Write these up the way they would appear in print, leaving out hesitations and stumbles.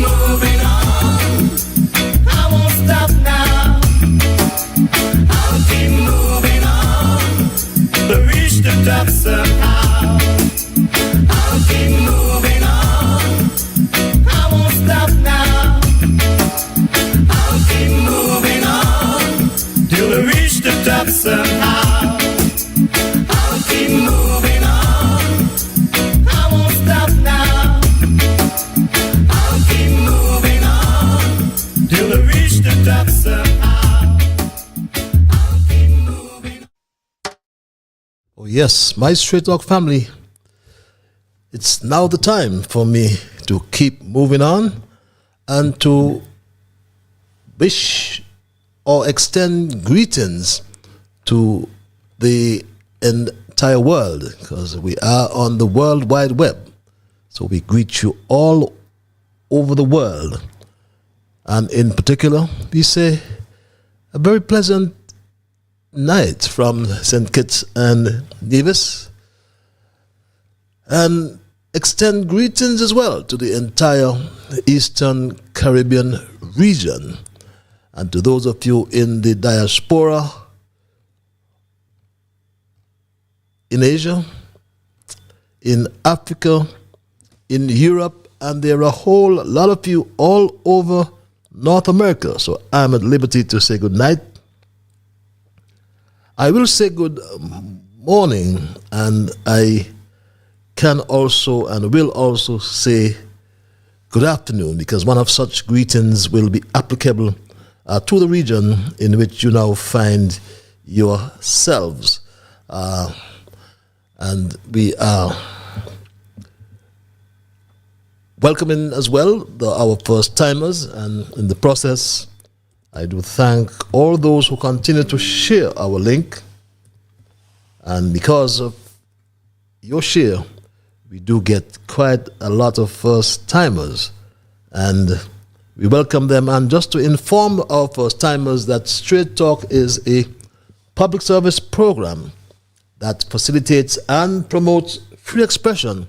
moving on. I won't stop now. I'll keep moving on to reach the top somehow. I'll keep moving on. I won't stop now. I'll keep moving on till I reach the top somehow. I'll keep moving on. I won't stop now. I'll keep moving on till I reach the top somehow. I'll keep moving on. Oh yes, my Straight Talk family, it's now the time for me to keep moving on and to wish or extend greetings to the entire world, because we are on the World Wide Web. So we greet you all over the world. And in particular, we say a very pleasant night from St. Kitts and Nevis, and extend greetings as well to the entire Eastern Caribbean region, and to those of you in the diaspora in Asia, in Africa, in Europe, and there are a whole lot of you all over North America. So I'm at liberty to say good night. I will say good morning, and I can also and will also say good afternoon, because one of such greetings will be applicable to the region in which you now find yourselves. And we are welcoming as well our first-timers, and in the process, I do thank all those who continue to share our link. And because of your share, we do get quite a lot of first-timers, and we welcome them. And just to inform our first-timers that Straight Talk is a public service program that facilitates and promotes free expression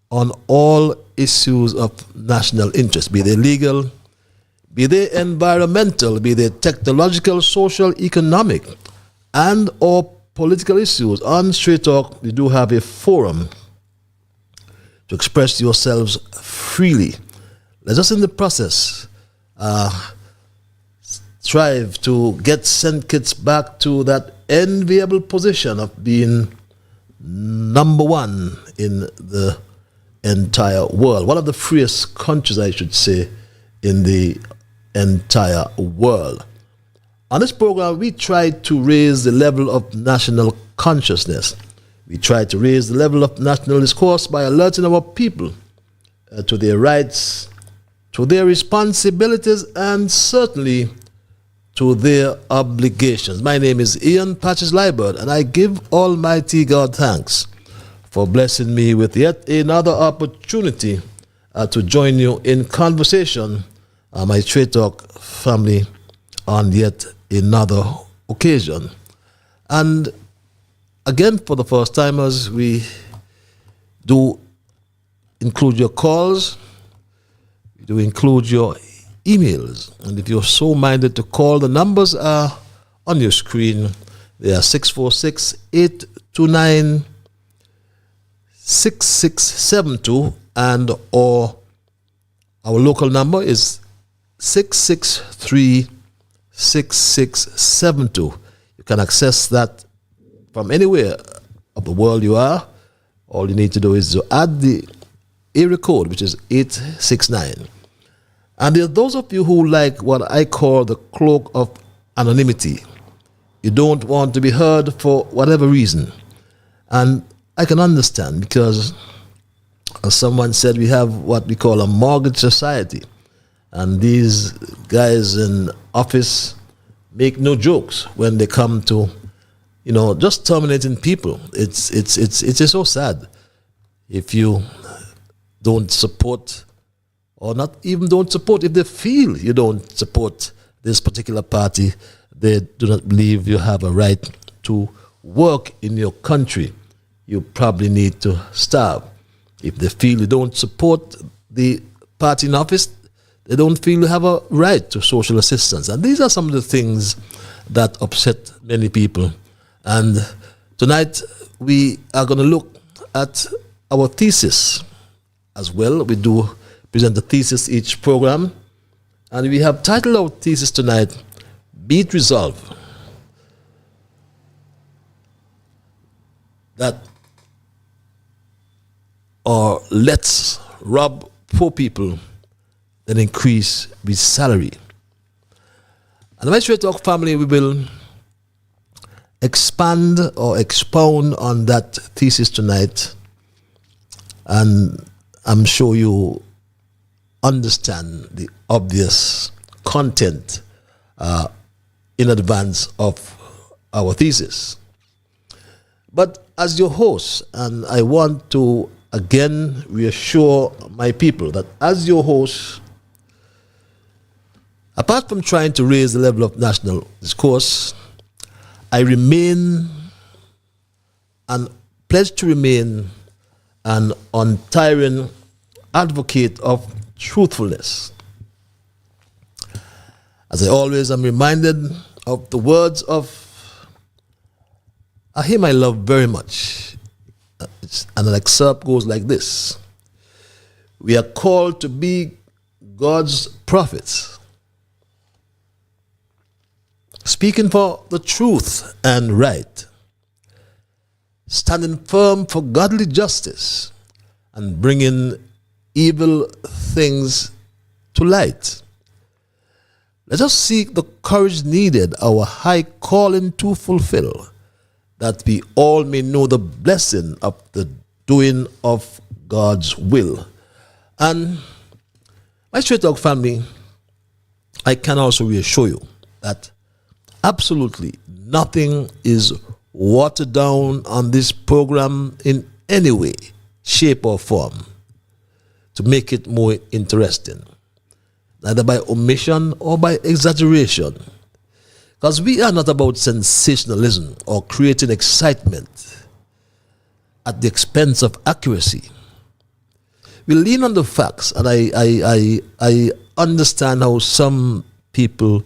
on all issues of national interest, be they legal, be they environmental, be they technological, social, economic, and or political issues. On Straight Talk, we do have a forum to express yourselves freely. Let us in the process strive to get St. Kitts back to that enviable position of being number one in the entire world. One of the freest countries, I should say, in the entire world. On this program, we try to raise the level of national consciousness. We try to raise the level of national discourse by alerting our people to their rights, to their responsibilities, and certainly to their obligations. My name is Ian Patches-Liebert, and I give Almighty God thanks for blessing me with yet another opportunity to join you in conversation, my Straight Talk family, on yet another occasion. And again, for the first timers, we do include your calls, we do include your emails, and if you're so minded to call, the numbers are on your screen. They are 646-829-6672, and or our local number is 663-6672. You can access that from anywhere of the world you are. All you need to do is to add the area code, which is 869. And there are those of you who like what I call the cloak of anonymity. You don't want to be heard for whatever reason. And I can understand, because as someone said, we have what we call a mortgage society. And these guys in office make no jokes when they come to, just terminating people. It's just so sad. If you don't support, or not even don't support, if they feel you don't support this particular party, they do not believe you have a right to work in your country, you probably need to starve. If they feel you don't support the party in office, They don't feel they have a right to social assistance. And these are some of the things that upset many people. And tonight we are going to look at our thesis as well. We do present a thesis each program. And we have titled our thesis tonight, Be It Resolved, that or let's rob poor people, then increase with salary. And my Straight Talk family, we will expand or expound on that thesis tonight. And I'm sure you understand the obvious content in advance of our thesis. But as your host, and I want to again reassure my people that as your host, apart from trying to raise the level of national discourse, I remain and pledge to remain an untiring advocate of truthfulness. As I always am reminded of the words of a hymn I love very much. And an excerpt goes like this: we are called to be God's prophets, speaking for the truth and right, standing firm for godly justice, and bringing evil things to light. Let us seek the courage needed, our high calling to fulfill, that we all may know the blessing of the doing of God's will. And my Straight Talk family, I can also reassure you that absolutely nothing is watered down on this program in any way, shape, or form to make it more interesting, neither by omission or by exaggeration. Because we are not about sensationalism or creating excitement at the expense of accuracy. We lean on the facts, and I understand how some people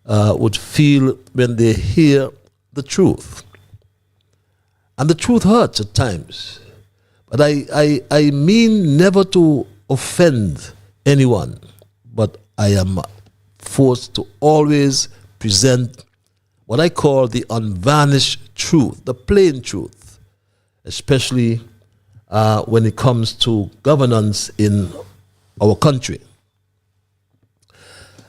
would feel when they hear the truth. And the truth hurts at times. But I mean never to offend anyone, but I am forced to always present what I call the unvarnished truth, the plain truth, especially when it comes to governance in our country.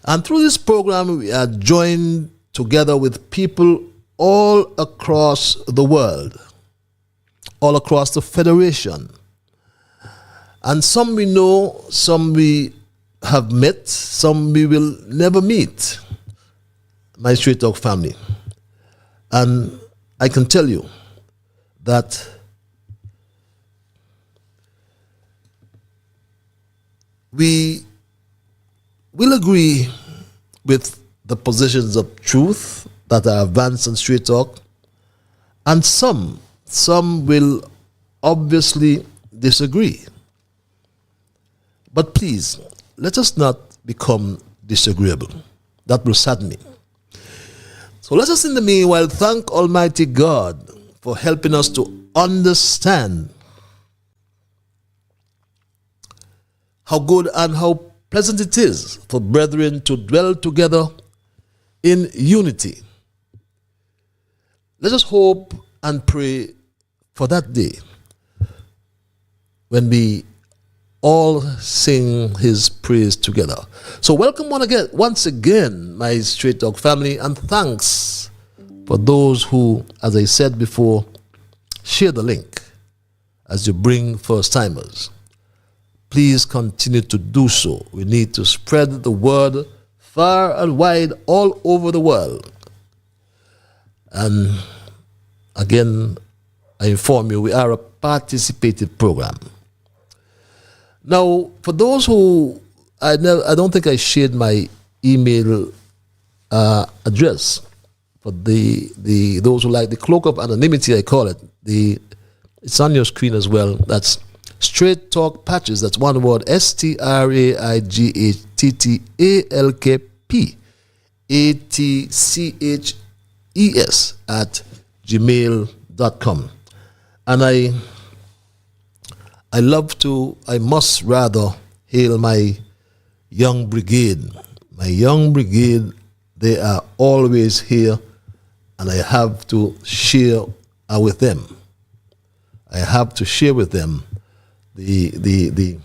And through this program, we are joined together with people all across the world, all across the Federation. And some we know, some we have met, some we will never meet. My Straight Talk family. And I can tell you that we will agree with the positions of truth that are advanced in Straight Talk, and some will obviously disagree. But please, let us not become disagreeable. That will sadden me. So let us in the meanwhile thank Almighty God for helping us to understand how good and how pleasant it is for brethren to dwell together in unity. Let us hope and pray for that day when we all sing his praise together. So welcome once again, my Straight Talk family, and thanks for those who, as I said before, share the link as you bring first-timers. Please continue to do so. We need to spread the word far and wide all over the world. And again, I inform you, we are a participative program. Now, for those who, I don't think I shared my email address. For those who like the cloak of anonymity, I call it. It's on your screen as well. That's Straight Talk Patches. That's one word, STRAIGHTTALKP ATCHES at gmail.com. And I must rather hail my young brigade. My young brigade, they are always here, and I have to share with them. I have to share with them the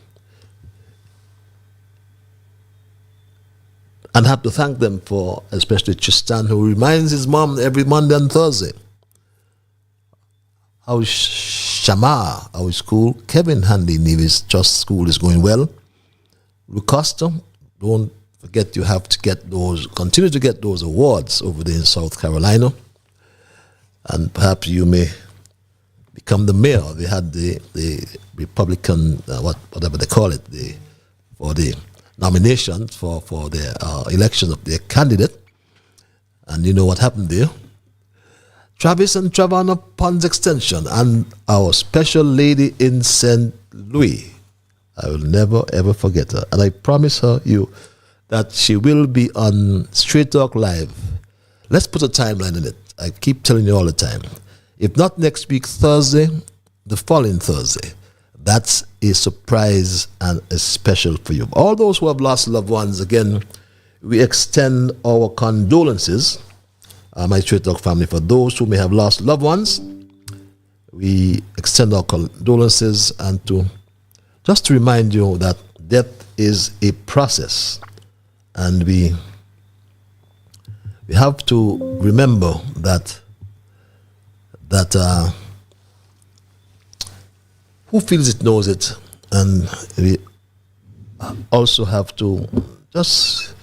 and have to thank them for, especially Tristan, who reminds his mom every Monday and Thursday how Shama, our school, Kevin Hanley Nevis Trust School is going well. Rucosta, don't forget you have to get those, continue to get those awards over there in South Carolina, and perhaps you may become the mayor. They had the Republican, whatever they call it, for the nomination for the election of their candidate, and you know what happened there. Travis and Travana Ponds Extension and our special lady in St. Louis. I will never ever forget her, and I promise you that she will be on Straight Talk Live. Let's put a timeline in it. I keep telling you all the time. If not next week, Thursday, the following Thursday. That's a surprise and a special for you. All those who have lost loved ones, again, we extend our condolences, my Straight Talk family, for those who may have lost loved ones. We extend our condolences, and just to remind you that death is a process, and we have to remember that who feels it knows it, and we also have to just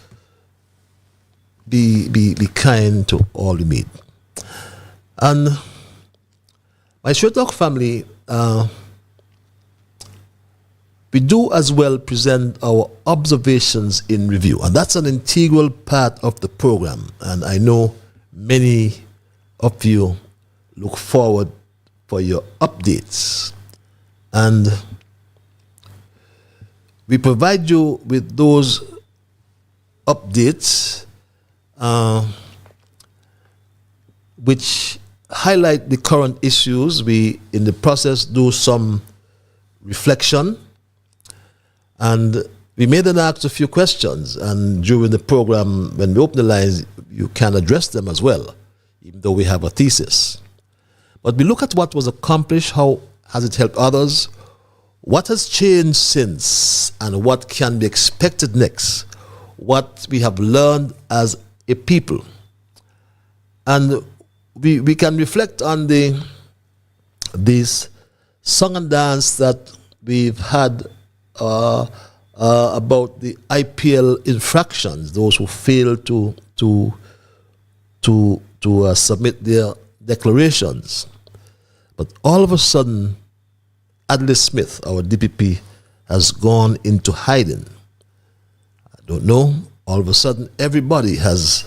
be kind to all we meet. And my Straight Talk family, we do as well present our observations in review, and that's an integral part of the program, and I know many of you look forward for your updates. And we provide you with those updates which highlight the current issues. We, in the process, do some reflection, and we may then ask a few questions, and during the program, when we open the lines, you can address them as well, even though we have a thesis. But we look at what was accomplished, how has it helped others, what has changed since, and what can be expected next, what we have learned as a people. And we can reflect on this song and dance that we've had about the IPL infractions, those who failed to submit their declarations. But all of a sudden, Adley Smith, our DPP, has gone into hiding. I don't know. All of a sudden, everybody has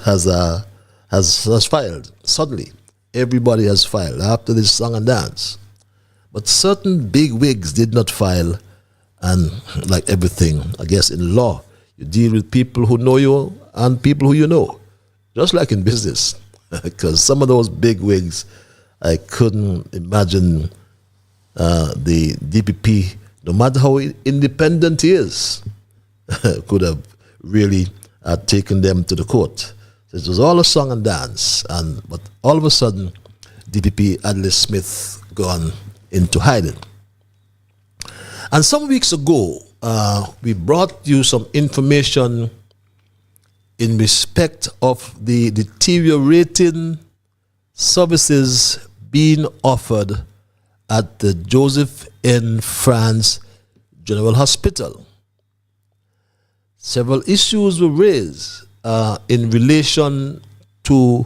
filed. Suddenly, everybody has filed after this song and dance. But certain big wigs did not file, and like everything, I guess in law, you deal with people who know you and people who you know, just like in business. Because some of those big wigs, I couldn't imagine the DPP, no matter how independent he is, could have really taken them to the court. So it was all a song and dance, but all of a sudden, DPP Adley Smith gone into hiding. And some weeks ago, we brought you some information in respect of the deteriorating services being offered at the Joseph N. France General Hospital. Several issues were raised in relation to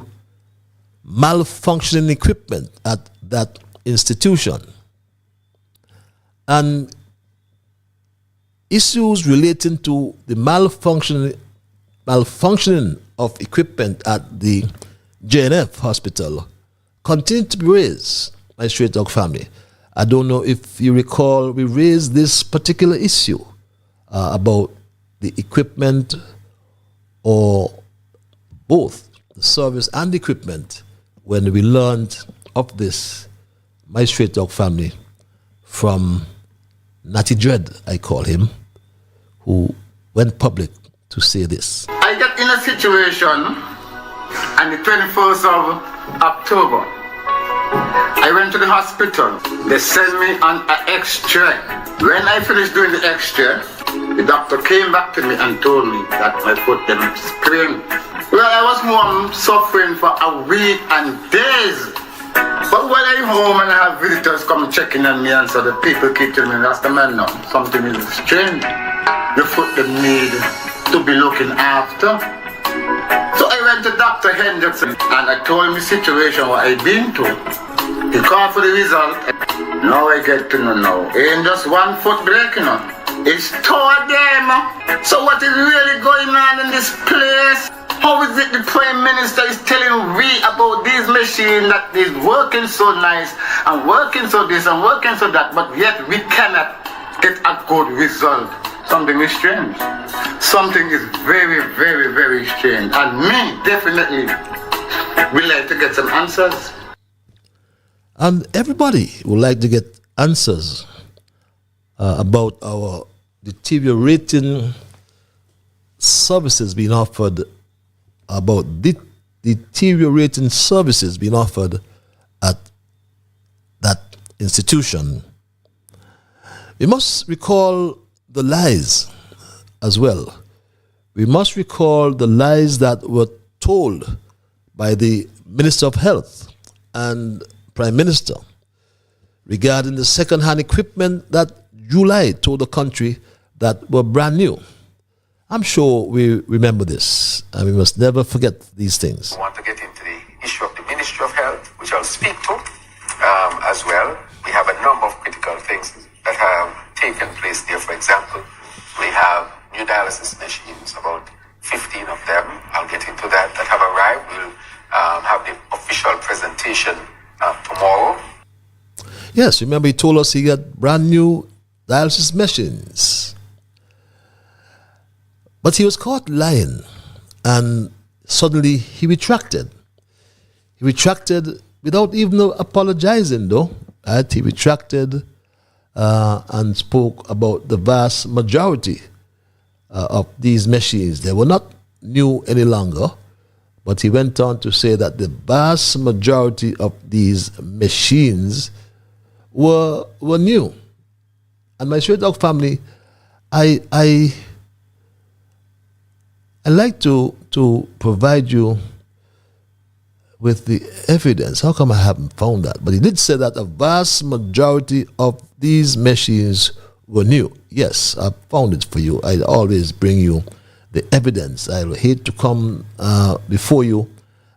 malfunctioning equipment at that institution, and issues relating to the malfunctioning of equipment at the JNF hospital continue to be raised by Straight Talk family. I don't know if you recall, we raised this particular issue about the equipment, or both the service and the equipment, when we learned of this My Straight Talk family from Natty Dread, I call him, who went public to say this. I got in a situation on the 21st of October. I went to the hospital. They sent me on an X-ray. When I finished doing the X-ray, the doctor came back to me and told me that my foot them sprained. Well, I was more suffering for a week and days. But when I'm home and I have visitors come checking on me, and so the people keep telling me, that's the man now, something is strange. The foot them need to be looking after. So I went to Dr. Hendrickson and I told him the situation what I've been to. He called for the result. Now I get to know now. Ain't just one foot breaking up. It's two of them. So what is really going on in this place? How is it the Prime Minister is telling we about these machines that is working so nice and working so this and working so that, but yet we cannot get a good result? Something is strange. Something is very, very, very strange. And me, definitely, would like to get some answers. And everybody would like to get answers about our deteriorating services being offered, about deteriorating services being offered at that institution. We must recall the lies as well. We must recall the lies that were told by the Minister of Health and Prime Minister regarding the second-hand equipment that July told the country that were brand new. I'm sure we remember this, and we must never forget these things. I want to get into the issue of the Ministry of Health, which I'll speak to as well. We have a number of critical things that have taken place there. For example, we have new dialysis machines, about 15 of them. I'll get into that have arrived. We'll have the official presentation tomorrow. Yes, remember he told us he got brand new dialysis machines. But he was caught lying, and suddenly he retracted. He retracted without even apologizing, though. Right? He retracted and spoke about the vast majority of these machines. They were not new any longer, but he went on to say that the vast majority of these machines were new. And my Straight Talk family, I like to provide you with the evidence. How come I haven't found that? But he did say that a vast majority of these machines were new. Yes, I found it for you. I always bring you the evidence. I hate to come before you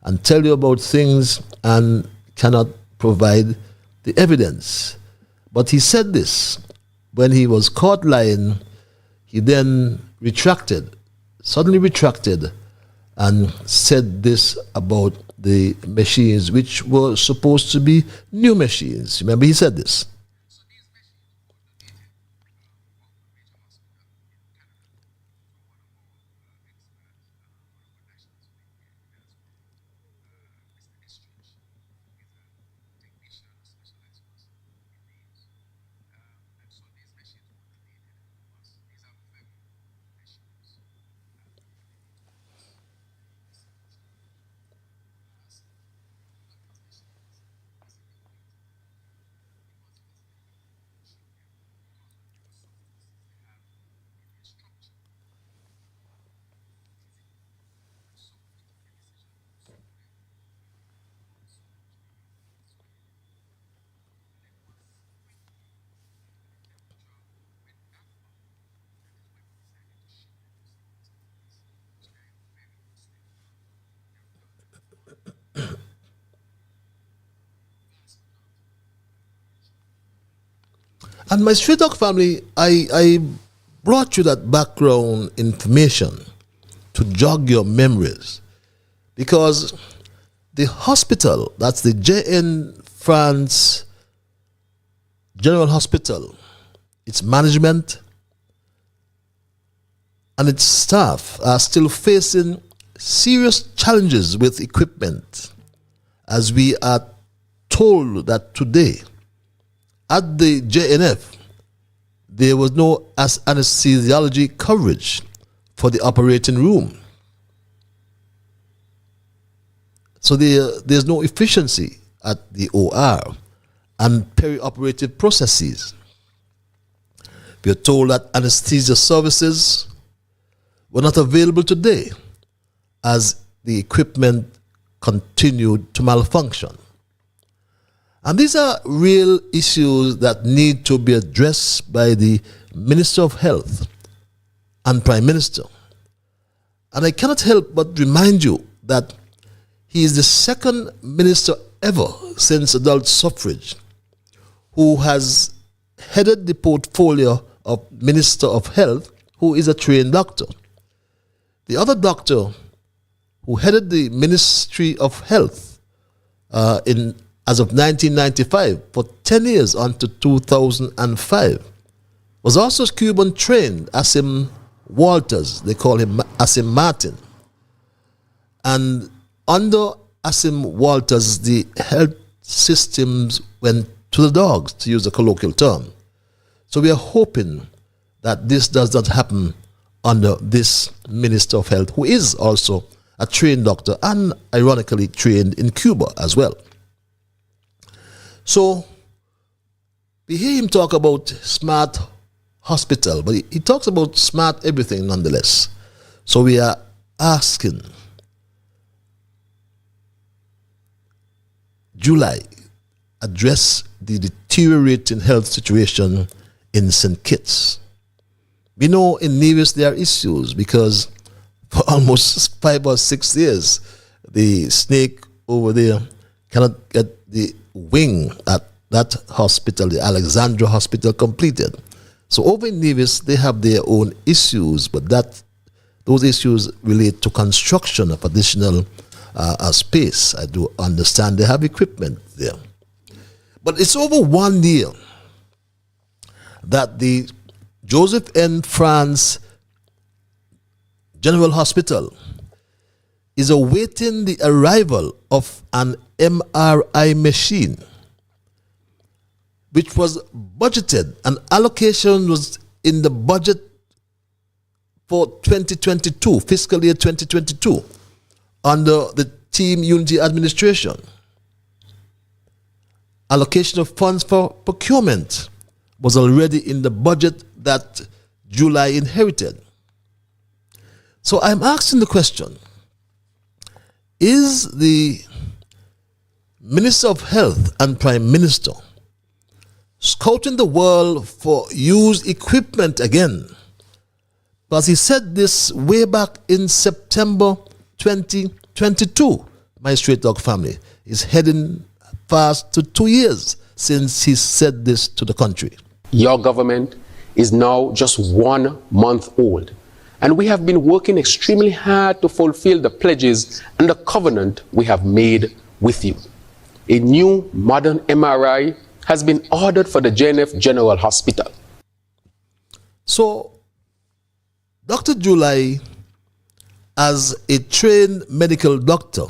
and tell you about things and cannot provide the evidence. But he said this. When he was caught lying, he then suddenly retracted, and said this about the machines which were supposed to be new machines. Remember, he said this. And my Straight Talk family, I brought you that background information to jog your memories, because the hospital, that's the JN France General Hospital, its management, and its staff are still facing serious challenges with equipment, as we are told that today at the JNF there was no anesthesiology coverage for the operating room. So there's no efficiency at the OR and perioperative processes. We are told that anesthesia services were not available today as the equipment continued to malfunction. And these are real issues that need to be addressed by the Minister of Health and Prime Minister. And I cannot help but remind you that he is the second minister ever since adult suffrage who has headed the portfolio of Minister of Health, who is a trained doctor. The other doctor who headed the Ministry of Health as of 1995 for 10 years until 2005 was also Cuban trained, Asim Walters. They call him Asim Martin. And under Asim Walters, the health systems went to the dogs, to use a colloquial term. So we are hoping that this does not happen under this Minister of Health, who is also a trained doctor and ironically trained in Cuba as well. So we hear him talk about smart hospital, but he talks about smart everything nonetheless. So we are asking July address the deteriorating health situation in St. Kitts. We know in Nevis there are issues because for almost 5 or 6 years, the snake over there cannot get the wing at that hospital, the Alexandra Hospital, completed. So over in Nevis, they have their own issues, but those issues relate to construction of additional space. I do understand they have equipment there. But it's over 1 year that the Joseph N. France General Hospital is awaiting the arrival of an MRI machine, which was budgeted, and allocation was in the budget for 2022, fiscal year 2022, under the Team Unity administration. Allocation of funds for procurement was already in the budget that July inherited. So I'm asking the question, is the Minister of Health and Prime Minister scouting the world for used equipment again? Because he said this way back in September 2022. My straight dog family is heading fast to 2 years since he said this to the country. Your government is now just 1 month old, and we have been working extremely hard to fulfill the pledges and the covenant we have made with you. A new modern MRI has been ordered for the JNF General Hospital. So, Dr. July, as a trained medical doctor,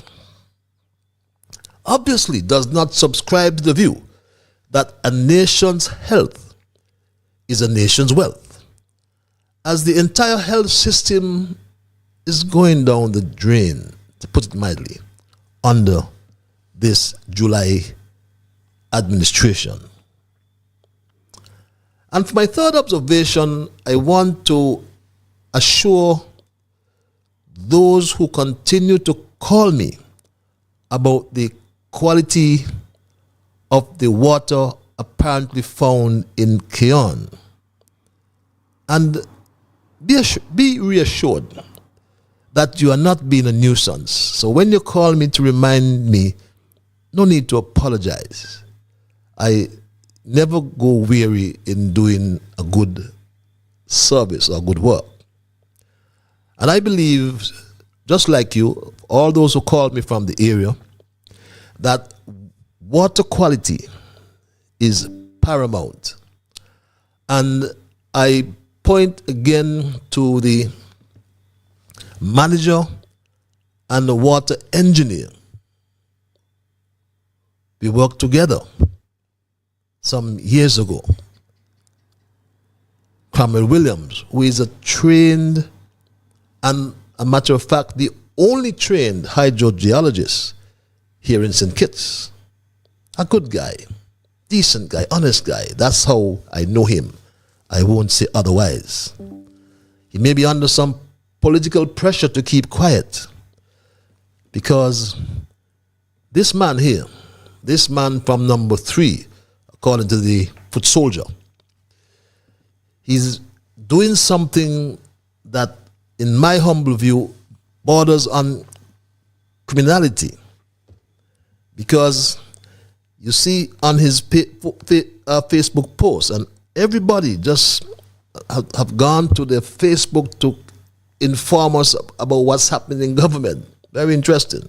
obviously does not subscribe to the view that a nation's health is a nation's wealth, as the entire health system is going down the drain, to put it mildly, under this July administration. And for my third observation, I want to assure those who continue to call me about the quality of the water apparently found in Keon. And be reassured that you are not being a nuisance. So when you call me to remind me, no need to apologize. I never go weary in doing a good service or good work. And I believe, just like you, all those who called me from the area, that water quality is paramount. And I point again to the manager and the water engineer. We worked together some years ago. Cromwell Williams, who is a trained, and a matter of fact, the only trained hydrogeologist here in St. Kitts. A good guy, decent guy, honest guy. That's how I know him. I won't say otherwise. He may be under some political pressure to keep quiet, because this man here, this man from number 3, according to the foot soldier, he's doing something that, in my humble view, borders on criminality. Because you see on his Facebook post, and everybody just have gone to their Facebook to inform us about what's happening in government. Very interesting.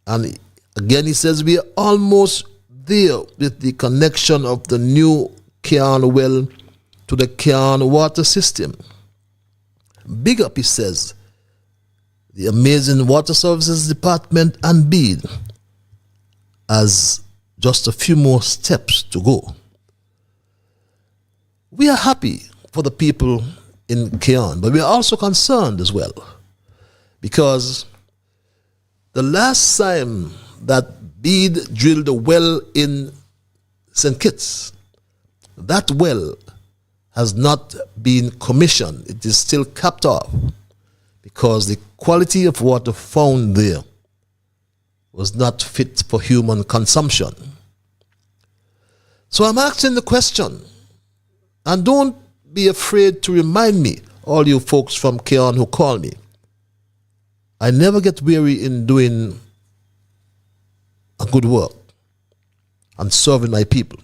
And again, he says we are almost there with the connection of the new Cairn well to the Cairn water system. Big up, he says, the amazing Water Services Department and BEAD has just a few more steps to go. We are happy for the people in Cairn, but we are also concerned as well, because the last time that BEAD drilled a well in St. Kitts, that well has not been commissioned. It is still capped off because the quality of water found there was not fit for human consumption. So I'm asking the question, and don't be afraid to remind me, all you folks from Cairn who call me. I never get weary in doing a good work and serving my people.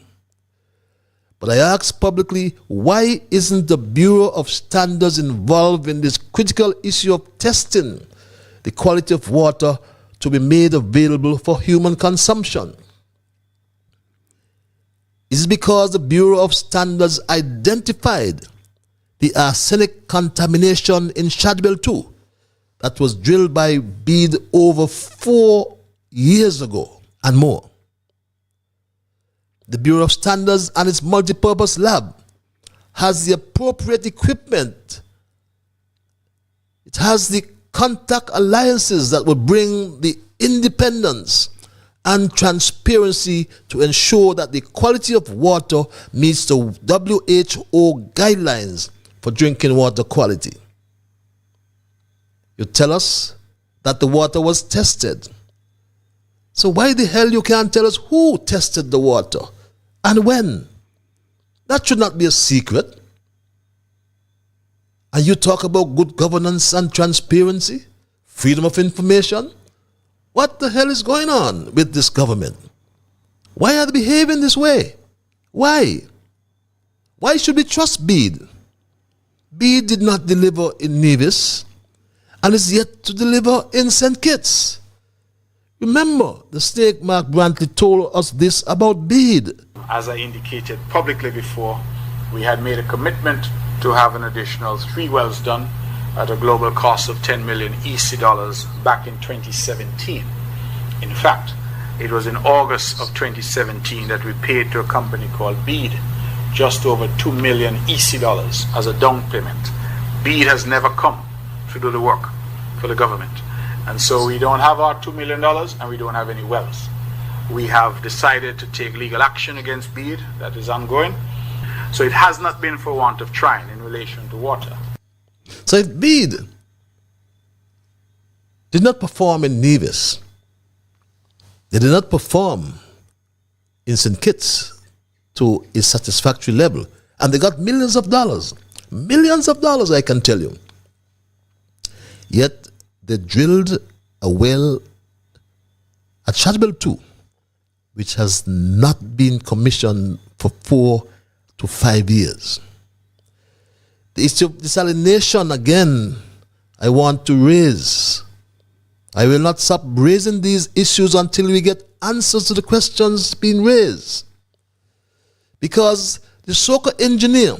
But I ask publicly, why isn't the Bureau of Standards involved in this critical issue of testing the quality of water to be made available for human consumption? Is it because the Bureau of Standards identified the arsenic contamination in Shadwell 2 that was drilled by BEAD over 4 years ago and more? The Bureau of Standards and its multipurpose lab has the appropriate equipment. It has the contact alliances that will bring the independence and transparency to ensure that the quality of water meets the WHO guidelines for drinking water quality. You tell us that the water was tested. So why the hell you can't tell us who tested the water and when? That should not be a secret. And you talk about good governance and transparency, freedom of information. What the hell is going on with this government? Why are they behaving this way? Why? Why should we trust BEAD? BEAD did not deliver in Nevis and is yet to deliver in St. Kitts. Remember, the snake Mark Brantley told us this about BEAD. As I indicated publicly before, we had made a commitment to have an additional 3 wells done at a global cost of 10 million EC dollars back in 2017. In fact, it was in August of 2017 that we paid to a company called BEAD just over 2 million EC dollars as a down payment. BEAD has never come to do the work for the government. And so we don't have our $2 million and we don't have any wells. We have decided to take legal action against BEAD. That is ongoing. So it has not been for want of trying in relation to water. So if BEAD did not perform in Nevis, they did not perform in St. Kitts to a satisfactory level, and they got millions of dollars, I can tell you. Yet they drilled a well at Shadwell 2, which has not been commissioned for 4 to 5 years. The issue of desalination, again, I want to raise. I will not stop raising these issues until we get answers to the questions being raised. Because the Soka engineer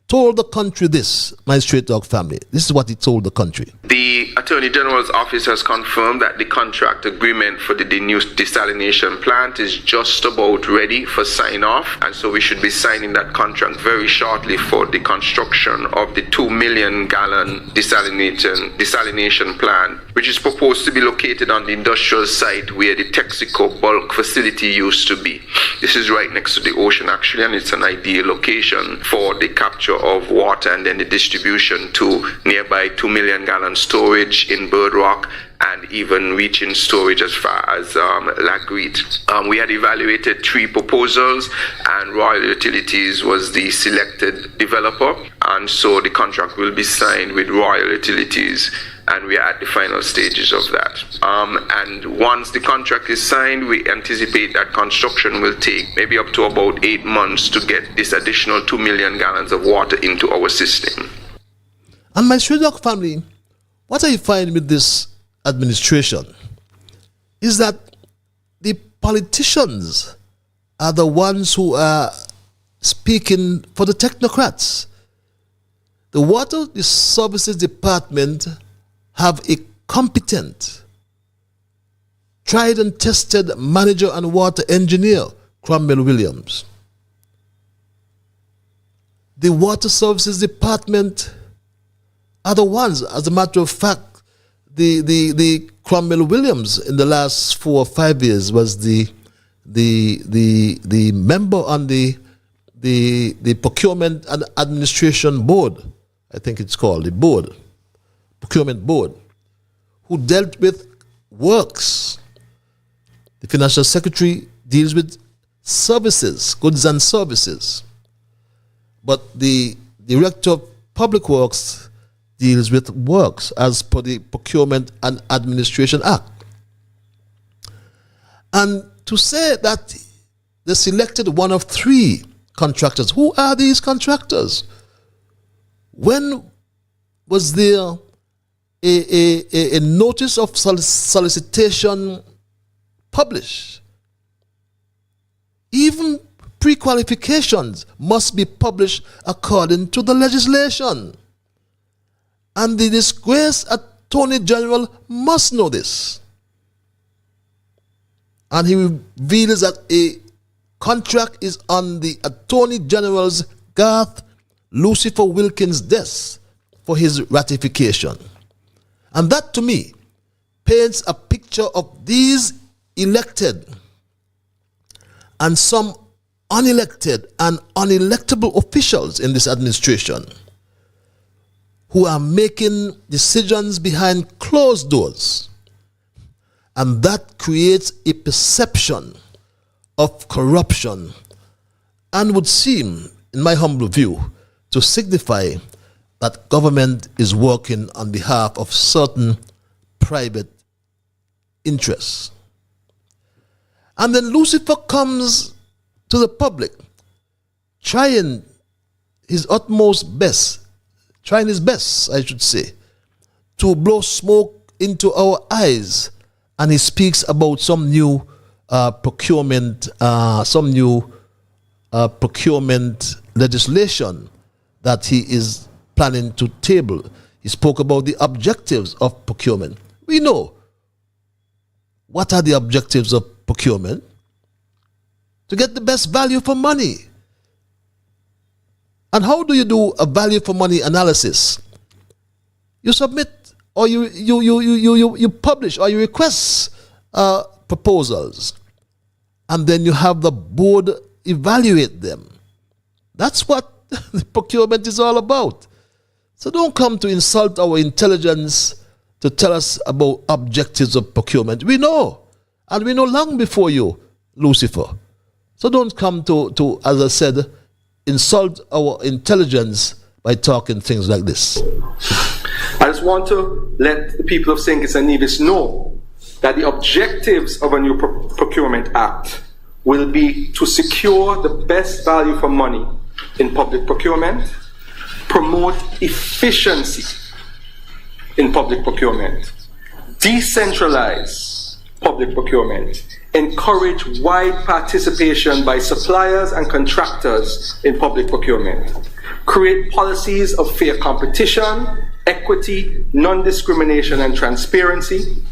told the country this, my straight dog family. This is what he told the country. The Attorney General's office has confirmed that the contract agreement for the new desalination plant is just about ready for sign-off, and so we should be signing that contract very shortly for the construction of the 2 million gallon desalination plant, which is proposed to be located on the industrial site where the Texaco bulk facility used to be. This is right next to the ocean actually, and it's an ideal location for the capture of water and then the distribution to nearby 2 million gallon storage in Bird Rock, and even reaching storage as far as Lagreed. We had evaluated 3 proposals, and Royal Utilities was the selected developer, and so the contract will be signed with Royal Utilities, and we are at the final stages of that. And once the contract is signed, we anticipate that construction will take maybe up to about 8 months to get this additional 2 million gallons of water into our system. And my Sri Lanka family, what I find with this administration is that the politicians are the ones who are speaking for the technocrats. The Water Services Department have a competent, tried and tested manager and water engineer, Cromwell Williams. The Water Services Department are the ones, as a matter of fact, the Cromwell Williams in the last 4 or 5 years was the member on the Procurement and Administration Board, I think it's called, the board, Procurement Board, who dealt with works. The Financial Secretary deals with services, goods and services. But the Director of Public Works deals with works as per the Procurement and Administration Act. And to say that they selected one of 3 contractors, who are these contractors? When was there a notice of solicitation published? Even pre-qualifications must be published according to the legislation. And the disgraced Attorney General must know this. And he reveals that a contract is on the Attorney General's Garth Lucifer Wilkins' desk for his ratification. And that, to me, paints a picture of these elected and some unelected and unelectable officials in this administration who are making decisions behind closed doors. And that creates a perception of corruption and would seem, in my humble view, to signify that government is working on behalf of certain private interests. And then Lucifer comes to the public trying his utmost best, trying his best, I should say, to blow smoke into our eyes. And he speaks about some new procurement legislation that he is planning to table. He spoke about the objectives of procurement. We know what are the objectives of procurement? To get the best value for money. And how do you do a value for money analysis? You submit, or you publish, or you request proposals, and then you have the board evaluate them. That's what the procurement is all about. So don't come to insult our intelligence to tell us about objectives of procurement. We know, and we know long before you, Lucifer. So don't come to, as I said, insult our intelligence by talking things like this. I just want to let the people of St. Kitts and Nevis know that the objectives of a new procurement act will be to secure the best value for money in public procurement, promote efficiency in public procurement, decentralize public procurement. Encourage wide participation by suppliers and contractors in public procurement. Create policies of fair competition, equity, non-discrimination, and transparency.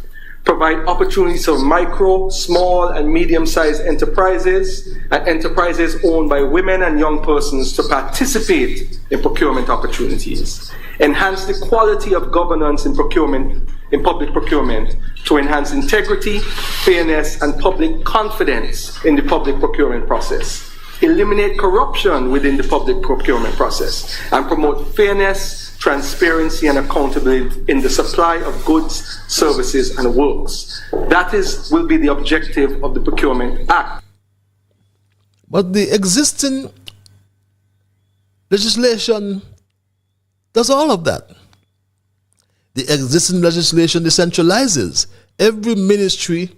Provide opportunities for micro, small, and medium-sized enterprises and enterprises owned by women and young persons to participate in procurement opportunities. Enhance the quality of governance in procurement, in public procurement, to enhance integrity, fairness, and public confidence in the public procurement process. Eliminate corruption within the public procurement process and promote fairness, transparency, and accountability in the supply of goods, services, and works. That will be the objective of the Procurement Act. But the existing legislation does all of that. The existing legislation decentralizes. Every ministry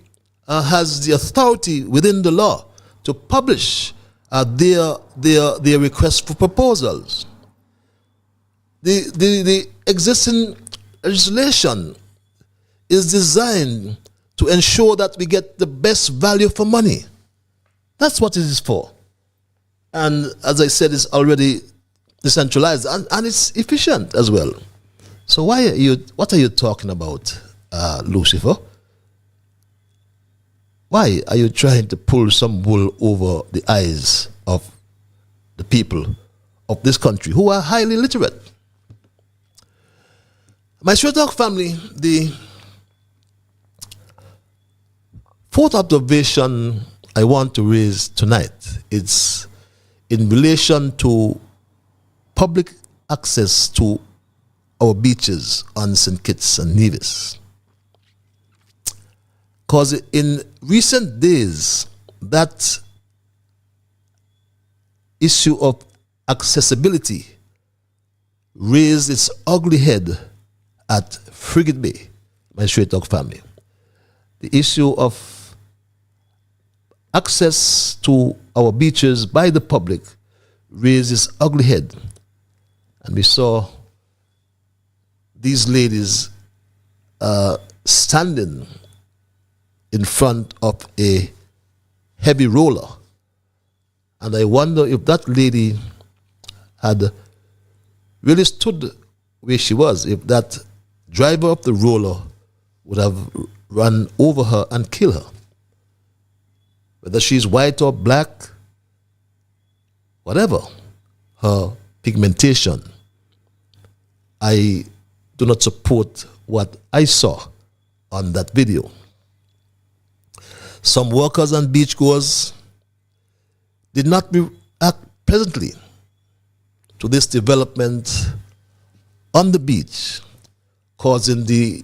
has the authority within the law to publish their request for proposals. The existing legislation is designed to ensure that we get the best value for money. That's what it is for. And as I said, it's already decentralized and it's efficient as well. So what are you talking about, Lucifer? Why are you trying to pull some wool over the eyes of the people of this country who are highly literate? My Straight Talk family, the fourth observation I want to raise tonight is in relation to public access to our beaches on St. Kitts and Nevis. Because in recent days, that issue of accessibility raised its ugly head at Frigate Bay, my Straight Talk family. The issue of access to our beaches by the public raised its ugly head. And we saw these ladies standing in front of a heavy roller. And I wonder if that lady had really stood where she was, if that driver of the roller would have run over her and killed her. Whether she's white or black, whatever her pigmentation, I do not support what I saw on that video. Some workers and beachgoers did not react pleasantly to this development on the beach, causing the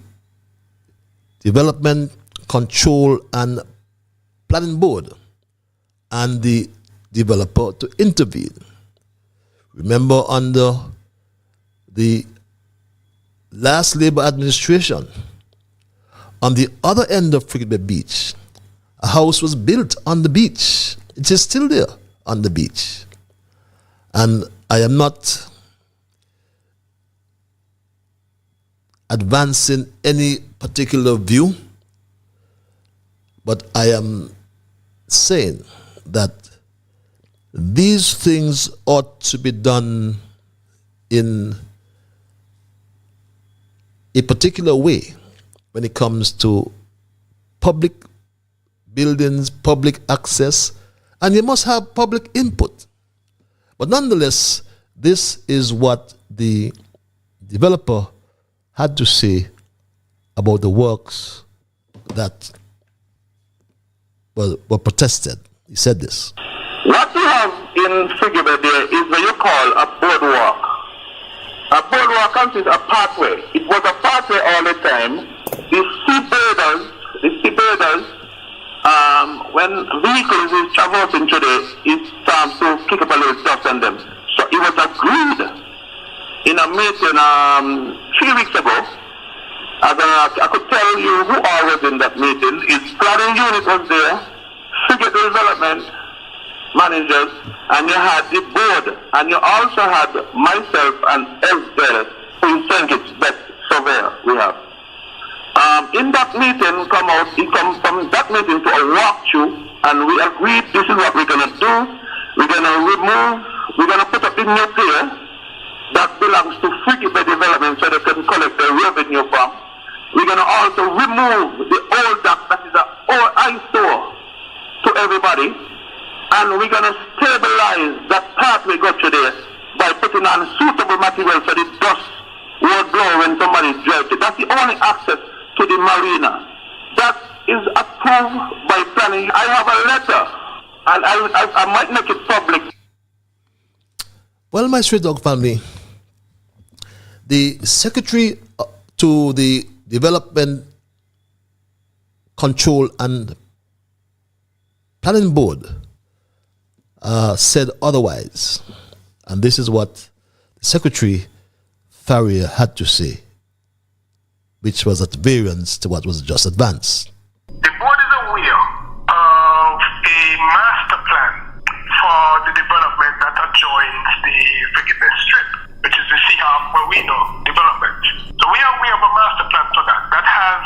Development Control and Planning Board and the developer to intervene. Remember, under the last Labour administration, on the other end of Frigate Bay Beach, a house was built on the beach. It is still there on the beach. And I am not advancing any particular view, but I am saying that these things ought to be done in a particular way when it comes to public buildings, public access, and you must have public input. But nonetheless, this is what the developer had to say about the works that were protested. He said this. What you have in Frigate Bay there is what you call a boardwalk. A boardwalk consists of a pathway. It was a pathway all the time. The seabirders, when vehicles is traversing today, it starts to kick up a little dust on them. So it was agreed in a meeting 3 weeks ago. I could tell you who all was in that meeting. Its planning unit was there, Frigate Development managers, and you had the board, and you also had myself and Elsbeth, who is St. Kitts best surveyor we have. In that meeting, it come from that meeting to a walkthrough, and we agreed this is what we're going to do. We're going to put up the nuclear that belongs to Frigate Bay Development so they can collect the revenue from. We're going to also remove the old dock that is an old eyesore to everybody, and we're going to stabilize that pathway go through there by putting on suitable material so the dust won't blow when somebody drives it. That's the only access to the marina. That is approved by planning. I have a letter, and I might make it public. Well, my Street Dog family, the secretary to the Development Control and Planning Board said otherwise. And this is what Secretary Farrier had to say, which was at variance to what was just advanced. The board is aware of a master plan for the development that adjoins the Frigate Bay Strip, which is the Seahawk Marina development. So we are aware of a master plan for that has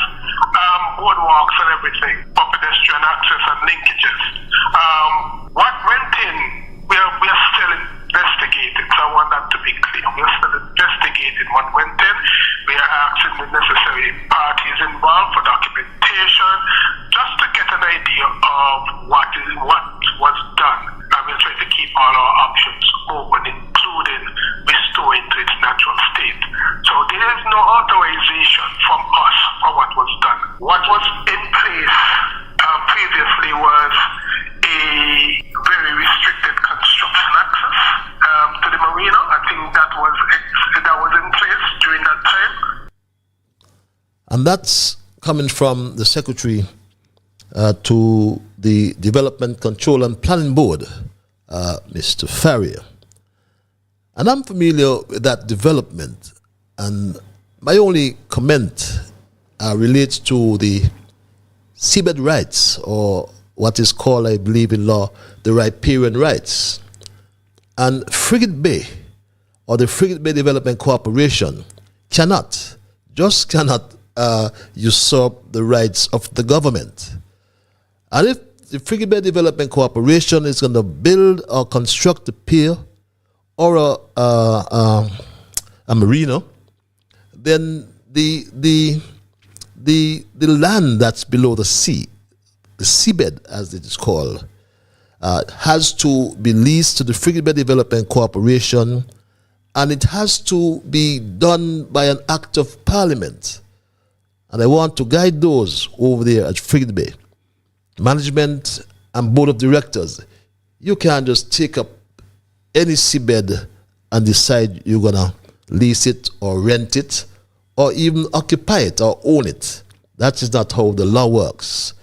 boardwalks and everything for pedestrian access and linkages. What went in, we are still investigating, so I want that to be clear. We are still investigating what went in. We are asking the necessary parties involved for documentation, just to get an idea of what was done. And we'll try to keep all our options open, including restoring to its natural state. So there is no authorization from us for what was done. What was in place previously was a very restricted construction access to the marina. I think that was in place during that time. And that's coming from the secretary to the Development Control and Planning Board, Mr. Farrier. And I'm familiar with that development, and my only comment relates to the seabed rights, or what is called, I believe in law, the riparian rights. And Frigate Bay, or the Frigate Bay Development Corporation, cannot usurp the rights of the government. And if the Frigate Bay Development Corporation is going to build or construct a pier or a marina, then the land that's below the sea, the seabed as it is called, has to be leased to the Frigate Bay Development Corporation, and it has to be done by an act of parliament. And I want to guide those over there at Frigate Bay, management and board of directors. You can't just take up any seabed and decide you're going to lease it or rent it or even occupy it or own it. That is not how the law works.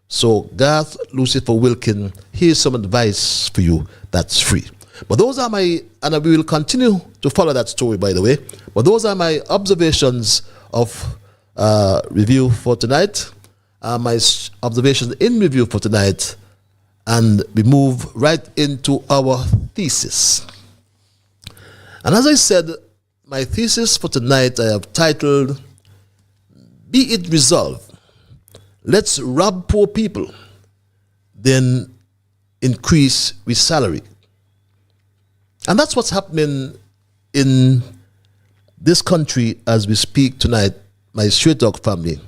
So Garth Lucifer Wilkin, here's some advice for you that's free. But those are my, and we will continue to follow that story, by the way, but those are my observations of review for tonight, my observations in review for tonight, and we move right into our thesis. And as I said, my thesis for tonight I have titled, Be It Resolved. Let's rob poor people, then increase with salary. And that's what's happening in this country as we speak tonight, my Straight Dog family.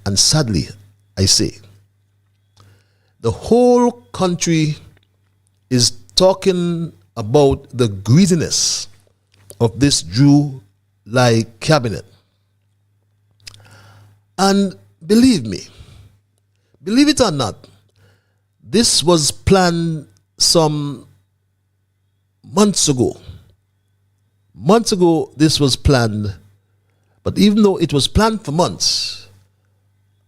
And sadly, I say, the whole country is talking about the greediness of this July cabinet. And believe me, believe it or not, this was planned some months ago. Months ago, this was planned, but even though it was planned for months,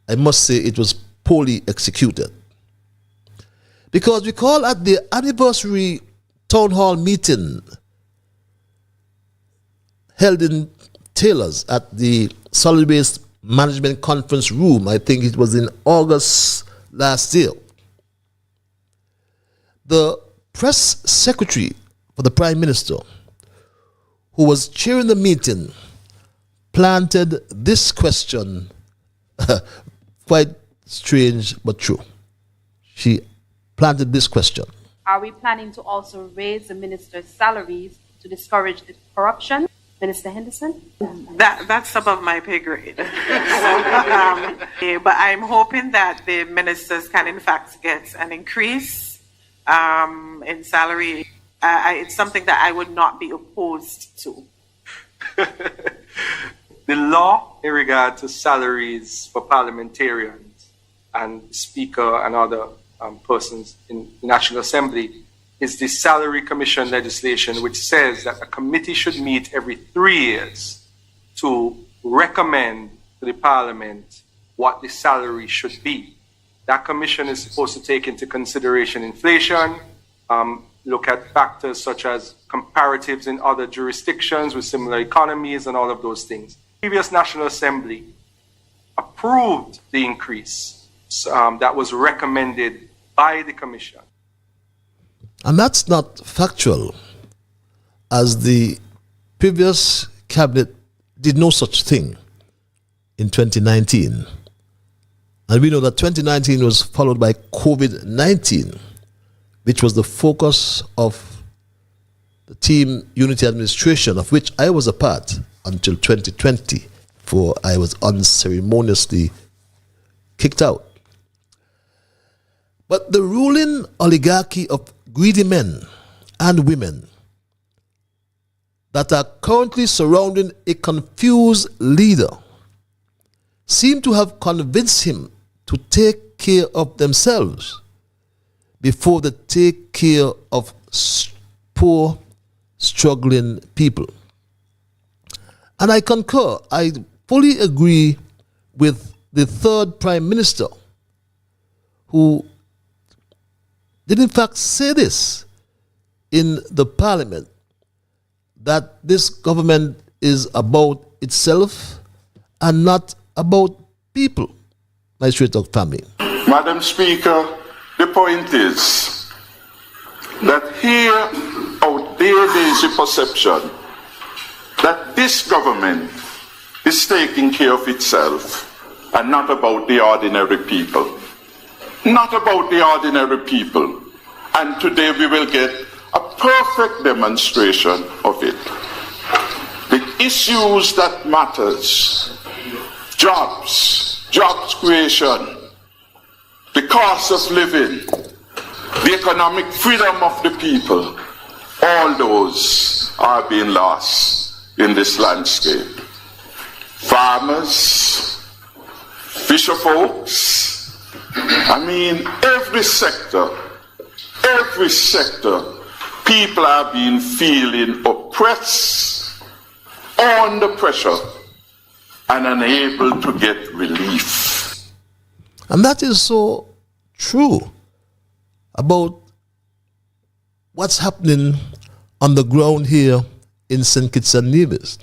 I must say it was poorly executed. Because recall at the anniversary town hall meeting held in Taylor's at the Solid Waste Management Conference Room, I think it was in August last year, the press secretary for the Prime Minister, who was chairing the meeting, planted this question quite strange but true. She planted this question. Are we planning to also raise the ministers' salaries to discourage the corruption? Minister Henderson? That's above my pay grade. But I'm hoping that the ministers can in fact get an increase in salary. It's something that I would not be opposed to. The law in regard to salaries for parliamentarians and speaker and other persons in the National Assembly is the Salary Commission legislation, which says that a committee should meet every 3 years to recommend to the Parliament what the salary should be. That commission is supposed to take into consideration inflation, look at factors such as comparatives in other jurisdictions with similar economies and all of those things. The previous National Assembly approved the increase that was recommended by the commission. And that's not factual, as the previous cabinet did no such thing in 2019. And we know that 2019 was followed by COVID-19, which was the focus of the Team Unity Administration, of which I was a part until 2020, before I was unceremoniously kicked out. But the ruling oligarchy of greedy men and women that are currently surrounding a confused leader seem to have convinced him to take care of themselves before they take care of poor, struggling people. And I concur, I fully agree with the third Prime Minister, who did in fact say this in the Parliament, that this government is about itself and not about people, my straight talk family. Madam Speaker, the point is that here out there is a perception that this government is taking care of itself and not about the ordinary people. Not about the ordinary people. And today we will get a perfect demonstration of it. The issues that matters, jobs creation, the cost of living, the economic freedom of the people, all those are being lost in this landscape. Farmers, fisher folks, I mean, every sector, people are being feeling oppressed, under pressure, and unable to get relief. And that is so true about what's happening on the ground here in St. Kitts and Nevis.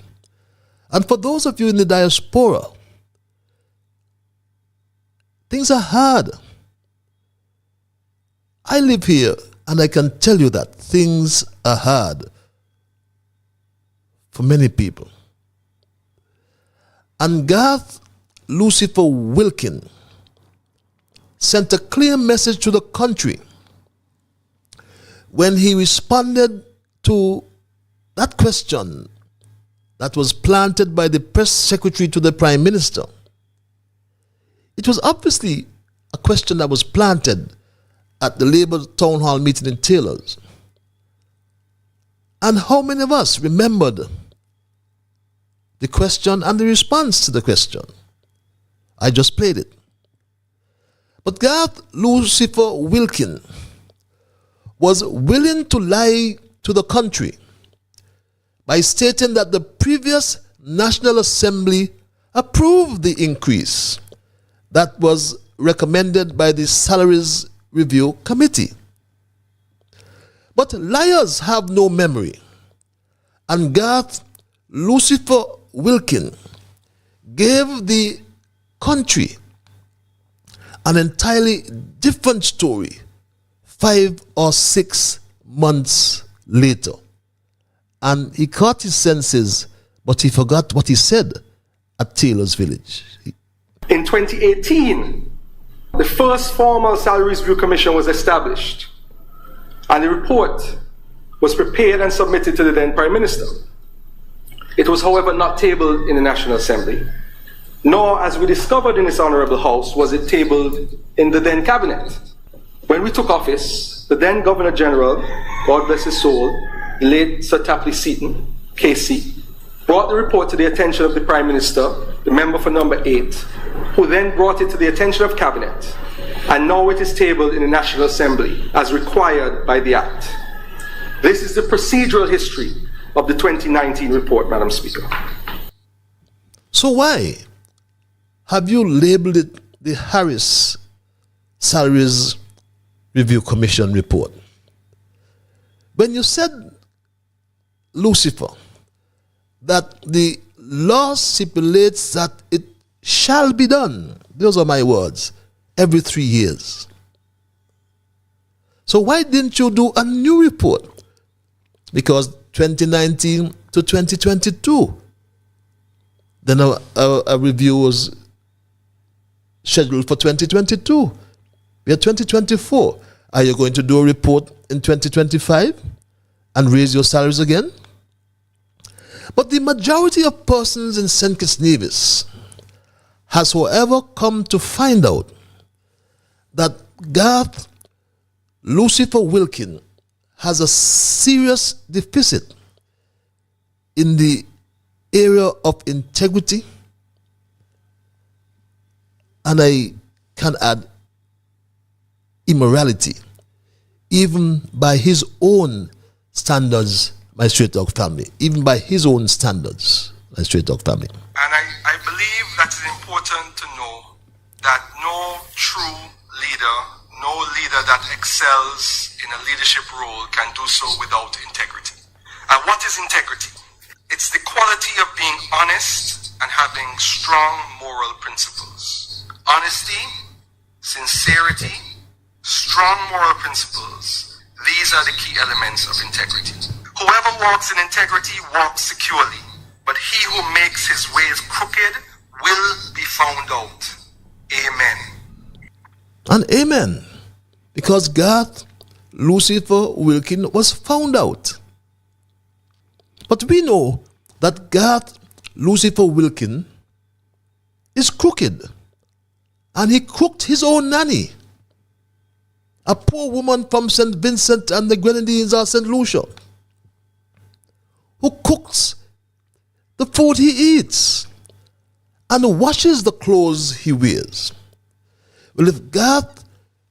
And for those of you in the diaspora, things are hard. I live here and I can tell you that things are hard for many people. And Garth Lucifer Wilkin sent a clear message to the country when he responded to that question that was planted by the press secretary to the Prime Minister. It was obviously a question that was planted at the Labour Town Hall meeting in Taylor's. And how many of us remembered the question and the response to the question? I just played it. But Garth Lucifer Wilkin was willing to lie to the country by stating that the previous National Assembly approved the increase that was recommended by the Salaries Review Committee. But liars have no memory, and Garth Lucifer Wilkin gave the country an entirely different story 5 or 6 months later. And he caught his senses, but he forgot what he said at Taylor's Village. In 2018, the first formal Salaries Review Commission was established, and the report was prepared and submitted to the then Prime Minister. It was, however, not tabled in the National Assembly, nor, as we discovered in this Honourable House, was it tabled in the then Cabinet. When we took office, the then Governor General, God bless his soul, late Sir Tapley Seaton, KC, brought the report to the attention of the Prime Minister, the member for number 8, who then brought it to the attention of Cabinet, and now it is tabled in the National Assembly as required by the Act. This is the procedural history of the 2019 report, Madam Speaker. So why have you labeled it the Harris Salaries Review Commission report? When you said, Lucifer, that the law stipulates that it shall be done, those are my words, every 3 years. So why didn't you do a new report? Because 2019 to 2022, then a review was scheduled for 2022. We are 2024. Are you going to do a report in 2025 and raise your salaries again? But the majority of persons in St. Kitts Nevis has, however, come to find out that Garth Lucifer Wilkin has a serious deficit in the area of integrity, and I can add immorality, even by his own standards, my Straight Dog family, even by his own standards, my Straight Dog family. And I believe that it's important to know that no true leader, no leader that excels in a leadership role can do so without integrity. And what is integrity? It's the quality of being honest and having strong moral principles. Honesty, sincerity, strong moral principles, these are the key elements of integrity. Whoever walks in integrity walks securely, but he who makes his ways crooked will be found out. Amen. And amen. Because Garth Lucifer Wilkin was found out. But we know that Garth Lucifer Wilkin is crooked. And he cooked his own nanny, a poor woman from St. Vincent and the Grenadines or St. Lucia, who cooks the food he eats and washes the clothes he wears. Well, if Garth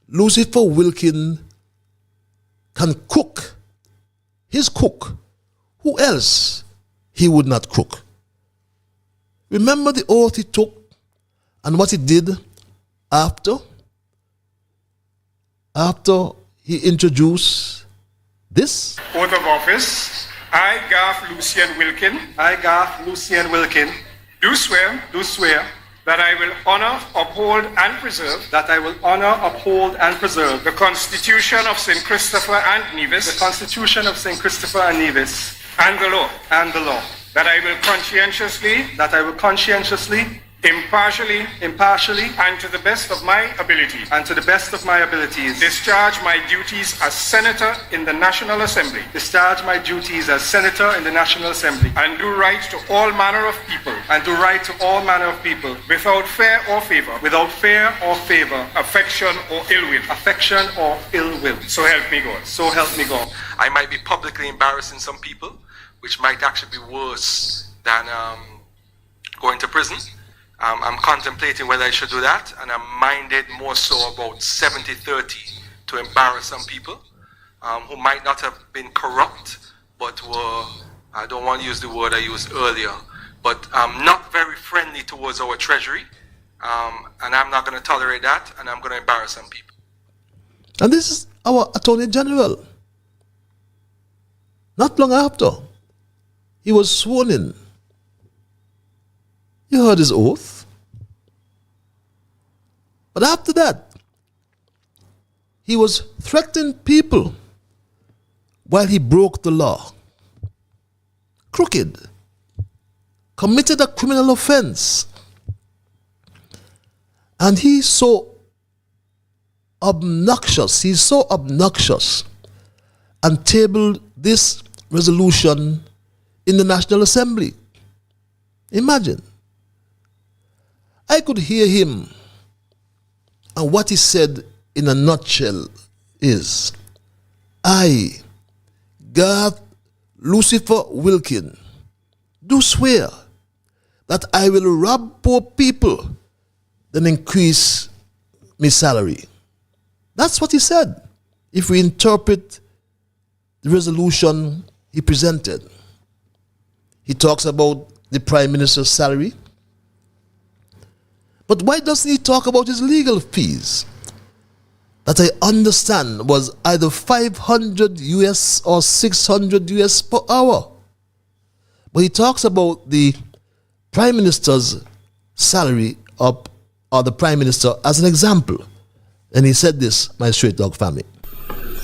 Lucifer Wilkin can cook his cook, who else he would not cook? Remember the oath he took and what he did after he introduced this? Oath of office. I, Garth Lucian Wilkin, do swear that I will honor, uphold, and preserve the Constitution of St. Christopher and Nevis, and the law, that I will conscientiously, impartially, and to the best of my abilities, discharge my duties as Senator in the National Assembly, and do right to all manner of people, without fear or favor, affection or ill will. So help me God. I might be publicly embarrassing some people, which might actually be worse than going to prison. I'm contemplating whether I should do that, and I'm minded more so about 70-30 to embarrass some people who might not have been corrupt, but were, I don't want to use the word I used earlier, but not very friendly towards our treasury, and I'm not going to tolerate that, and I'm going to embarrass some people. And this is our Attorney General. Not long after, he was sworn in. You heard his oath. But after that, he was threatening people while he broke the law. Crooked. Committed a criminal offense. And he's so obnoxious and tabled this resolution in the National Assembly. Imagine. I could hear him, and what he said in a nutshell is, I, Garth Lucifer Wilkin, do swear that I will rob poor people, then increase my salary. That's what he said, if we interpret the resolution he presented. He talks about the Prime Minister's salary. But why doesn't he talk about his legal fees? That I understand was either 500 US or 600 US per hour. But he talks about the Prime Minister's salary or the Prime Minister as an example. And he said this, my straight dog family.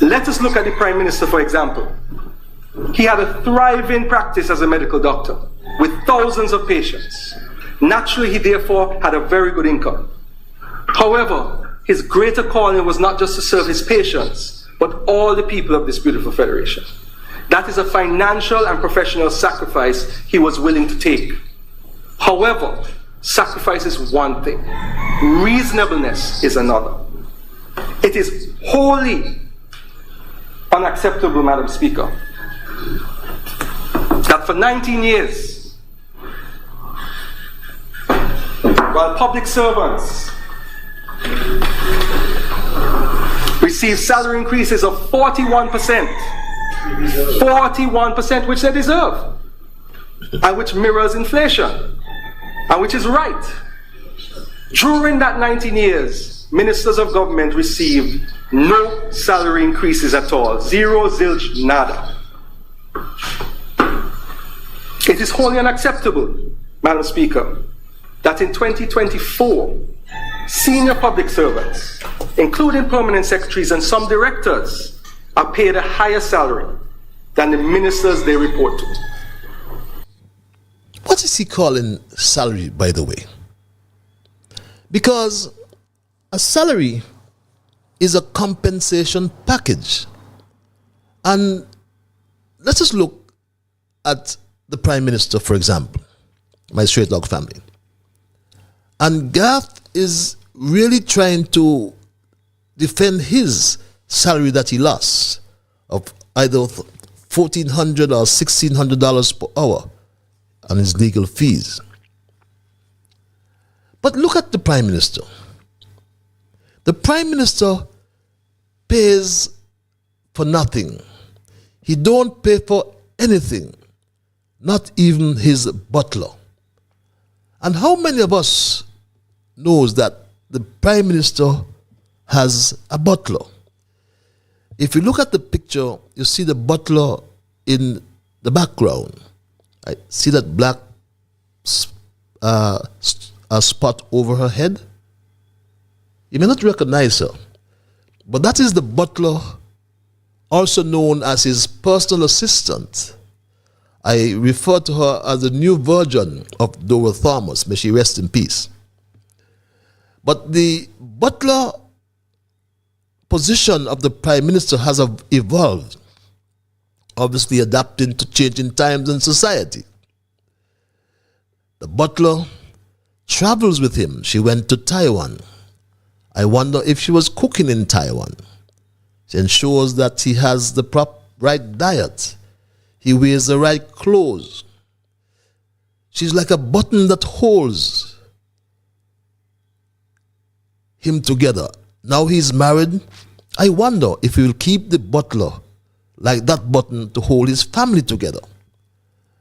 Let us look at the Prime Minister, for example. He had a thriving practice as a medical doctor with thousands of patients. Naturally, he therefore had a very good income. However, his greater calling was not just to serve his patients, but all the people of this beautiful federation. That is a financial and professional sacrifice he was willing to take. However, sacrifice is one thing, reasonableness is another. It is wholly unacceptable, Madam Speaker, that for 19 years, while public servants receive salary increases of 41%, which they deserve, and which mirrors inflation, and which is right. During that 19 years, ministers of government received no salary increases at all. Zero, zilch, nada. It is wholly unacceptable, Madam Speaker, that in 2024, senior public servants, including permanent secretaries and some directors, are paid a higher salary than the ministers they report to. What is he calling salary, by the way? Because a salary is a compensation package. And let's just look at the Prime Minister, for example, my straight dog family. And Garth is really trying to defend his salary that he lost of either $1,400 or $1,600 per hour on his legal fees. But look at the Prime Minister. The Prime Minister pays for nothing. He don't pay for anything, not even his butler. And how many of us knows that the Prime Minister has a butler? If you look at the picture, you see the butler in the background. I see that black spot over her head. You may not recognize her, but that is the butler, also known as his personal assistant. I refer to her as the new version of Dora Thomas. May she rest in peace. But the butler position of the Prime Minister has evolved, obviously adapting to changing times and society. The butler travels with him. She went to Taiwan. I wonder if she was cooking in Taiwan. She ensures that he has the right diet. He wears the right clothes. She's like a button that holds him together. Now he's married. I wonder if he will keep the butler like that button to hold his family together.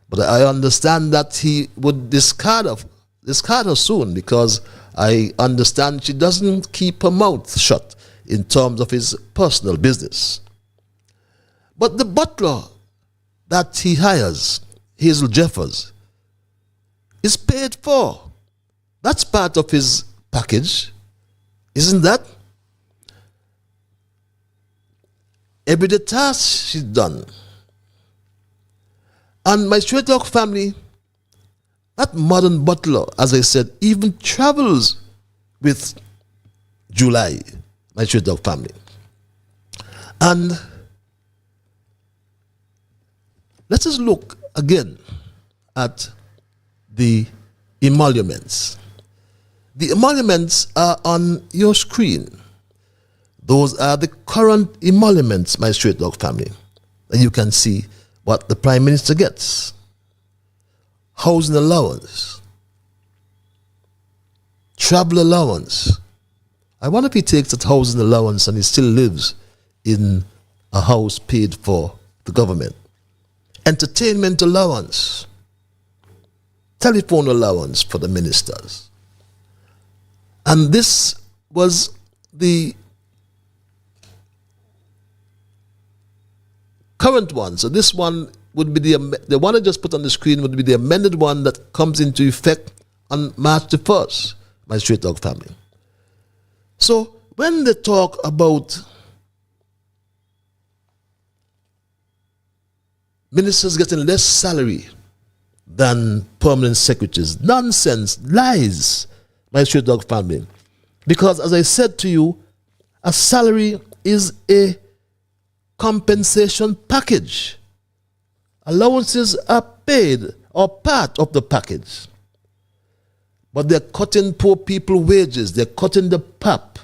But I understand that he would discard her soon, because I understand she doesn't keep her mouth shut in terms of his personal business. But the butler that he hires, Hazel Jeffers, is paid for. That's part of his package, isn't that? Everyday tasks she's done. And my straight dog family, that modern butler, as I said, even travels with July, my Straight Dog family. And let us look again at the emoluments. The emoluments are on your screen. Those are the current emoluments, my Straight Dog family. And you can see what the Prime Minister gets. Housing allowance. Travel allowance. I wonder if he takes that housing allowance and he still lives in a house paid for the government. Entertainment allowance. Telephone allowance for the ministers. And this was the current one. So this one would be the one I just put on the screen would be the amended one that comes into effect on March the 1st, my Straight Dog family. So when they talk about ministers getting less salary than permanent secretaries, nonsense, lies, my Straight Dog family. Because as I said to you, a salary is a compensation package. Allowances are paid or part of the package. But they're cutting poor people wages. They're cutting the PAP.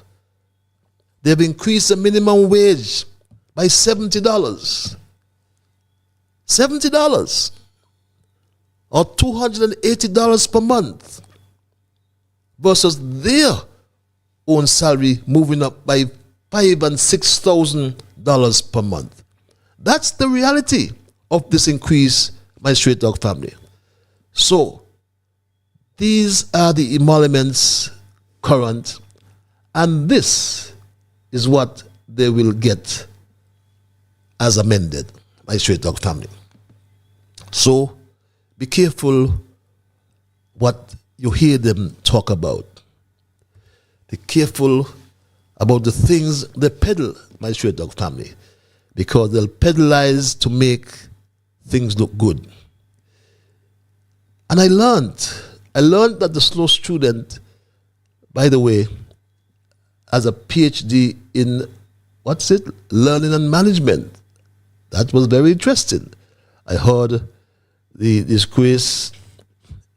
They've increased the minimum wage by $70. $70. Or $280 per month. Versus their own salary moving up by $5,000 and $6,000 per month. That's the reality of this increase, my Straight Dog family. So, these are the emoluments current, and this is what they will get as amended, my Straight Dog family. So, be careful what you hear them talk about. Be careful about the things they peddle, my Straight Dog family, because they'll peddleize to make things look good. And I learned that the slow student, by the way, has a PhD in, learning and management. That was very interesting. I heard the disgrace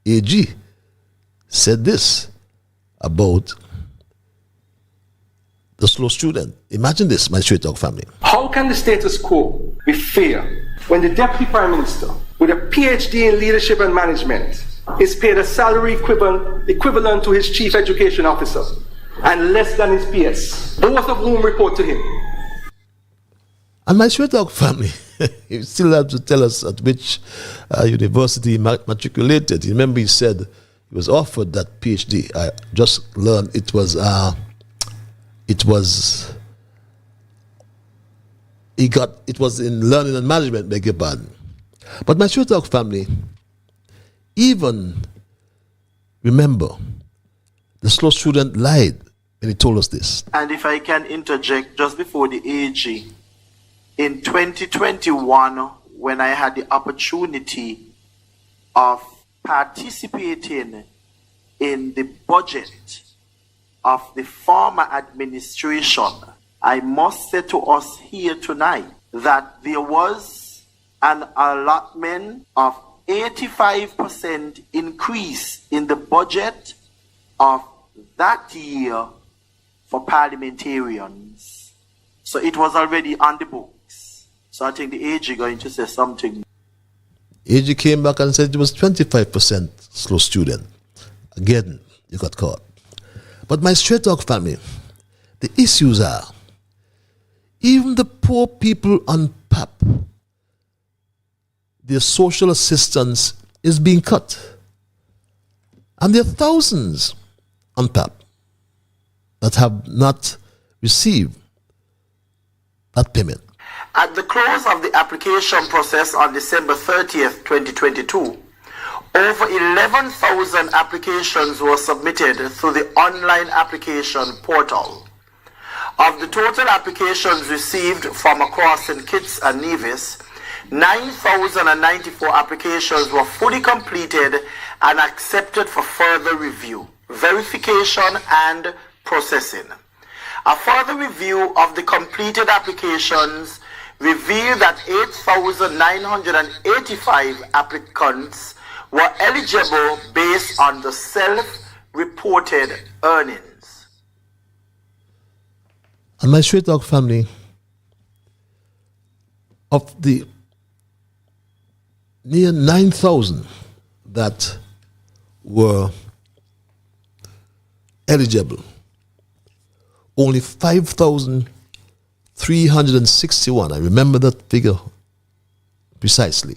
AG said this about the slow student. Imagine this, my Straight Dog family. How can the status quo be fair when the Deputy Prime Minister, with a PhD in leadership and management, is paid a salary equivalent to his Chief Education Officer and less than his PS, both of whom report to him? And my Straight Dog family, you still have to tell us at which university he matriculated. You remember he said he was offered that PhD. I just learned it was in learning and management, beg your pardon. But my Straight Dog family, even remember, the slow student lied when he told us this. And if I can interject just before the AG, in 2021, when I had the opportunity of participating in the budget of the former administration, I must say to us here tonight that there was an allotment of 85% increase in the budget of that year for parliamentarians. So it was already on the books. So I think the AG going to say something. AG came back and said it was 25% slow student. Again, you got caught. But my Straight Dog family, the issues are, even the poor people on PAP, their social assistance is being cut. And there are thousands on PAP that have not received that payment. At the close of the application process on December 30th, 2022, over 11,000 applications were submitted through the online application portal. Of the total applications received from across St. Kitts and Nevis, 9,094 applications were fully completed and accepted for further review, verification, and processing. A further review of the completed applications revealed that 8,985 applicants were eligible based on the self-reported earnings. And my Straight Talk family, of the near 9,000 that were eligible, only 5,361, I remember that figure precisely,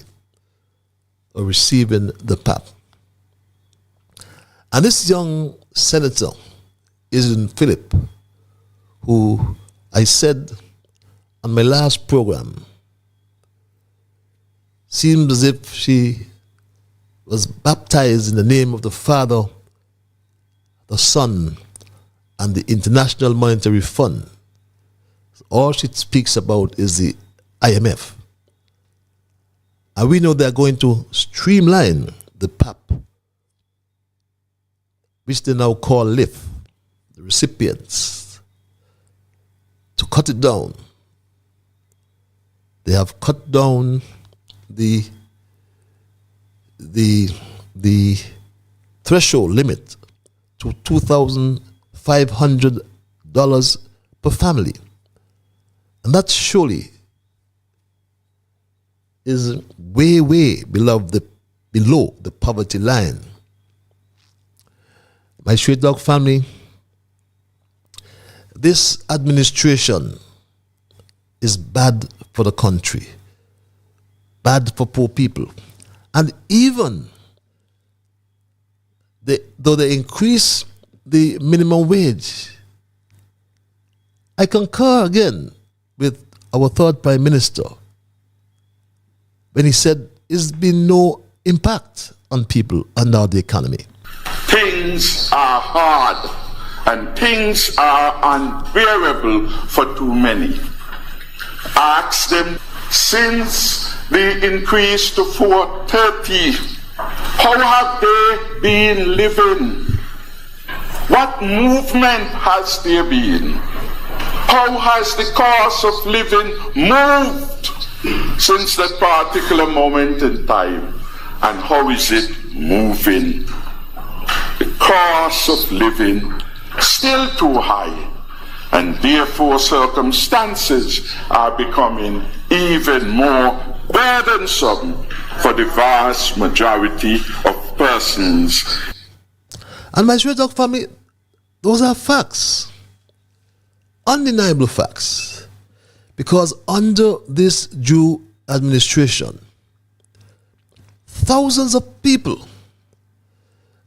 are receiving the PAP. And this young senator is in Philip, who I said on my last program, seems as if she was baptized in the name of the Father, the Son, and the International Monetary Fund. All she speaks about is the IMF. And we know they're going to streamline the PAP, which they now call LIF, the recipients, to cut it down. They have cut down the threshold limit to $2,500 per family. And that surely is way, way below the poverty line. My Straight Dog family, this administration is bad for the country, bad for poor people. And even though they increase the minimum wage, I concur again with our third Prime Minister when he said there's been no impact on people and now the economy. Things are hard and things are unbearable for too many. Ask them, since the increase to 430, how have they been living? What movement has there been? How has the cost of living moved since that particular moment in time? And how is it moving? The cost of living still too high, and therefore circumstances are becoming even more burdensome for the vast majority of persons. And my Straight Talk family, those are facts, undeniable facts, because under this Jew administration, thousands of people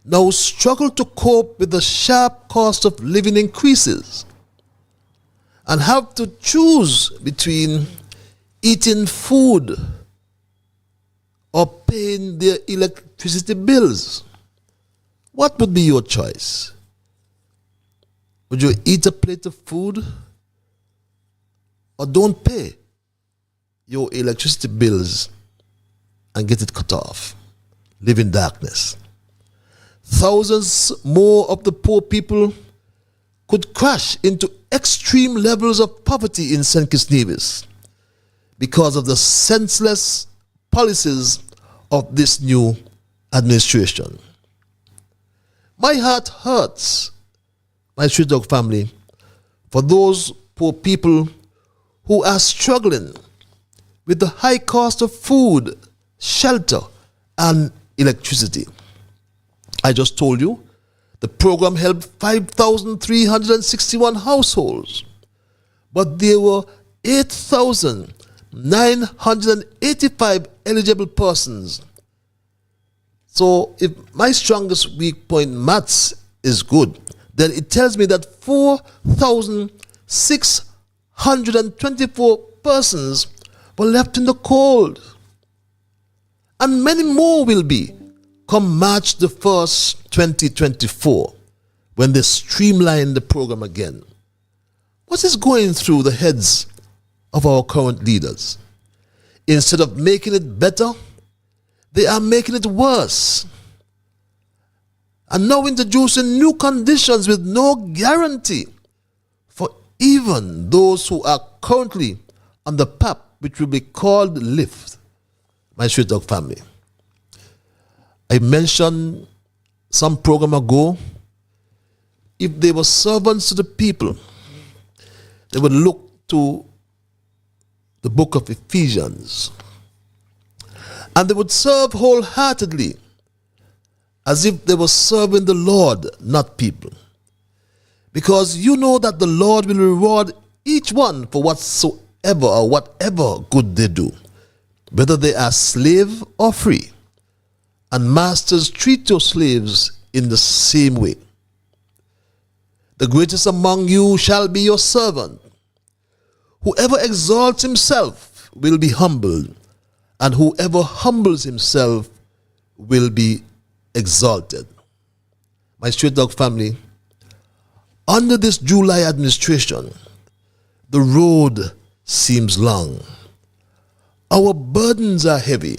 now struggle to cope with the sharp cost of living increases and have to choose between eating food or paying their electricity bills. What would be your choice? Would you eat a plate of food or don't pay your electricity bills and get it cut off? Live in darkness. Thousands more of the poor people could crash into extreme levels of poverty in St. Kitts Nevis because of the senseless policies of this new administration. My heart hurts, my Street Dog family, for those poor people who are struggling with the high cost of food, shelter, and electricity. I just told you the program helped 5,361 households, but there were 8,985 eligible persons. So if my strongest weak point, maths, is good, then it tells me that 4,624 persons were left in the cold. And many more will be come March the 1st, 2024, when they streamline the program again. What is going through the heads of our current leaders? Instead of making it better, they are making it worse. And now introducing new conditions with no guarantee for even those who are currently on the path which will be called lift, my Straight Talk family. I mentioned some program ago, if they were servants to the people, they would look to the book of Ephesians, and they would serve wholeheartedly as if they were serving the Lord, not people. Because you know that the Lord will reward each one for whatsoever or whatever good they do, whether they are slave or free. And masters, treat your slaves in the same way. The greatest among you shall be your servant. Whoever exalts himself will be humbled, and whoever humbles himself will be exalted. My Straight Talk family, under this July administration, the road seems long. Our burdens are heavy.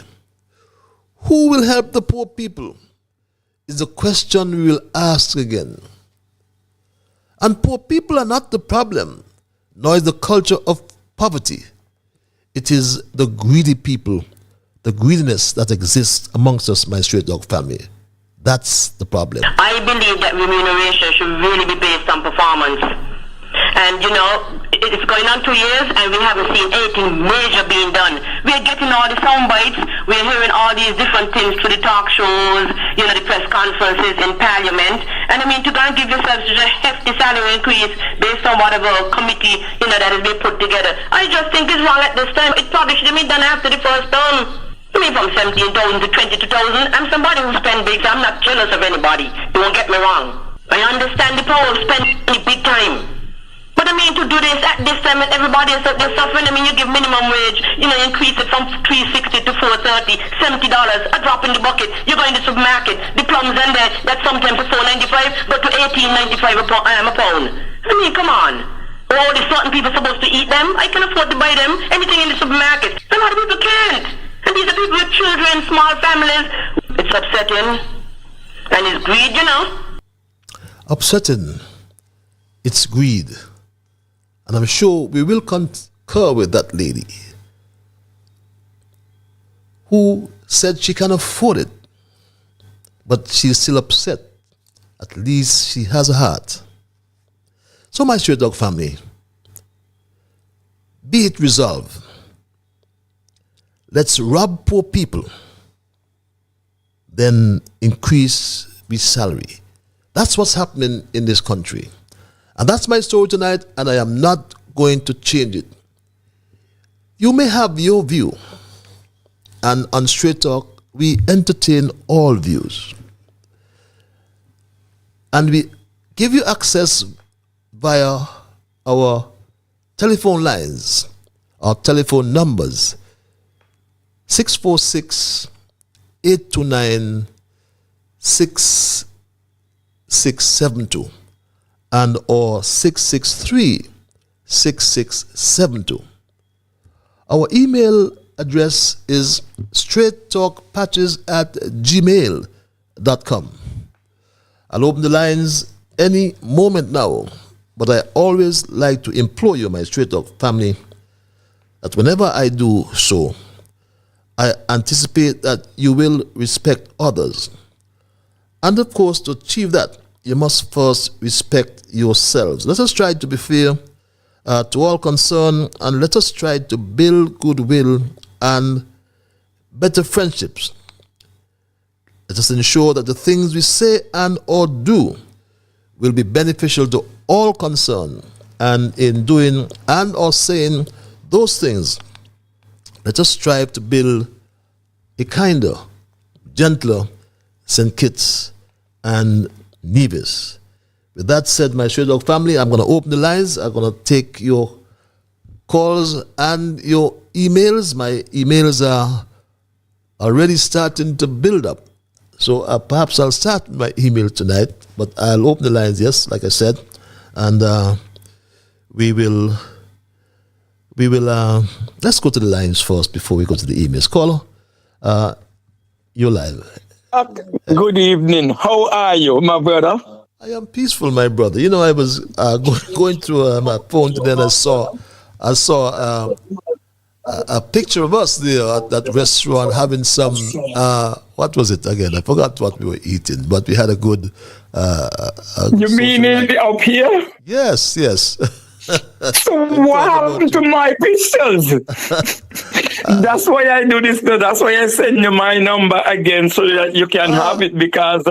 Who will help the poor people is the question we will ask again. And poor people are not the problem, nor is the culture of poverty. It is the greedy people, the greediness that exists amongst us, my Straight Talk family. That's the problem. I believe that remuneration should really be based on performance. And you know, it's going on 2 years and we haven't seen anything major being done. We're getting all the sound bites, we're hearing all these different things through the talk shows, you know, the press conferences in Parliament. And I mean, to go and give yourself such a hefty salary increase based on whatever committee, you know, that has been put together, I just think it's wrong at this time. It probably should have been done after the first term. I mean, from 17,000 to 22,000. I'm somebody who spends big, so I'm not jealous of anybody. Don't get me wrong. I understand the power of spending big time. But I mean, to do this at this time and everybody is they're suffering. I mean, you give minimum wage, you know, increase it from $3.60 to $4.30, $70, a drop in the bucket. You go in the supermarket, the plums and that sometimes for $4.95, but to $18.95 a pound. I mean, come on. All the certain people supposed to eat them. I can afford to buy them. Anything in the supermarket. A lot of people can't. And these are people with children, small families. It's upsetting. And it's greed, you know. Upsetting. It's greed. And I'm sure we will concur with that lady who said she can afford it, but she's still upset. At least she has a heart. So my Straight Talk family, be it resolved. Let's rob poor people, then increase the salary. That's what's happening in this country. And that's my story tonight, and I am not going to change it. You may have your view, and on Straight Talk, we entertain all views. And we give you access via our telephone lines, our telephone numbers, 646-829-6672. and or 663-6672. Our email address is straighttalkpatches@gmail.com. I'll open the lines any moment now, but I always like to implore you, my Straight Talk family, that whenever I do so, I anticipate that you will respect others. And of course, to achieve that, you must first respect yourselves. Let us try to be fair to all concerned, and let us try to build goodwill and better friendships. Let us ensure that the things we say and or do will be beneficial to all concerned, and in doing and or saying those things, let us strive to build a kinder, gentler St. Kitts and Nevis. With that said, my Straight Talk family, I'm going to open the lines. I'm going to take your calls and your emails. My emails are already starting to build up. So perhaps I'll start my email tonight, but I'll open the lines, yes, like I said. And we will let's go to the lines first before we go to the emails. Caller, you're live. Good evening. How are you, my brother? I am peaceful, my brother. You know, I was going through my phone today, and I saw a picture of us there at that restaurant having some. What was it again? I forgot what we were eating, but we had a good. You mean up here? Yes, yes. So what happened to my pistols? That's why I do this. That's why I send you my number again so that you can have it because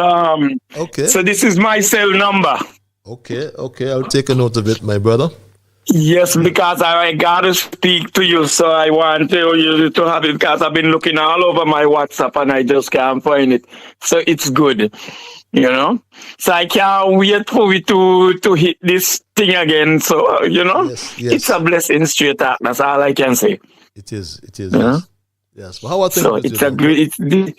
okay. So this is my cell number. Okay, I'll take a note of it, my brother. Yes, because I gotta speak to you, so I want you to have it because I've been looking all over my WhatsApp and I just can't find it. So it's good, you know. So I can't wait for we to hit this thing again. So yes. It's a blessing straight up. That's all I can say. It is. Yeah? Yes. Well, how are things So with it's you, a good.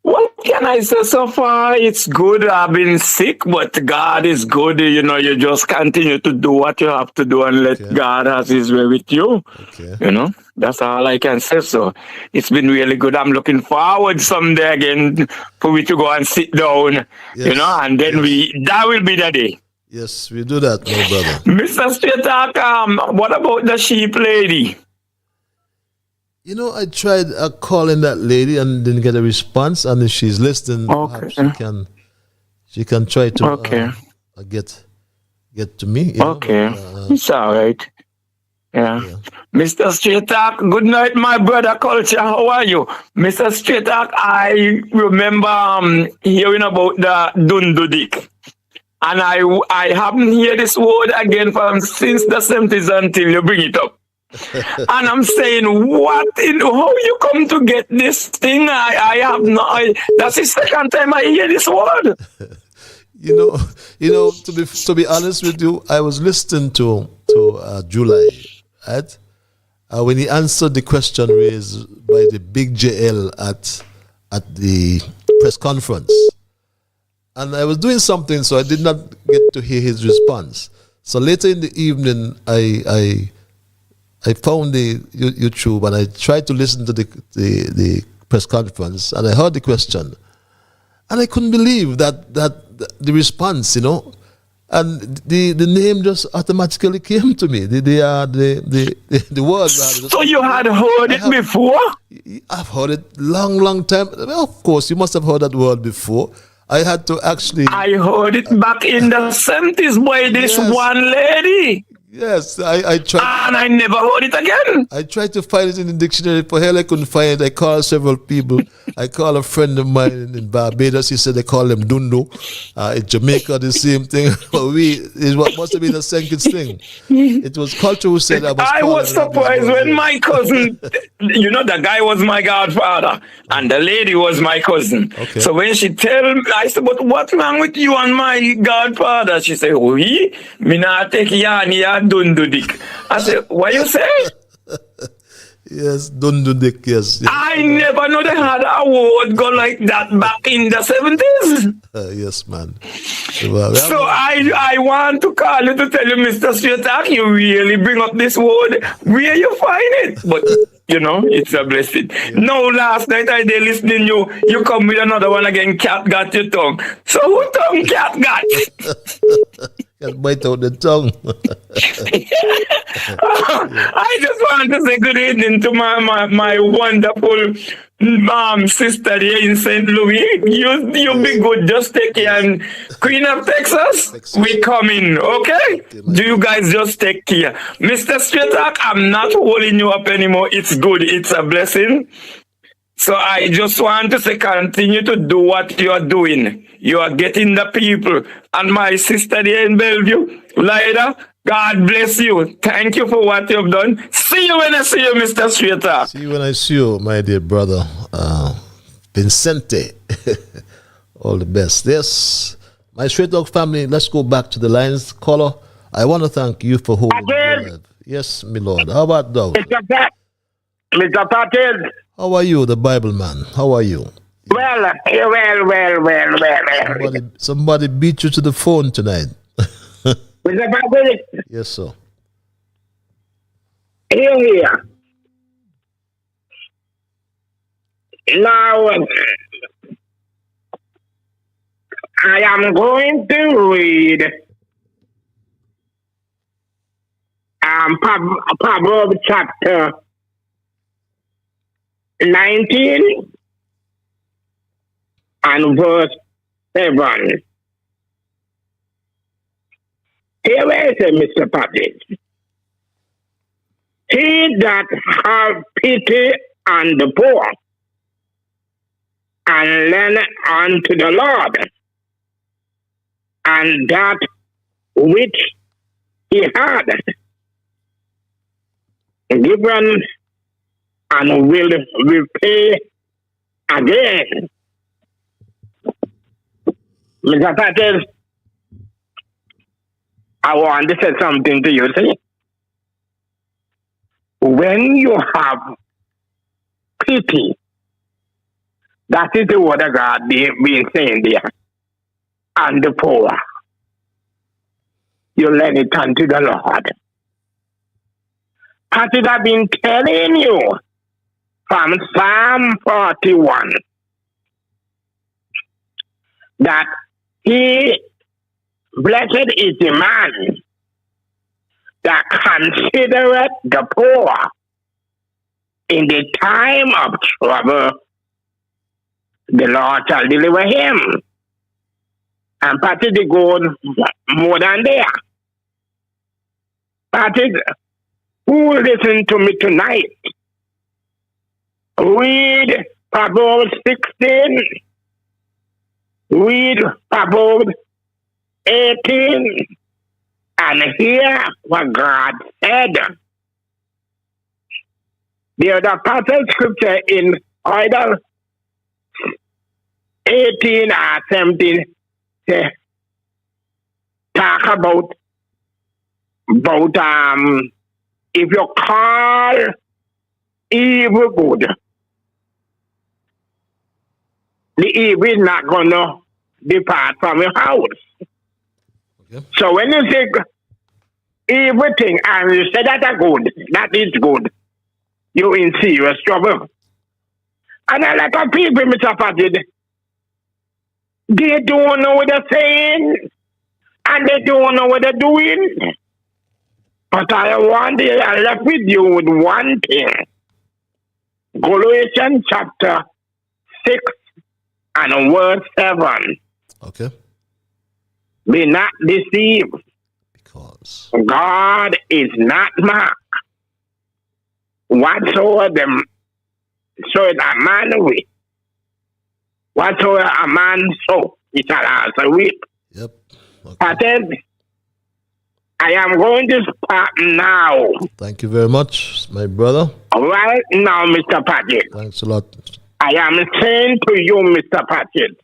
What can I say so far? It's good. I've been sick, but God is good. You know, you just continue to do what you have to do and let God have His way with you. Okay. You know, that's all I can say. So it's been really good. I'm looking forward someday again for we to go and sit down, you know, and then that will be the day. Yes, we do that, my brother. Mr. Straight Talk, what about the sheep lady? You know, I tried calling that lady and didn't get a response. And if she's listening, perhaps she can try to get to me. Okay, it's all right. Yeah. Mr. Straight Talk, good night, my brother Culture. How are you? Mr. Straight Talk, I remember hearing about the Dundudik. And I haven't heard this word again since the 70s until you bring it up. And I'm saying, how you come to get this thing? I have no. That's the second time I hear this word. You know. To be honest with you, I was listening to July, right? When he answered the question raised by the big JL at the press conference, and I was doing something, so I did not get to hear his response. So later in the evening, I found the YouTube and I tried to listen to the press conference, and I heard the question, and I couldn't believe that the response, you know, and the name just automatically came to me. The word. So you had heard it before? I've heard it long time. Well, of course, you must have heard that word before. I had to actually. I heard it back in the 70s by this one lady. Yes, I tried. And I never heard it again. I tried to find it in the dictionary. For hell, I couldn't find it. I called several people. I called a friend of mine in Barbados. He said they call them Dundu. In Jamaica, the same thing. It must have been a Senkits thing. It was Culture who said I was surprised when my cousin, you know, the guy was my godfather and the lady was my cousin. Okay. So when she tell me, I said, but what's wrong with you and my godfather? She said, me not take yani Dundudik. I said, what you say? Yes, Dundudik, yes. I never know they had a word go like that back in the 70s. Yes, man. So I want to call you to tell you, Mr. Straight Talk, you really bring up this word where you find it. But, you know, it's a blessing. Yeah. No, last night I did listening you come with another one again, cat got your tongue. So who tongue cat got? Can bite out the tongue. I just want to say good evening to my wonderful sister here in St. Louis. You be good. Just take care. And Queen of Texas, we coming, okay? Do you guys just take care. Mr. Straight Talk, I'm not holding you up anymore. It's good. It's a blessing. So I just want to say continue to do what you are doing. You are getting the people. And my sister there in Bellevue, Lyda, God bless you. Thank you for what you've done. See you when I see you, Mr. Straight Talk. See you when I see you, my dear brother. Vincente. All the best. Yes. My Straight Talk family, let's go back to the lines. Caller, I want to thank you for holding the Yes, my lord. How about thou? Mr. Patel. How are you, the Bible man? How are you? Well. Somebody beat you to the phone tonight. Mr. Patel. Yes, sir. Here. Now, I am going to read Proverbs chapter 19 and verse 7. Here is it, Mr. Patrick. He that have pity on the poor and lend unto the Lord, and that which he had given and will repay again. Mr. Patel, I want to say something to you. See? When you have pity, that is the word of God being saying there, and the poor, you lend it unto the Lord. As it have been telling you from Psalm 41 that blessed is the man that considereth the poor in the time of trouble, the Lord shall deliver him. And Patrick, they go more than there. Patrick, who listen to me tonight? Read Proverbs 16. Read Proverbs 18. And hear what God said. There's a passage scripture in either 18 or 17 talk about if you call evil good, the evil is not gonna depart from your house. Okay. So when you say evil thing and you say that are good, that is good, you're in serious trouble. And a lot of people, Mr. Patrick, they don't know what they're saying and they don't know what they're doing. But I left with you with one thing. Galatians chapter 6 and verse 7. Okay. Be not deceived. Because God is not mocked. Whatsoever a man with, whatsoever a man sow, he shall also reap. Yep. Okay. I am going to start now. Thank you very much, my brother. Right now, Mr. Patrick. Thanks a lot. I am saying to you, Mr. Patrick,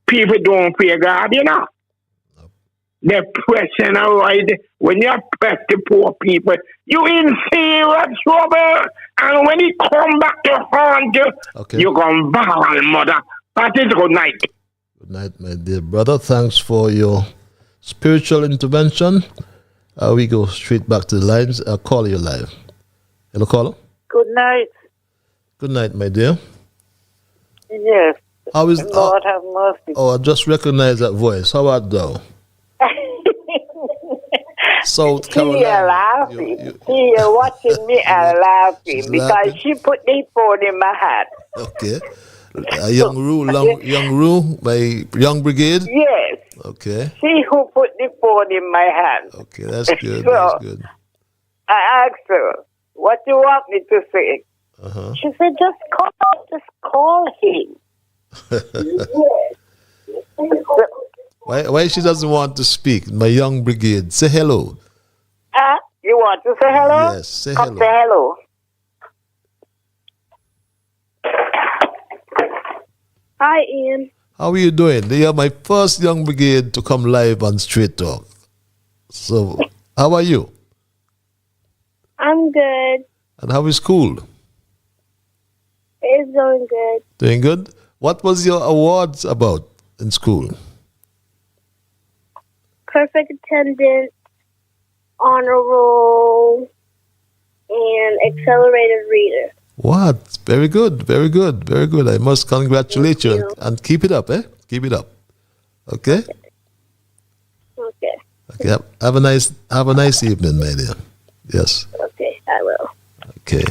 people don't fear God, you know. They're pressing right. When you press the poor people, you in serious trouble. And when he come back to haunt you, you're going to bawl, mother. Patrick, good night. Good night, my dear brother. Thanks for your spiritual intervention. We go straight back to the lines. I'll call you live. Hello, caller. Good night. Good night, my dear. Yes. How is Lord have mercy. Oh, I just recognize that voice. How art thou? South Carolina. She laughing. She watching me and laughing because laughing? she put the phone in my hand. Okay. Young Rue, my young brigade? Yes. Okay. She who put the phone in my hand. Okay, that's good. So, that's good. I asked her, what do you want me to say? Uh-huh. She said, just call him. Why she doesn't want to speak? My young brigade. Say hello. You want to say hello? Yes, say Come hello. say hello. Hi, Ian. How are you doing? They are my first young brigade to come live on Straight Talk. So, how are you? I'm good. And how is school? It's going good. Doing good? What was your awards about in school? Perfect attendance, honor roll, and accelerated reader. What? Very good, very good, very good. I must congratulate you and keep it up, eh? Keep it up. Okay? Okay. Okay. Have a nice evening, my dear. Yes. Okay, I will. Okay.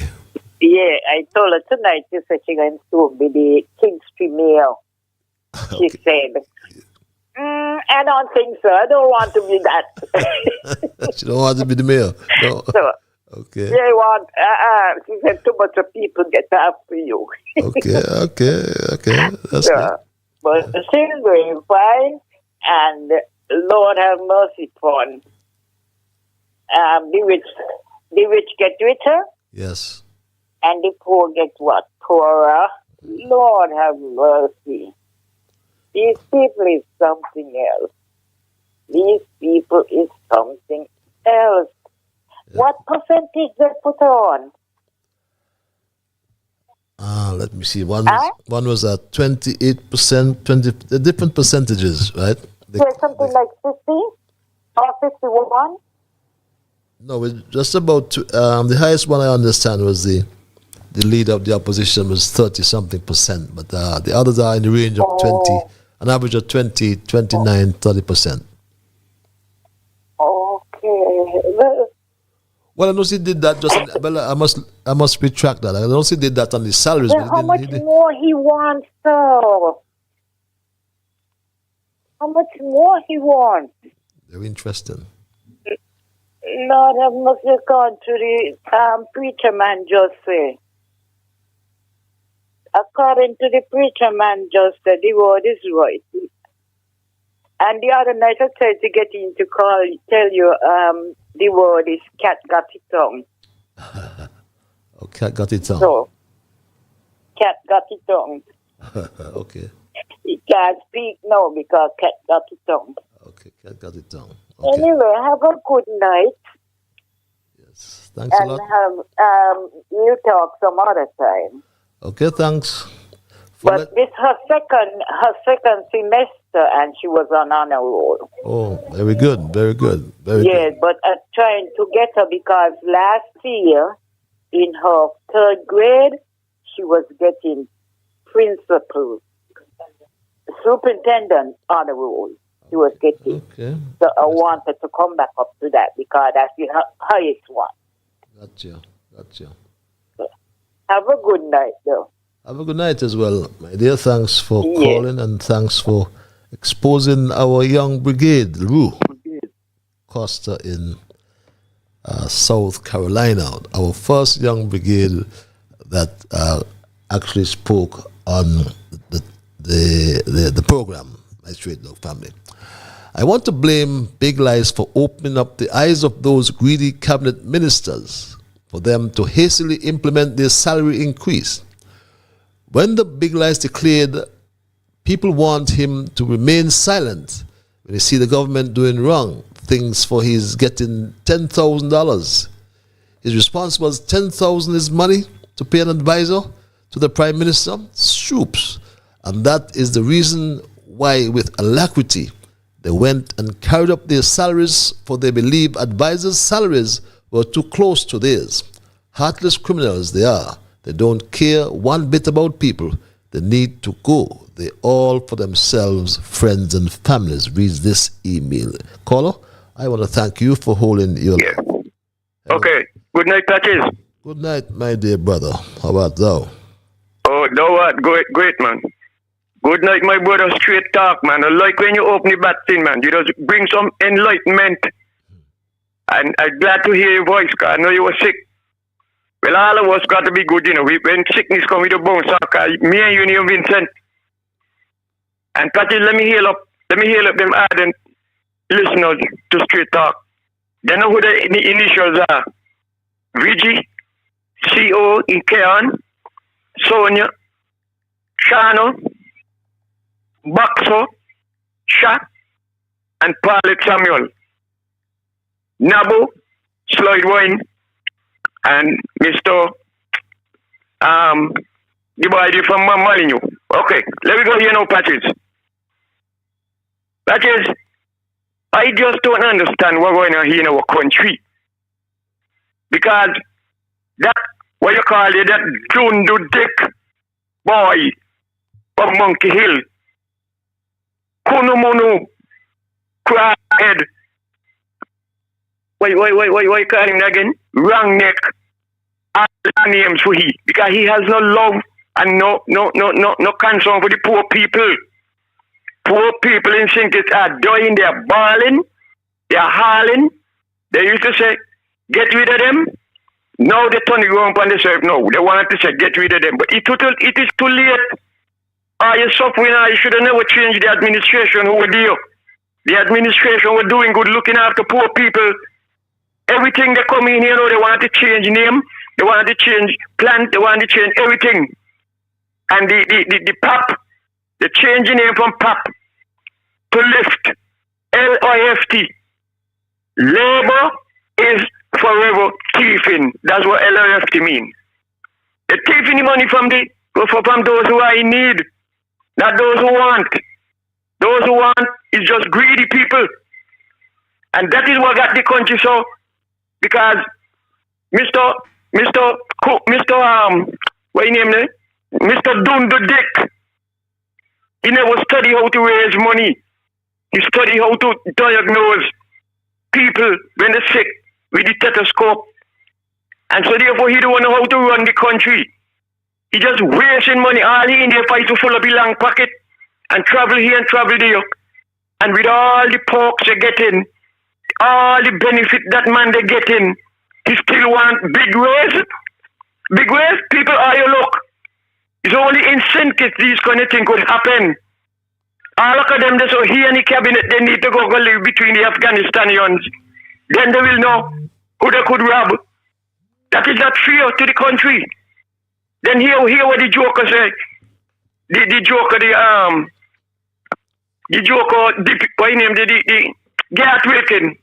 Yeah, I told her tonight she said she going to be the Kingstree mayor. She said, I don't think so. I don't want to be that. She don't want to be the mayor. No. So, Okay. yeah, want, she said too much of people get after you. Okay. That's Yeah. But she's doing fine, and Lord have mercy upon the rich get richer, Yes. and the poor get what? Poorer. Lord have mercy. These people is something else. These people is something else. What percentage they put on? Let me see. One was at 28%, 20 different percentages, right? There's something like 50 or 51? No, it's just about the highest one I understand was the leader of the opposition was 30-something%, but the others are in the range of 20, an average of 20, 29, 30%. Okay. Well, I know he did that just. Well, I must retract that. I know he did that on the salaries. Then how much more he wants, though? How much more he wants? Very interesting. Lord have mercy, according to the preacher man just say. According to the preacher man just said, the word is right. And the other night I tried to get him to tell you the word is cat got it tongue. Oh, cat got it tongue. So, cat got it tongue. Okay. He can't speak now because cat got it tongue. Okay, cat got it tongue. Anyway, have a good night. Thanks a and lot. We'll talk some other time. Okay, thanks. But this her second semester, and she was on honor roll. Oh, very good, very good, very good. Yes, but I'm trying to get her because last year, in her third grade, she was getting principal, superintendent honor roll. She was getting. Okay. So I wanted to come back up to that because that's the highest one. Gotcha. Have a good night, though. Have a good night as well, my dear. Thanks for calling and thanks for exposing our young brigade, Rue Costa in South Carolina. Our first young brigade that actually spoke on the program, my Straight Dog Family. I want to blame Big Lies for opening up the eyes of those greedy cabinet ministers for them to hastily implement their salary increase. When the Big Lies declared people want him to remain silent when they see the government doing wrong things for his getting $10,000, his response was $10,000 is money to pay an advisor to the Prime Minister? Shoops. And that is the reason why with alacrity they went and carried up their salaries, for they believe advisors' salaries were too close to theirs. Heartless criminals they are. They don't care one bit about people. They need to go. They all for themselves, friends and families. Reads this email. Caller, I want to thank you for holding your line. Okay. Good night, Patches. Good night, my dear brother. How about thou? Oh, thou what? Great, man. Good night, my brother. Straight talk, man. I like when you open the bat thing, man. You just bring some enlightenment. And I'm glad to hear your voice, because I know you were sick. Well, all of us got to be good, you know. When sickness comes with a bounce, me and you, Vincent. And Patty, let me heal up them ardent listeners to Straight Talk. They know who the initials are. Vigi, C.O. in Keon, Sonia, Shano, Baxo, Sha, and Paul Samuel. Nabu, Sloyd Wayne, and Mr. The boy from Maligno. Okay, let me go here now, Patches. Patches, I just don't understand what's going on here in our country. Because that, what you call it, that Jundu Dick boy from Monkey Hill, Kunumunu, Crackhead. Why you call him again? Wrong neck. All names for he. Because he has no love and no concern for the poor people. Poor people in St. Kitts are dying, they're bawling, they're howling. They used to say, get rid of them. Now they turn it around on themselves. No, they want to say, get rid of them. But it is too late. Are you suffering? You should have never changed the administration who were there. The administration were doing good, looking after poor people. Everything they come in here, they want to change name, they want to change plant, they want to change everything. And the PAP, the changing name from PAP to LIFT, LIFT. Labor is forever thieving. That's what LIFT means. They're thieving the money from those who are in need, not those who want. Those who want is just greedy people. And that is what got the country so, because Mr. What you name name? Mr. Dundu Dick, he never study how to raise money. He study how to diagnose people when they're sick with the stethoscope. And so therefore he don't know how to run the country. He just wasting money. All he in there fight to fill up his long pocket and travel here and travel there. And with all the perks they're getting, all the benefit that man they're getting, he still want big raise. Big raise, people are you look. It's only in St. Kitts these kind of things could happen. All of them, so he and the cabinet, they need to go live between the Afghanistanians. Then they will know who they could rob. That is not fair to the country. Then hear what the joker say. The Gert Wilkin.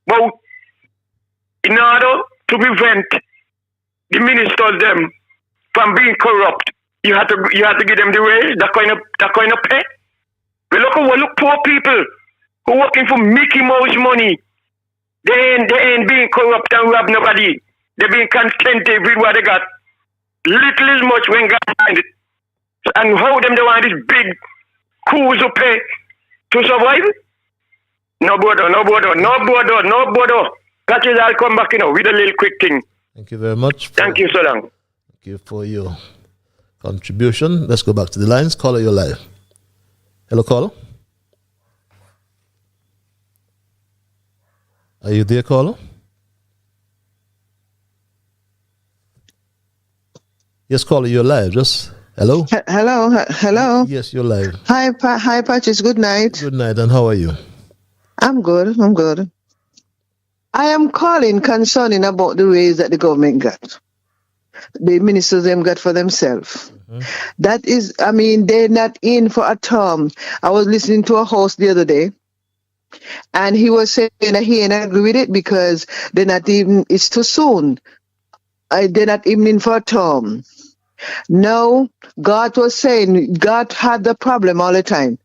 But in order to prevent the ministers them from being corrupt, you have to give them the raise, that kind of pay. We look poor people who working for Mickey Mouse money. They ain't being corrupt and rob nobody. They being contented with what they got. Little is much when God find it. And how them they want this big coups to pay to survive? No border. That is, I'll come back, with a little quick thing. Thank you very much. Thank you so long. Thank you for your contribution. Let's go back to the lines. Caller, you're live. Hello, caller. Are you there, caller? Yes, caller, you're live. Just hello. Hello. Yes, you're live. Hi, Patches. Good night. Good night. And how are you? I'm good. I am calling concerning about the raise that the government got. The ministers them got for themselves. Mm-hmm. That is, they're not in for a term. I was listening to a host the other day, and he was saying that he ain't agree with it because it's too soon. They're not even in for a term. No, God was saying, God had the problem all the time.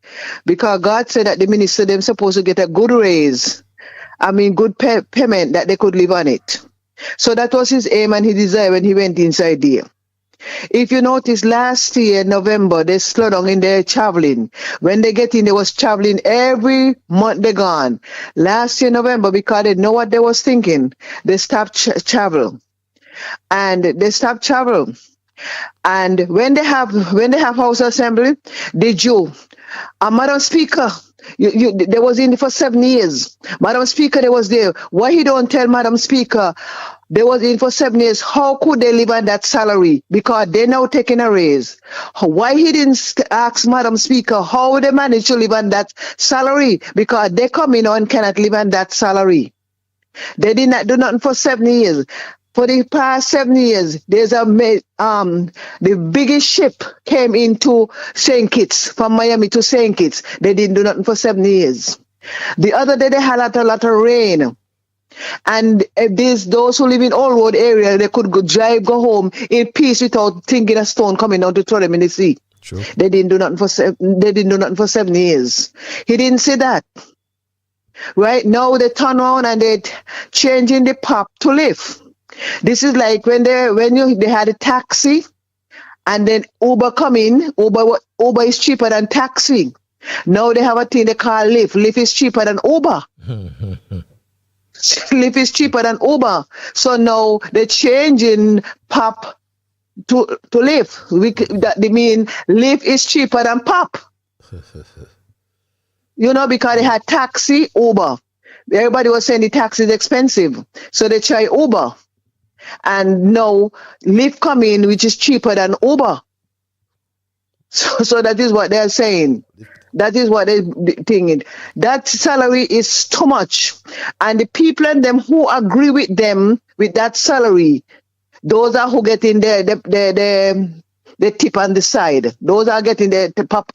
Because God said that the minister them supposed to get a good raise. Good payment that they could live on it. So that was his aim and his desire when he went inside there. If you notice, last year, November, they slowed down in their traveling. When they get in, they was traveling every month they gone. Last year, November, because they know what they was thinking, they stopped travel. And they stopped travel. And when they have House Assembly, they do. Madam Speaker, they was in for 7 years. Madam Speaker, they was there. Why he don't tell Madam Speaker they was in for 7 years? How could they live on that salary? Because they now taking a raise. Why he didn't ask Madam Speaker how they manage to live on that salary? Because they come in and cannot live on that salary. They did not do nothing for 7 years. For the past 7 years, there's the biggest ship came into St. Kitts, from Miami to St. Kitts. They didn't do nothing for 7 years. The other day, they had a lot of rain. And those who live in Old Road area, they could go home in peace without thinking a stone coming down to throw them in the sea. True. They didn't do nothing for 7 years. He didn't say that. Right now, they turn around and they're changing the PAP to live. This is like when they had a taxi, and then Uber come in. Uber is cheaper than taxi. Now they have a thing they call Lyft. Lyft is cheaper than Uber. Lyft is cheaper than Uber. So now they're changing PAP to Lyft. That they mean Lyft is cheaper than PAP. Because they had taxi, Uber. Everybody was saying the taxi is expensive. So they try Uber. And now Lyft come in, which is cheaper than Uber. So that is what they're saying. That is what they're thinking. That salary is too much. And the people and them who agree with them with that salary, those are who get in the tip on the side. Those are getting the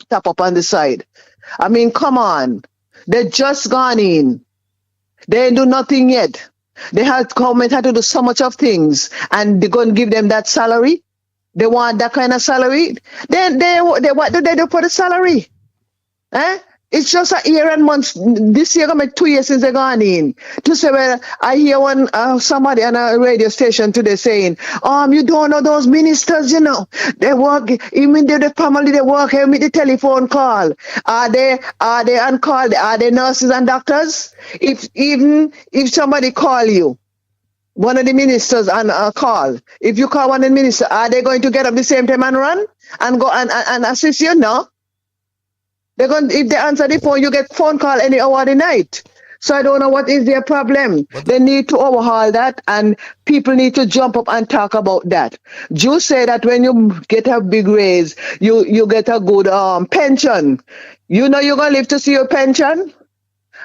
tap up on the side. I mean, come on. They just gone in. They ain't do nothing yet. Government had to do so much of things, and they're going to give them that salary. They want that kind of salary. Then what do they do for the salary? It's just a year and months. This year, gonna make 2 years since they gone in. To say, well, I hear somebody on a radio station today saying, you don't know those ministers, they work, even the family, they work, they make the telephone call. Are they on call? Are they nurses and doctors? If somebody call you, one of the ministers on a call, if you call one of the ministers, are they going to get up the same time and run and go and assist you? No. If they answer the phone, you get phone call any hour of the night. So I don't know what is their problem. They need to overhaul that, and people need to jump up and talk about that. Jews say that when you get a big raise, you get a good pension. You're going to live to see your pension?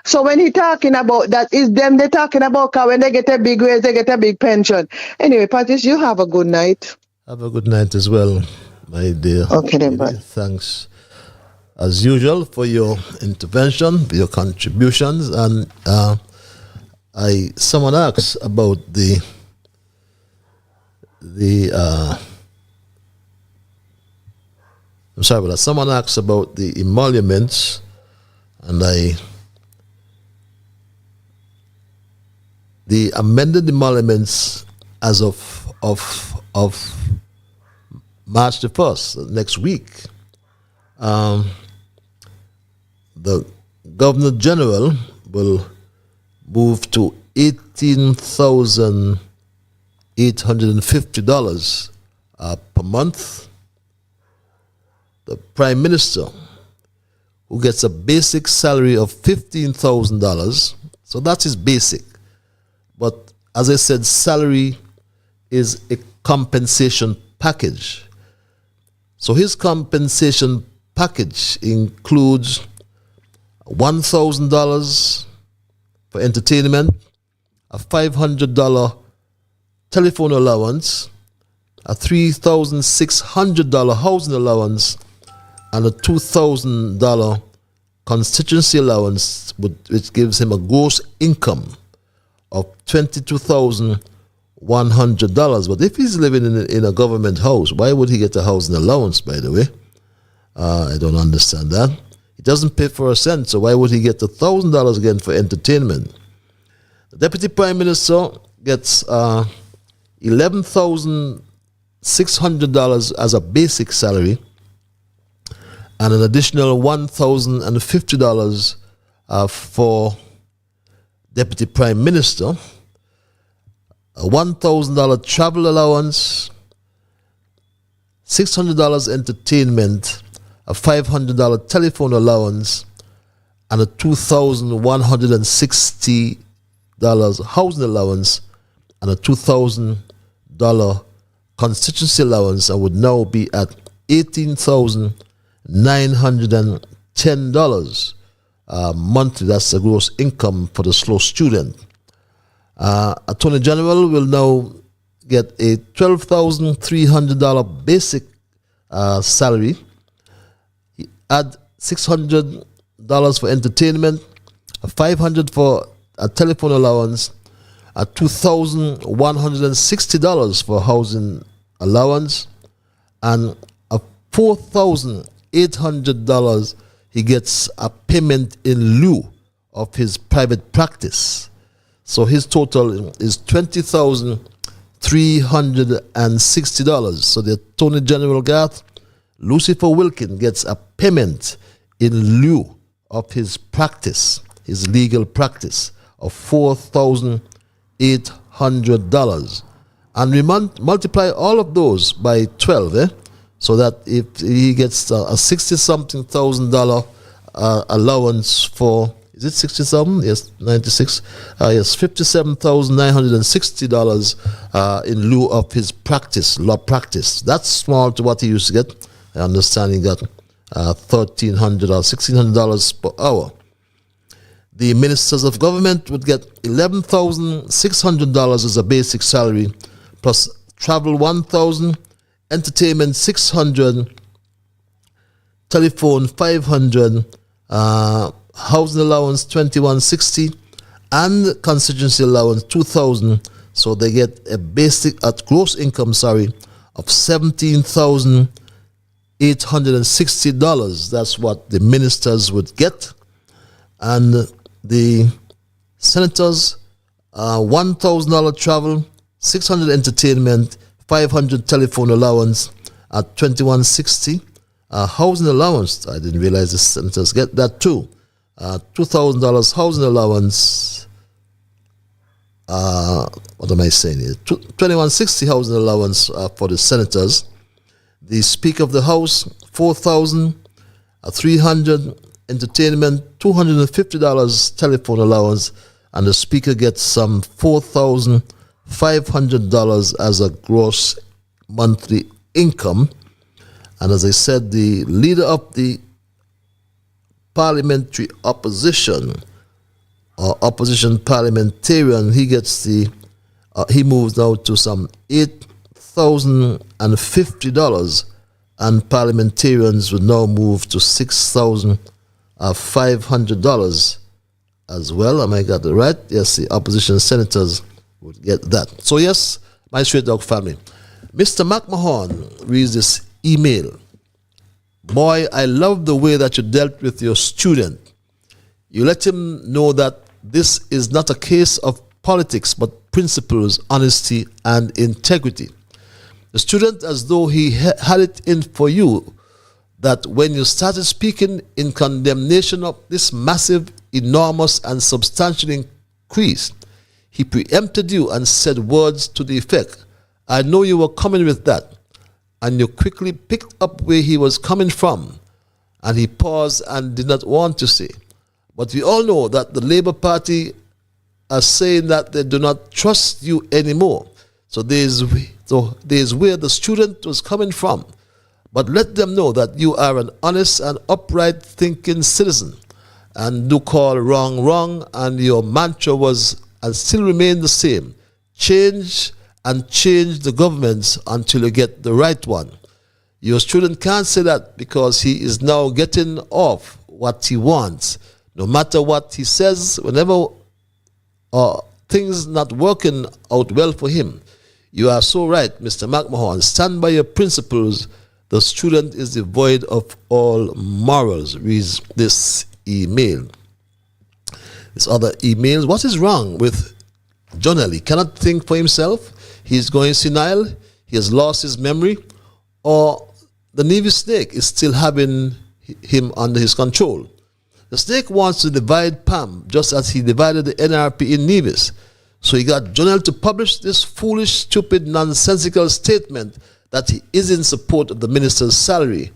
So when he talking about that, is them they talking about when they get a big raise, they get a big pension. Anyway, Patrice, you have a good night. Have a good night as well, my dear. Okay, then, bye. Thanks, as usual, for your intervention, for your contributions. And someone asked about someone asked about the emoluments, and the amended emoluments as of March the 1st, next week. The Governor General will move to $18,850 per month. The Prime Minister, who gets a basic salary of $15,000, so that's his basic. But as I said, salary is a compensation package. So his compensation package includes $1,000 for entertainment, a $500 telephone allowance, a $3,600 housing allowance, and a $2,000 constituency allowance, which gives him a gross income of $22,100. But if he's living in a government house, why would he get a housing allowance, by the way? I don't understand that. He doesn't pay for a cent, so why would he get $1,000 again for entertainment? The Deputy Prime Minister gets $11,600 as a basic salary, and an additional $1,050 for Deputy Prime Minister, a $1,000 travel allowance, $600 entertainment, a $500 telephone allowance, and a $2,160 housing allowance, and a $2,000 constituency allowance, and would now be at $18,910 monthly. That's the gross income for the slow student. Attorney General will now get a $12,300 basic salary. He add $600 for entertainment, a $500 for a telephone allowance, a $2,160 for housing allowance, and a $4,800 he gets a payment in lieu of his private practice. So his total is $20,360. So the Attorney General Garth, Lucifer Wilkin, gets a payment in lieu of his practice, his legal practice of $4,800. And we multiply all of those by 12, so that if he gets a $60-something thousand allowance for, is it 60,000? Yes, 96. Yes, $57,960 in lieu of his law practice. That's small to what he used to get. I understand he got $1,300 or $1,600 per hour. The ministers of government would get $11,600 as a basic salary, plus travel $1,000, entertainment $600, telephone $500, housing allowance $2,160, and constituency allowance $2,000. So they get a basic gross income, of $17,860. That's what the ministers would get, and the senators $1,000 travel, $600 entertainment, $500 telephone allowance at $2,160. Housing allowance, I didn't realize the senators get that too. $2,000 housing allowance. What am I saying here? $2,160 housing allowance for the senators. The Speaker of the House, $4,000, $300 entertainment, $250 telephone allowance, and the Speaker gets some $4,500 as a gross monthly income. And as I said, the leader of the parliamentary opposition, or opposition parliamentarian, he gets he moves now to some $8,050, and parliamentarians would now move to $6,500 as well. Am I got it right? Yes, the opposition senators would get that. So yes, my straight dog family. Mr. McMahon reads this email. Boy, I love the way that you dealt with your student. You let him know that this is not a case of politics, but principles, honesty, and integrity. The student, as though he had it in for you, that when you started speaking in condemnation of this massive, enormous, and substantial increase, he preempted you and said words to the effect, I know you were coming with that. And you quickly picked up where he was coming from. And he paused and did not want to say. But we all know that the Labour Party are saying that they do not trust you anymore. So there's where the student was coming from. But let them know that you are an honest and upright thinking citizen. And do call wrong wrong, and your mantra was and still remain the same. Change and change the governments until you get the right one. Your student can't say that because he is now getting off what he wants. No matter what he says, whenever things not working out well for him. You are so right, Mr. McMahon. Stand by your principles. The student is devoid of all morals. Reads this email. This other email. What is wrong with Jonel? He cannot think for himself. He is going senile. He has lost his memory. Or the Nevis snake is still having him under his control. The snake wants to divide Pam just as he divided the NRP in Nevis. So he got Jonel to publish this foolish, stupid, nonsensical statement that he is in support of the minister's salary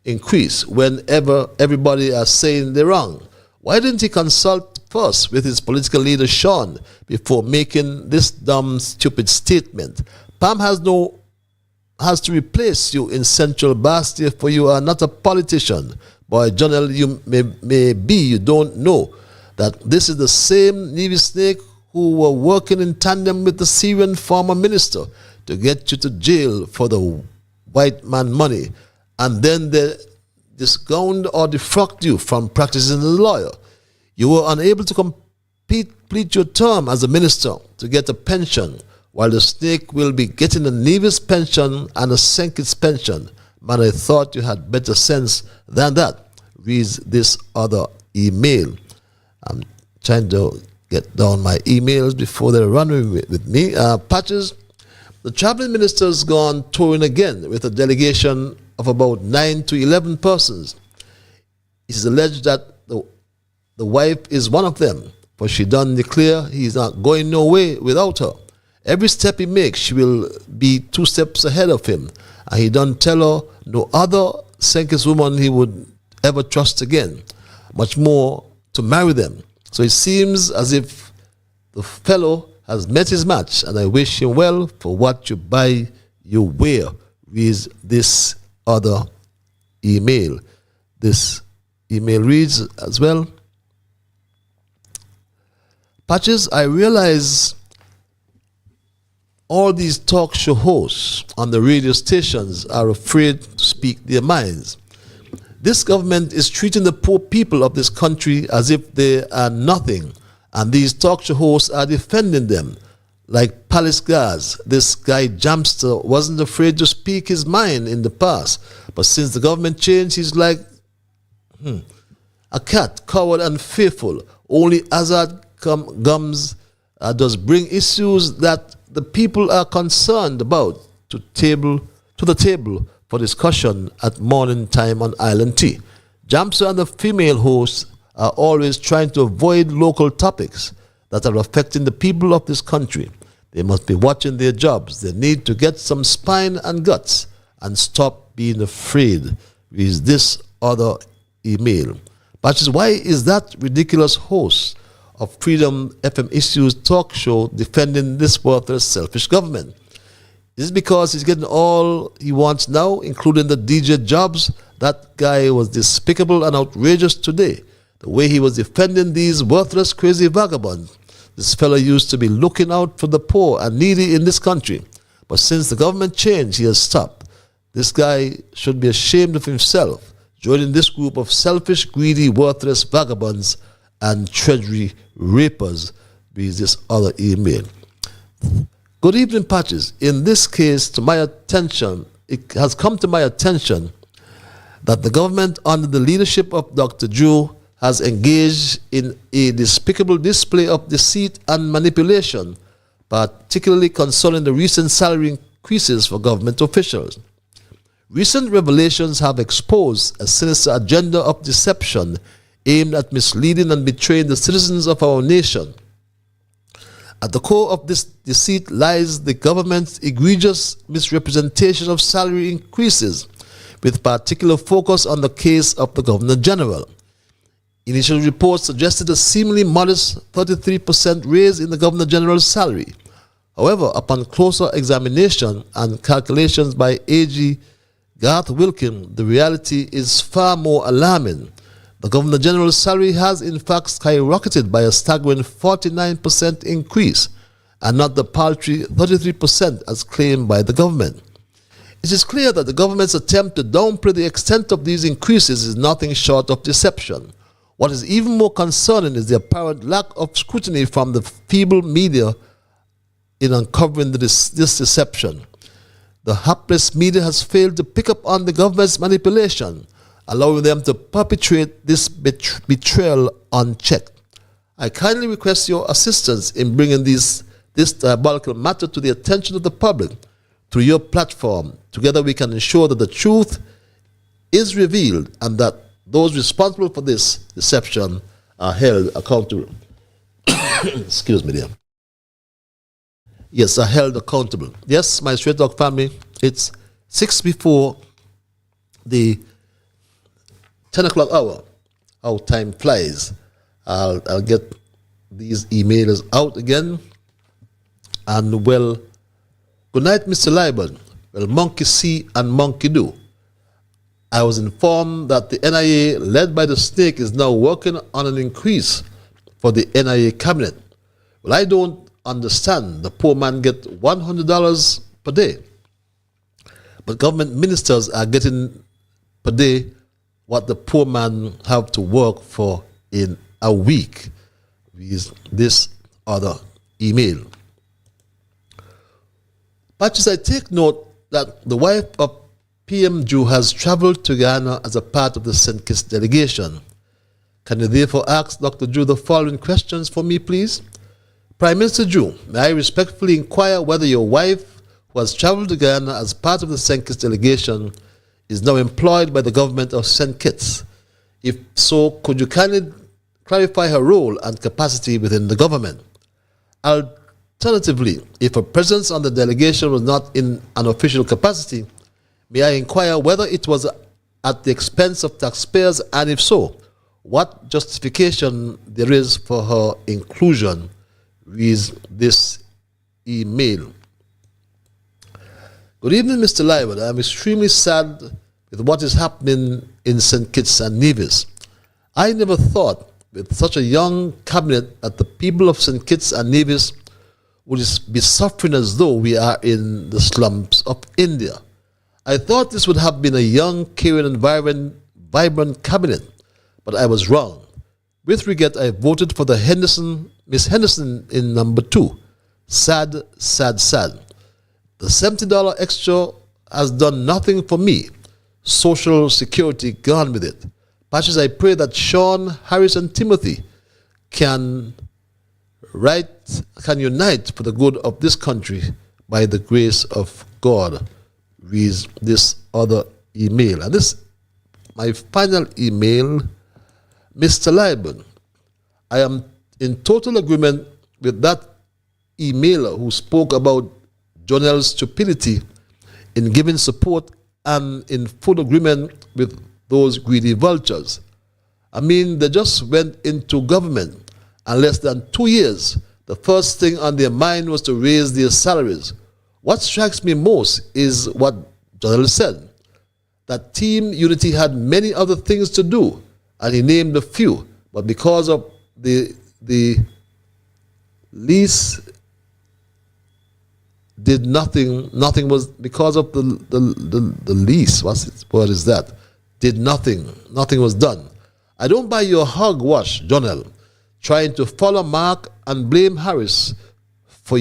increase whenever everybody are saying they're wrong. Why didn't he consult first with his political leader, Sean, before making this dumb, stupid statement? Pam has to replace you in Central Bastia, for you are not a politician. Boy, Jonel, you may be, you don't know that this is the same Nevis snake who were working in tandem with the Syrian former minister to get you to jail for the white man money. And then they disgowned or defrocked you from practicing as a lawyer. You were unable to complete your term as a minister to get a pension, while the snake will be getting a Nevis pension and a Senkit's pension. Man, I thought you had better sense than that. Reads this other email. I'm trying to get down my emails before they run with me. Patches, the traveling minister's gone touring again with a delegation of about 9 to 11 persons. It is alleged that the wife is one of them, for she done declare he is not going no way without her. Every step he makes, she will be 2 steps ahead of him, and he done tell her no other Senkis woman he would ever trust again, much more to marry them. So it seems as if the fellow has met his match, and I wish him well. For what you buy, you wear, reads this other email. This email reads as well. Patches, I realize all these talk show hosts on the radio stations are afraid to speak their minds. This government is treating the poor people of this country as if they are nothing, and these talk show hosts are defending them like palace guards. This guy Jamster wasn't afraid to speak his mind in the past, but since the government changed, he's like a cat, coward and fearful. Only Azad Gums does bring issues that the people are concerned about to the table for discussion at morning time on Island Tea. Jamster and the female hosts are always trying to avoid local topics that are affecting the people of this country. They must be watching their jobs. They need to get some spine and guts and stop being afraid. Is this other email? But why is that ridiculous host of Freedom FM Issues talk show defending this worthless, selfish government? Is it because he's getting all he wants now, including the DJ jobs? That guy was despicable and outrageous today. The way he was defending these worthless, crazy vagabonds. This fellow used to be looking out for the poor and needy in this country. But since the government changed, he has stopped. This guy should be ashamed of himself, joining this group of selfish, greedy, worthless vagabonds and treasury rapers. Reads this other email. Good evening, Patches. In this case, it has come to my attention that the government, under the leadership of Dr. Drew, has engaged in a despicable display of deceit and manipulation, particularly concerning the recent salary increases for government officials. Recent revelations have exposed a sinister agenda of deception aimed at misleading and betraying the citizens of our nation. At the core of this deceit lies the government's egregious misrepresentation of salary increases, with particular focus on the case of the Governor General. Initial reports suggested a seemingly modest 33% raise in the Governor General's salary. However, upon closer examination and calculations by AG Garth Wilkin, the reality is far more alarming. The Governor General's salary has in fact skyrocketed by a staggering 49% increase, and not the paltry 33% as claimed by the government. It is clear that the government's attempt to downplay the extent of these increases is nothing short of deception. What is even more concerning is the apparent lack of scrutiny from the feeble media in uncovering this deception. The hapless media has failed to pick up on the government's manipulation, allowing them to perpetrate this betrayal unchecked. I kindly request your assistance in bringing this diabolical matter to the attention of the public through your platform. Together we can ensure that the truth is revealed and that those responsible for this deception are held accountable. Excuse me there. Yes, are held accountable. Yes, my Straight Talk family, it's 6 before the 10 o'clock hour. How time flies. I'll get these emails out again. And well, good night, Mr. Liban. Well, monkey see and monkey do. I was informed that the NIA, led by the snake, is now working on an increase for the NIA cabinet. Well, I don't understand. The poor man get $100 per day. But government ministers are getting per day what the poor man have to work for in a week. Is this other email. Patches, I take note that the wife of PM Jew has traveled to Ghana as a part of the St. Kitts delegation. Can you therefore ask Dr. Jew the following questions for me, please? Prime Minister Jew, may I respectfully inquire whether your wife, who has traveled to Ghana as part of the St. Kitts delegation, is now employed by the government of St. Kitts? If so, could you kindly clarify her role and capacity within the government? Alternatively, if her presence on the delegation was not in an official capacity, may I inquire whether it was at the expense of taxpayers, and if so, what justification there is for her inclusion with this email? Good evening, Mr. Lywood. I'm extremely sad with what is happening in St. Kitts and Nevis. I never thought with such a young cabinet that the people of St. Kitts and Nevis would be suffering as though we are in the slums of India. I thought this would have been a young, caring, and vibrant cabinet, but I was wrong. With regret, I voted for Miss Henderson in number 2. Sad, sad, sad. The $70 extra has done nothing for me. Social security gone with it. Patches, I pray that Sean, Harris, and Timothy can unite for the good of this country by the grace of God. Reads this other email. And this, my final email, Mr. Lieben, I am in total agreement with that emailer who spoke about Jonel's stupidity in giving support and in full agreement with those greedy vultures. I mean, they just went into government, and less than 2 years, the first thing on their mind was to raise their salaries. What strikes me most is what Jonel said, that Team Unity had many other things to do, and he named a few, but because of the lease did nothing was because of the lease, what is that? Did nothing was done. I don't buy your hogwash, Jonel, trying to follow Mark and blame Harris for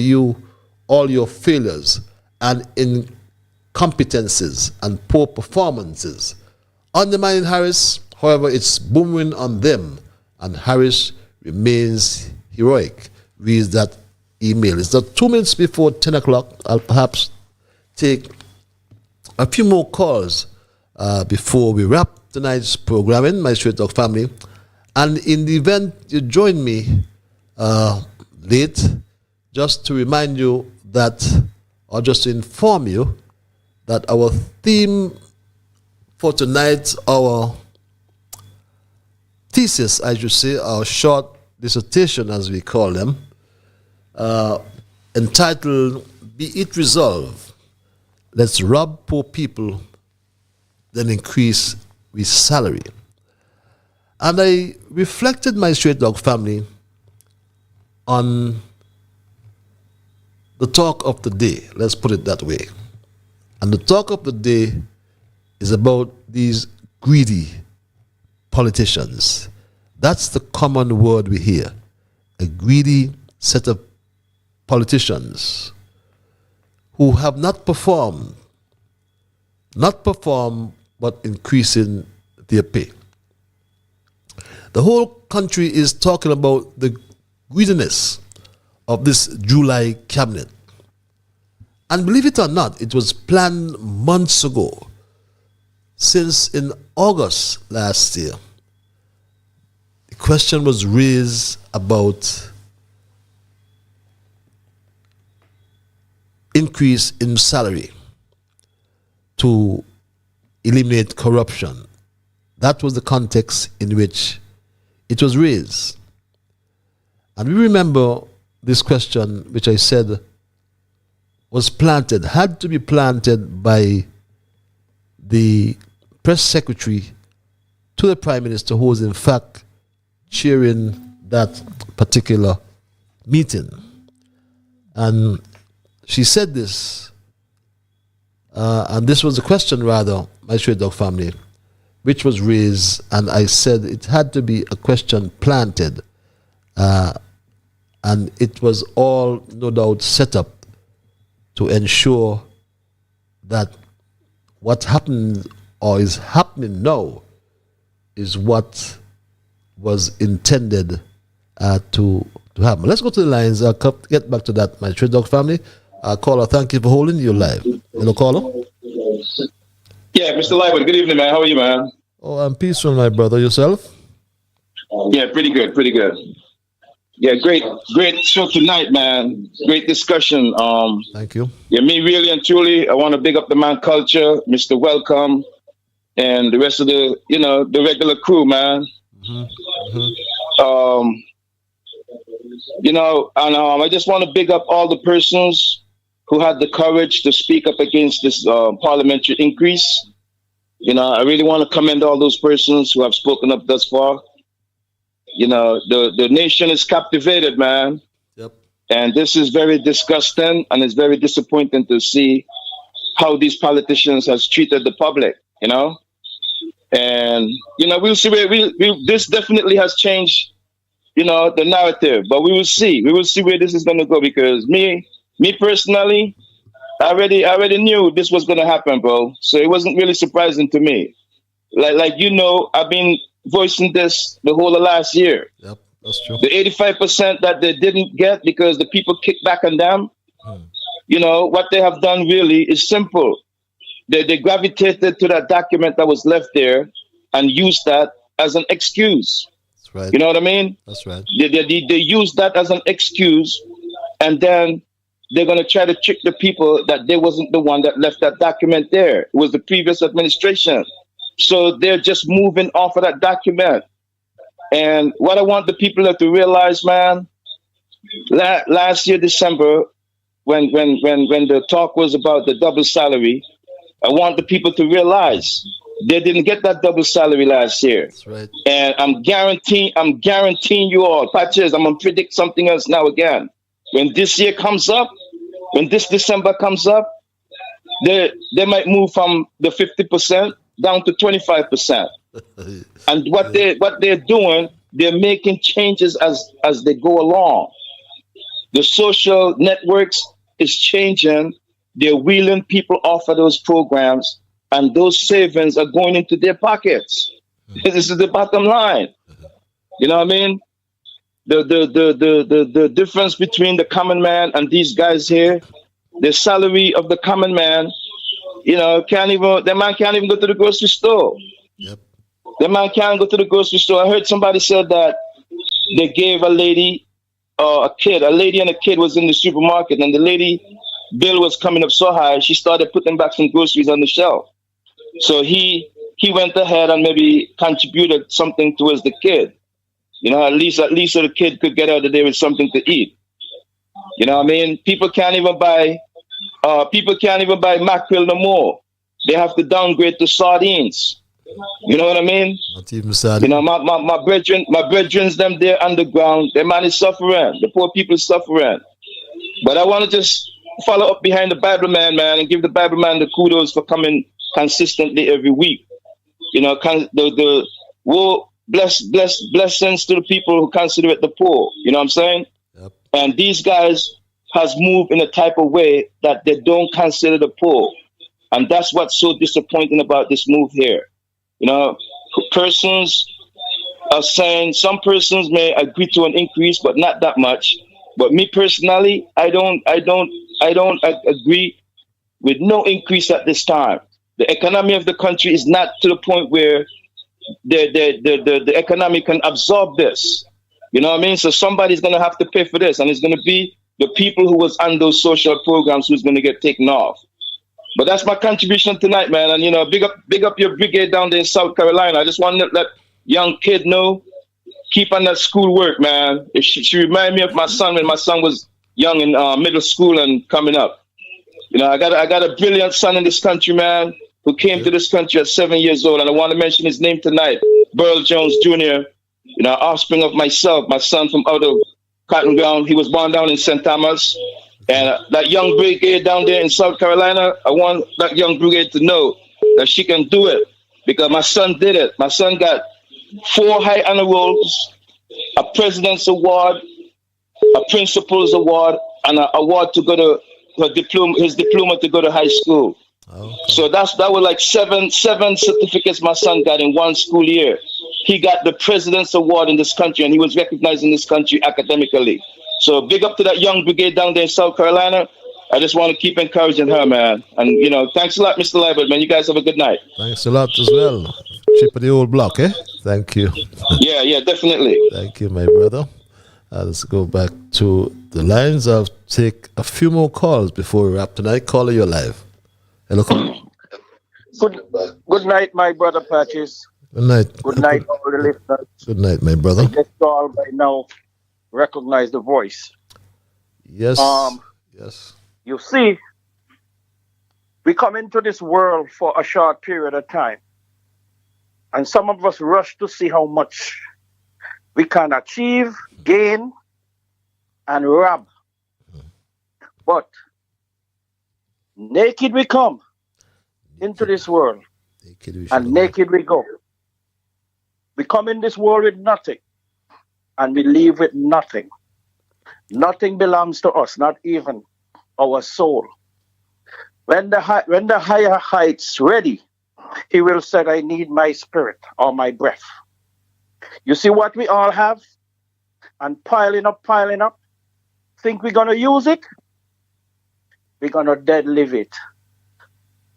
all your failures and incompetences and poor performances. Undermining Harris, however, it's boomerang on them, and Harris remains heroic. Reads that email. It's 2 minutes before 10 o'clock. I'll perhaps take a few more calls before we wrap tonight's programming, my Straight Talk family. And in the event you join me late, just to remind you that, or just to inform you that our theme for tonight, our thesis, I should say, our short dissertation as we call them, entitled, Be It Resolved, Let's Rob Poor People, Then Increase with Salary. And I reflected, my Straight Dog family, on the talk of the day, let's put it that way. And the talk of the day is about these greedy politicians. That's the common word we hear. A greedy set of politicians who have not performed, but increasing their pay. The whole country is talking about the greediness of this July cabinet. And believe it or not, it was planned months ago, since in August last year. The question was raised about increase in salary to eliminate corruption. That was the context in which it was raised. And we remember this question, which I said was planted, had to be planted by the press secretary to the Prime Minister, who was in fact chairing that particular meeting. And she said this, and this was a question rather, my Straight Dog family, which was raised, and I said it had to be a question planted, and it was all no doubt set up to ensure that what happened or is happening now is what was intended to happen. Let's go to the lines. I'll get back to that, my Straight Dog family. Caller, thank you for holding your live. Hello, caller. Yeah, Mr. Lywood, good evening, man. How are you, man? Oh, I'm peaceful, my brother. Yourself? Yeah, pretty good, pretty good. Yeah, great show tonight, man. Great discussion. Thank you. Yeah, me really and truly, I want to big up the man culture, Mr. Welcome, and the rest of the regular crew, man. Um, I just want to big up all the persons who had the courage to speak up against this parliamentary increase. I really want to commend all those persons who have spoken up thus far. The nation is captivated, man. Yep. And this is very disgusting, and it's very disappointing to see how these politicians has treated the public, And we'll see where this definitely has changed, the narrative. But we will see. We will see where this is going to go, because me personally, I already knew this was going to happen, bro. So it wasn't really surprising to me. Like I've been voicing this the whole of last year. Yep, that's true. The 85% that they didn't get because the people kicked back on them, what they have done really is simple. They gravitated to that document that was left there and used that as an excuse. That's right. You know what I mean? That's right. They used that as an excuse, and then they're going to try to trick the people that they wasn't the one that left that document there. It was the previous administration. So they're just moving off of that document. And what I want the people to realize, man, last year, December, when the talk was about the double salary, I want the people to realize they didn't get that double salary last year. That's right. And I'm guaranteeing you all, Patches, I'm going to predict something else now again. When this year comes up, when this December comes up, they might move from the 50% down to 25%. And what they're doing, they're making changes as they go along. The social networks is changing. They're wheeling people off of those programs, and those savings are going into their pockets. This is the bottom line. You know what I mean? The difference between the common man and these guys here, the salary of the common man, the man can't even go to the grocery store. Yep. The man can't go to the grocery store. I heard somebody said that they gave a lady and a kid was in the supermarket, and the lady bill was coming up so high, she started putting back some groceries on the shelf. So he went ahead and maybe contributed something towards the kid. At least so the kid could get out of there with something to eat. You know what I mean? People can't even buy mackerel no more. They have to downgrade to sardines. You know what I mean? Not even sardines. My brethren, them there underground, their man is suffering. The poor people is suffering. But I want to just follow up behind the Bible man, and give the Bible man the kudos for coming consistently every week. Blessings to the people who consider it the poor. You know what I'm saying? Yep. And these guys has moved in a type of way that they don't consider the poor. And that's what's so disappointing about this move here. Persons are saying some persons may agree to an increase, but not that much. But me personally, I don't agree with no increase at this time. The economy of the country is not to the point where the economy can absorb this. You know what I mean? So somebody's going to have to pay for this, and it's going to be the people who was on those social programs who's going to get taken off. But that's my contribution tonight, man. And big up your brigade down there in South Carolina. I just want to let young kid know, keep on that school work, man. She reminded me of my son when my son was young in middle school and coming up. I got a brilliant son in this country, man, who came to this country at 7 years old, and I want to mention his name tonight, Burl Jones Jr., offspring of myself, my son from out of Cotton Ground. He was born down in St. Thomas. And that young brigade down there in South Carolina, I want that young brigade to know that she can do it, because my son did it. My son got 4 high honor rolls, a president's award, a principal's award, and an award to go to his diploma to go to high school. Okay. So that was like seven certificates my son got in one school year. He got the President's Award in this country, and he was recognized in this country academically. So big up to that young brigade down there in South Carolina. I just want to keep encouraging her, man. And, thanks a lot, Mr. Liebert, man. You guys have a good night. Thanks a lot as well. chip of the old block, eh? Thank you. Yeah, definitely. Thank you, my brother. Let's go back to the lines. I'll take a few more calls before we wrap tonight. Caller, you're live. Hello, caller. Good night, my brother Patches. Good night. Good night, all the listeners. Good night, my brother. I guess you all by now recognize the voice. Yes. Yes. You see, we come into this world for a short period of time. And some of us rush to see how much we can achieve, gain, and rob. But naked we come into this world, and naked we go. We come in this world with nothing, and we leave with nothing. Nothing belongs to us, not even our soul. When the higher heights ready, he will say, I need my spirit or my breath. You see what we all have? And piling up. Think we're going to use it? We're going to dead live it.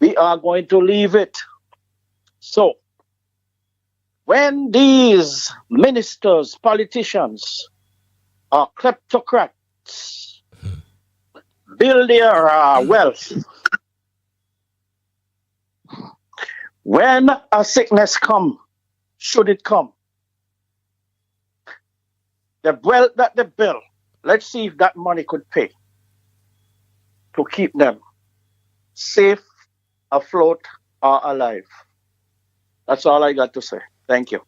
We are going to leave it. So, when these ministers, politicians, or kleptocrats build their wealth, when a sickness come, should it come, the wealth that they build, let's see if that money could pay to keep them safe, afloat, or alive. That's all I got to say. Thank you.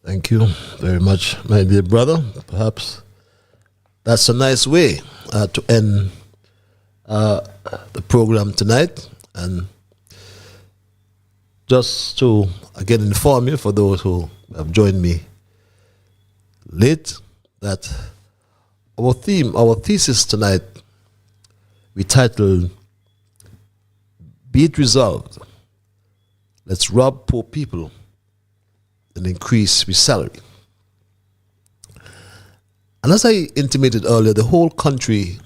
Thank you very much, my dear brother. Perhaps that's a nice way to end the program tonight. And just to again inform you, for those who have joined me late, that our thesis tonight, we titled, Be It Resolved, Let's Rob Poor People and Increase With Salary. And as I intimated earlier, the whole country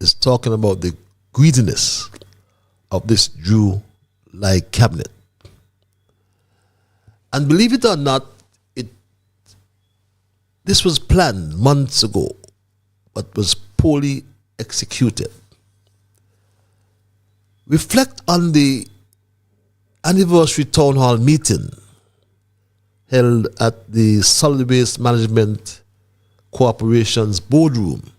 is talking about the greediness of this Jew-like cabinet. And believe it or not, this was planned months ago, but was poorly executed. Reflect on the anniversary town hall meeting held at the Solid Waste Management Corporation's boardroom.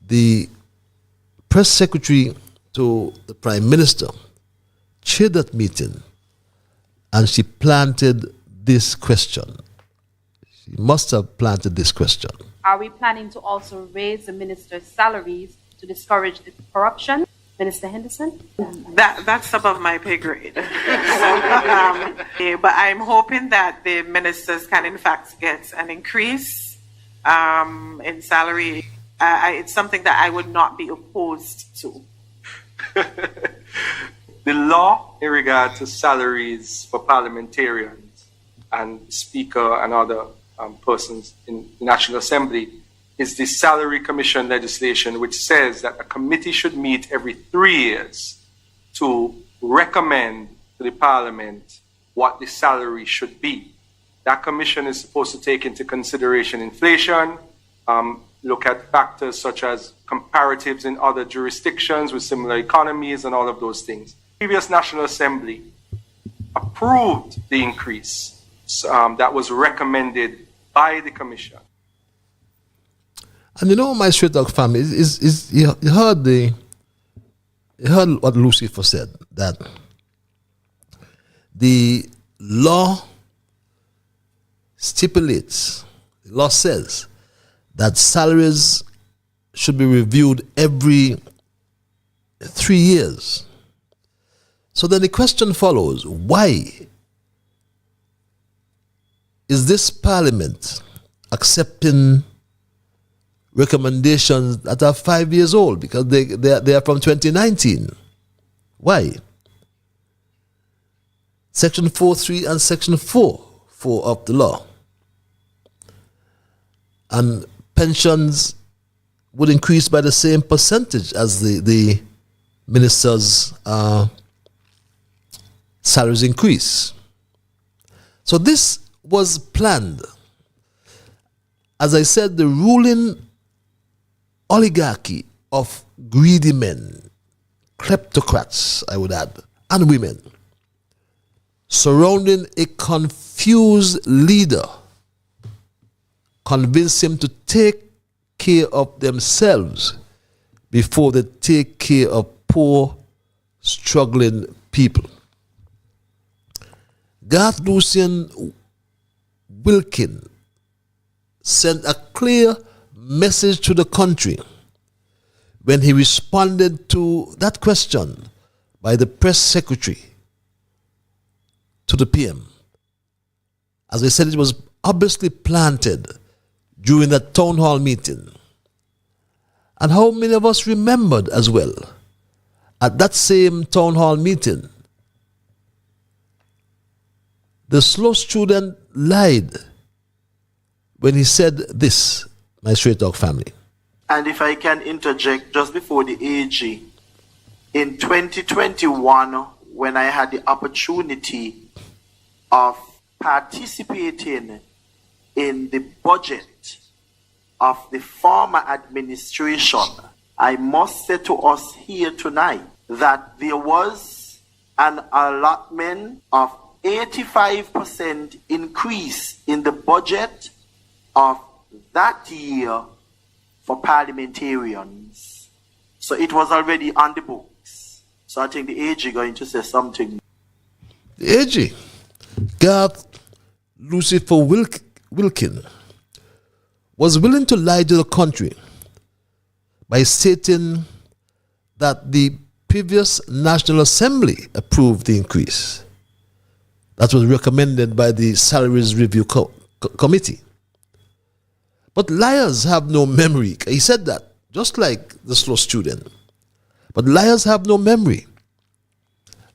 The press secretary to the Prime Minister chaired that meeting, and she planted this question. She must have planted this question. Are we planning to also raise the ministers' salaries to discourage the corruption? Minister Henderson? That's above my pay grade. But I'm hoping that the ministers can in fact get an increase in salary. It's something that I would not be opposed to. The law in regard to salaries for parliamentarians and speaker and other persons in the National Assembly is the Salary Commission legislation, which says that a committee should meet every 3 years to recommend to the Parliament what the salary should be. That commission is supposed to take into consideration inflation, look at factors such as comparatives in other jurisdictions with similar economies and all of those things. The previous National Assembly approved the increase that was recommended by the commission. And you know, my straight talk family, you heard what Lucifer said, that the law stipulates, the law says that salaries should be reviewed every 3 years. So then the question follows, why is this parliament accepting recommendations that are 5 years old? Because they are from 2019. Why? Section 4.3 and Section 4.4 of the law. And pensions would increase by the same percentage as the ministers' salaries increase. So this was planned. As I said, the ruling oligarchy of greedy men, kleptocrats, I would add, and women, surrounding a confused leader, convince him to take care of themselves before they take care of poor, struggling people. Garth Lucian Wilkin sent a clear message to the country when he responded to that question by the press secretary to the PM. As I said, it was obviously planted during that town hall meeting. And how many of us remembered as well, at that same town hall meeting, the slow student lied when he said this, my Straight Talk family. And if I can interject just before the AG, in 2021, when I had the opportunity of participating in the budget of the former administration, I must say to us here tonight that there was an allotment of 85% increase in the budget of that year for parliamentarians. So it was already on the books. So I think the AG going to say something. The AG, Garth Lucifer Wilkin, was willing to lie to the country by stating that the previous National Assembly approved the increase that was recommended by the Salaries Review Committee. But liars have no memory. He said that, just like the slow student. But liars have no memory.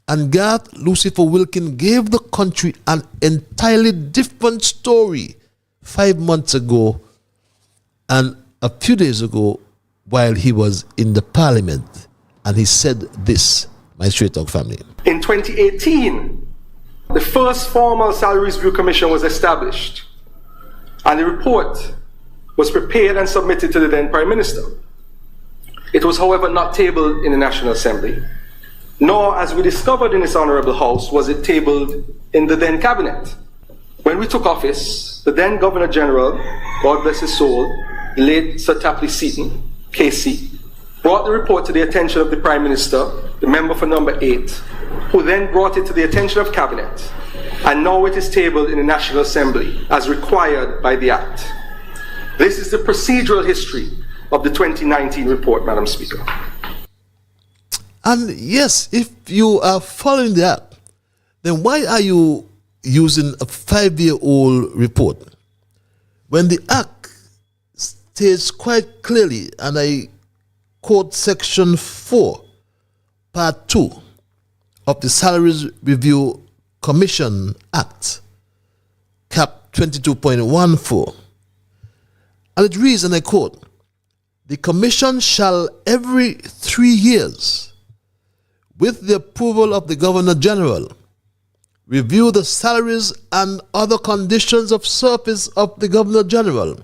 And Garth Lucifer Wilkin gave the country an entirely different story 5 months ago and a few days ago while he was in the parliament. And he said this, my Straight Talk family. In 2018, the first formal Salaries Review Commission was established, and the report was prepared and submitted to the then Prime Minister. It was, however, not tabled in the National Assembly, nor, as we discovered in this Honourable House, was it tabled in the then Cabinet. When we took office, the then Governor General, God bless his soul, late Sir Tapley Seaton, KC, brought the report to the attention of the Prime Minister, the member for number 8, who then brought it to the attention of Cabinet, and now it is tabled in the National Assembly as required by the Act. This is the procedural history of the 2019 report, Madam Speaker. And yes, if you are following the Act, then why are you using a 5-year-old report when the Act states quite clearly, and I quote Section 4, Part 2 of the Salaries Review Commission Act, Cap 22.14, and it reads, and I quote, "The Commission shall every 3 years, with the approval of the Governor General, review the salaries and other conditions of service of the Governor General,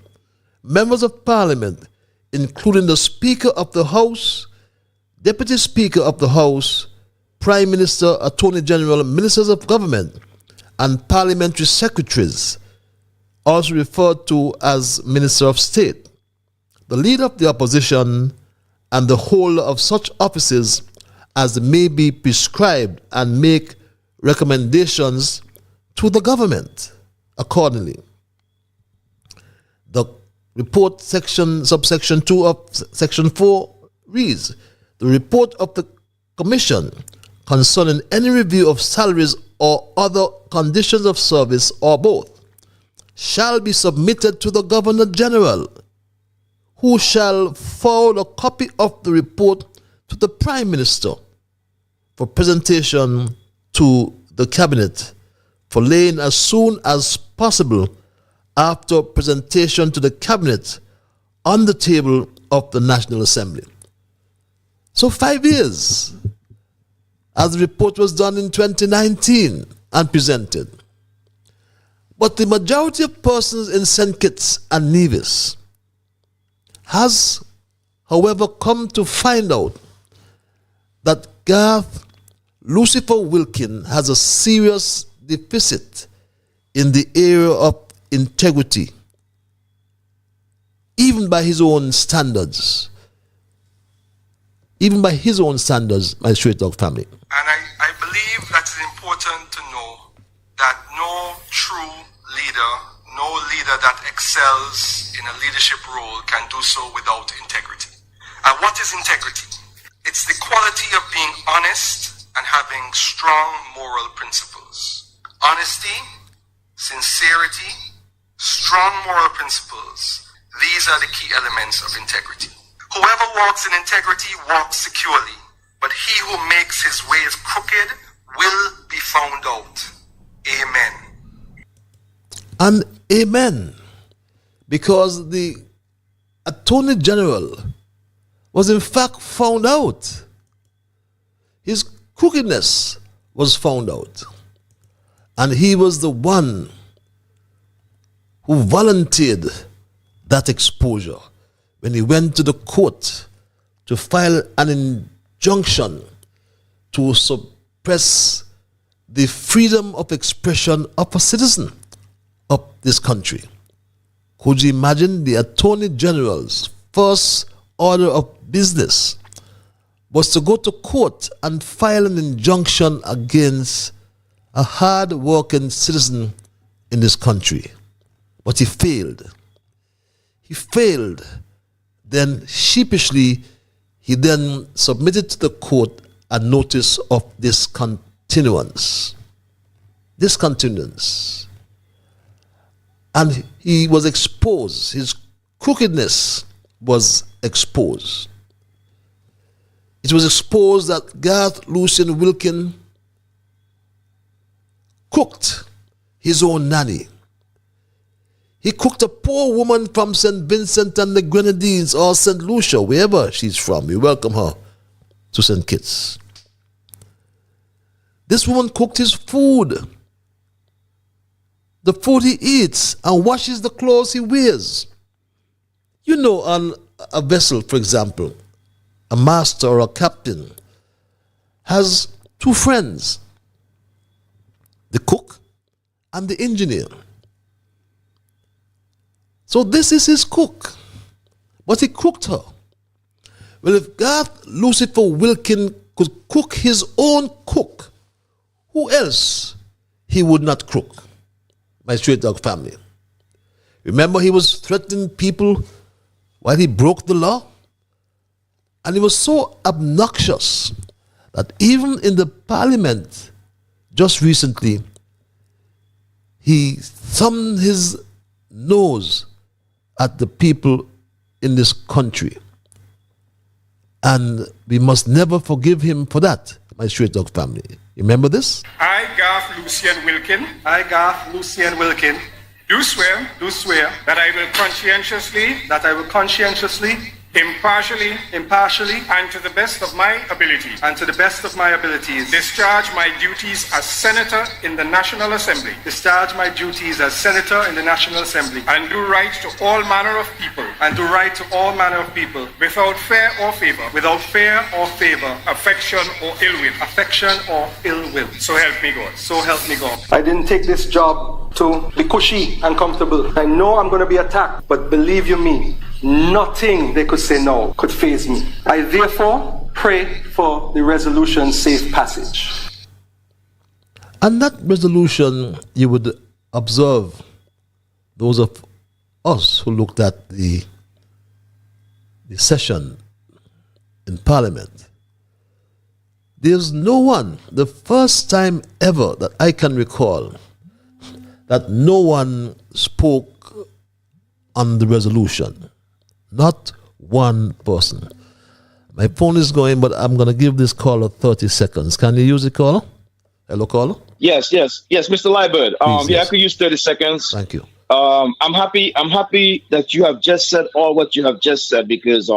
members of Parliament, including the Speaker of the House, Deputy Speaker of the House, Prime Minister, Attorney General, Ministers of Government, and Parliamentary Secretaries, also referred to as Minister of State, the Leader of the Opposition, and the holder of such offices as may be prescribed, and make recommendations to the government accordingly." The report subsection 2 of section 4 reads, "The report of the Commission concerning any review of salaries or other conditions of service or both shall be submitted to the Governor General, who shall forward a copy of the report to the Prime Minister for presentation to the Cabinet for laying as soon as possible after presentation to the Cabinet on the table of the National Assembly." So 5 years. as the report was done in 2019 and presented. But the majority of persons in St. Kitts and Nevis has, however, come to find out that Garth Lucifer Wilkin has a serious deficit in the area of integrity, even by his own standards. Even by his own standards, my straight dog family. And I believe that it's important to know that no true leader, no leader that excels in a leadership role can do so without integrity. And what is integrity? It's the quality of being honest and having strong moral principles. Honesty, sincerity, strong moral principles. These are the key elements of integrity. Whoever walks in integrity walks securely, but he who makes his ways crooked will be found out. Amen. And amen. Because the Attorney General was in fact found out. His crookedness was found out. And he was the one who volunteered that exposure when he went to the court to file an injunction to suppress the freedom of expression of a citizen of this country. Could you imagine the Attorney General's first order of business was to go to court and file an injunction against a hard-working citizen in this country? But he failed. He failed. Then sheepishly, he then submitted to the court a notice of discontinuance. Discontinuance. And he was exposed. His crookedness was exposed. It was exposed that Garth Lucian Wilkin cooked his own nanny. He cooked a poor woman from St. Vincent and the Grenadines or St. Lucia, wherever she's from. We welcome her to St. Kitts. This woman cooked his food, the food he eats, and washes the clothes he wears. You know, on a vessel, for example, a master or a captain has two friends, the cook and the engineer. So this is his cook, but he cooked her. Well, if Garth Lucifer Wilkin could cook his own cook, who else he would not cook? My straight dog family. Remember, he was threatening people while he broke the law? And he was so obnoxious that even in the parliament just recently, he thumbed his nose at the people in this country. And we must never forgive him for that, my straight dog family. Remember this? I, Garth Lucian Wilkin, do swear that I will conscientiously, impartially, and to the best of my abilities, discharge my duties as Senator in the National Assembly, and do right to all manner of people, without fear or favor, affection or ill will. So help me God. I didn't take this job to be cushy and comfortable. I know I'm going to be attacked, but believe you me, nothing they could say no could faze me. I therefore pray for the resolution's safe passage. And that resolution, you would observe, those of us who looked at the session in Parliament, there's no one, the first time ever that I can recall, that no one spoke on the resolution. Not one person. My phone is going, but I'm going to give this caller 30 seconds. Can you use the caller? Hello, caller? Yes, Mr. Liebert. Yes. I could use 30 seconds. Thank you. I'm happy that you have just said all what you have just said, because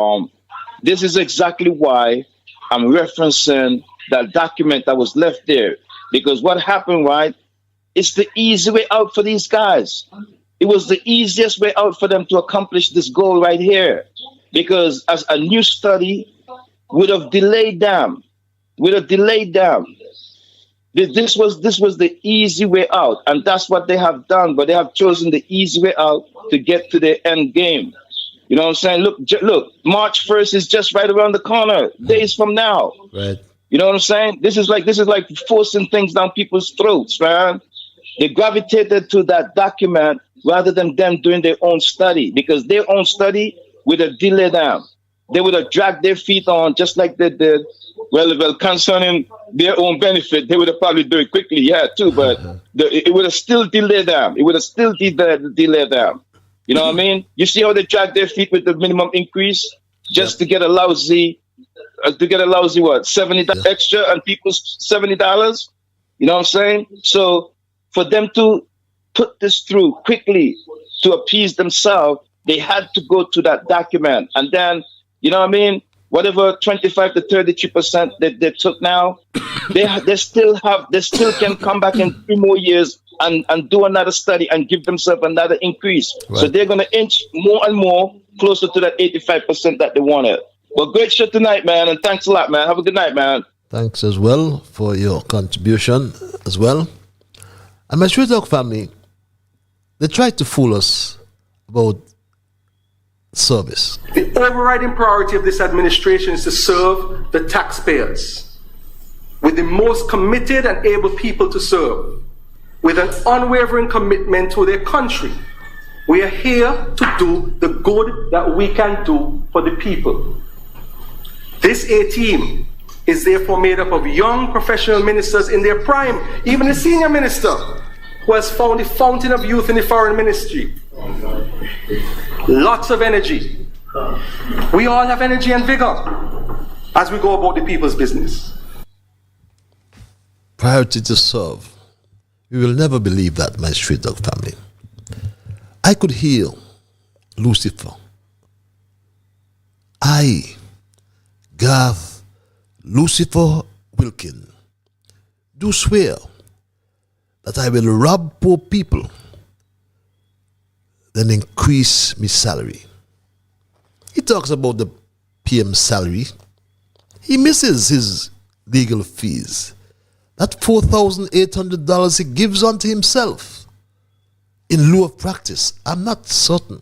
this is exactly why I'm referencing that document that was left there. Because what happened, right? It's the easy way out for these guys. It was the easiest way out for them to accomplish this goal right here. Because as a new study would have delayed them, This was the easy way out, and that's what they have done. But they have chosen the easy way out to get to their end game. You know what I'm saying? Look, March 1st is just right around the corner, days from now. Right. You know what I'm saying? This is like forcing things down people's throats, man. They gravitated to that document rather than them doing their own study, because their own study would have delayed them. They would have dragged their feet on just like they did. Well, concerning their own benefit, they would have probably do it quickly, yeah, too. But it would have still delayed them. It would have still delayed them. You know what I mean? You see how they drag their feet with the minimum increase just to get a lousy what, $70 extra and people's $70. You know what I'm saying? So for them to put this through quickly to appease themselves, they had to go to that document, and then you know what I mean. Whatever 25 to 33% that they took now, they still can come back in 3 more years and do another study and give themselves another increase. Right. So they're going to inch more and more closer to that 85% that they wanted. Well, great show tonight, man, and thanks a lot, man. Have a good night, man. Thanks as well for your contribution as well. And my Street Talk family, they tried to fool us about service. The overriding priority of this administration is to serve the taxpayers with the most committed and able people to serve, with an unwavering commitment to their country. We are here to do the good that we can do for the people. This A team is therefore made up of young professional ministers in their prime, even the senior minister who has found the fountain of youth in the foreign ministry. Lots of energy. We all have energy and vigor as we go about the people's business. Priority to serve. You will never believe that, my Street Dog family. I could hear Lucifer. I, Garth, Lucifer Wilkin, do swear that I will rob poor people, then increase my salary. He talks about the PM salary. He misses his legal fees. That $4,800 he gives unto himself in lieu of practice. I'm not certain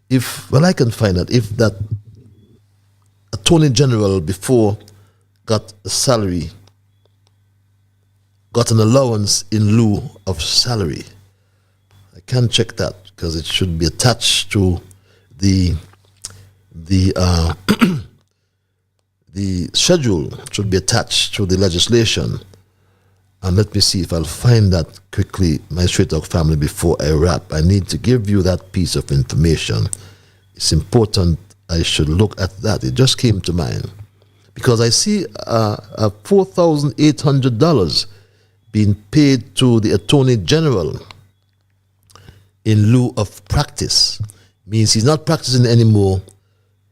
if, well, I can find out if that Attorney General before got a salary, got an allowance in lieu of salary. I can check that because it should be attached to the schedule should be attached to the legislation. And let me see if I'll find that quickly, my Straight Talk family, before I wrap. I need to give you that piece of information. It's important I should look at that. It just came to mind. Because I see $4,800 being paid to the Attorney General in lieu of practice. Means he's not practicing anymore,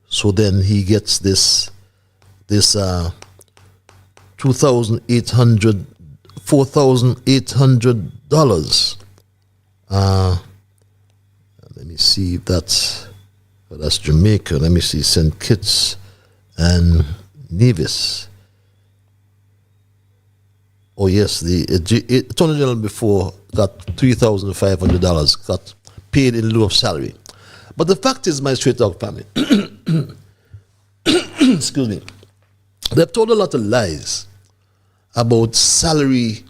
so then he gets this $4,800. Let me see if that's Jamaica. Let me see, St. Kitts and Nevis. Oh yes, the Attorney General before got $3,500, got paid in lieu of salary. But the fact is, my Straight Talk family, excuse me, they've told a lot of lies about salary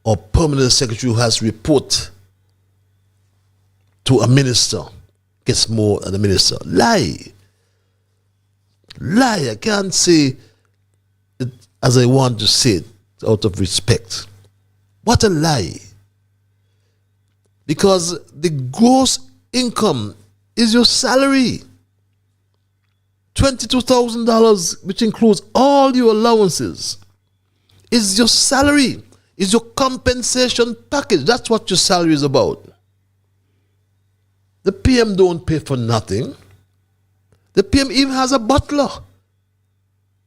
or permanent secretary who has report to a minister gets more than a minister. Lie. I can't say it as I want to say it out of respect. What a lie. Because the gross income is your salary. $22,000, which includes all your allowances, is your salary, is your compensation package. That's what your salary is about. The PM don't pay for nothing. The PM even has a butler.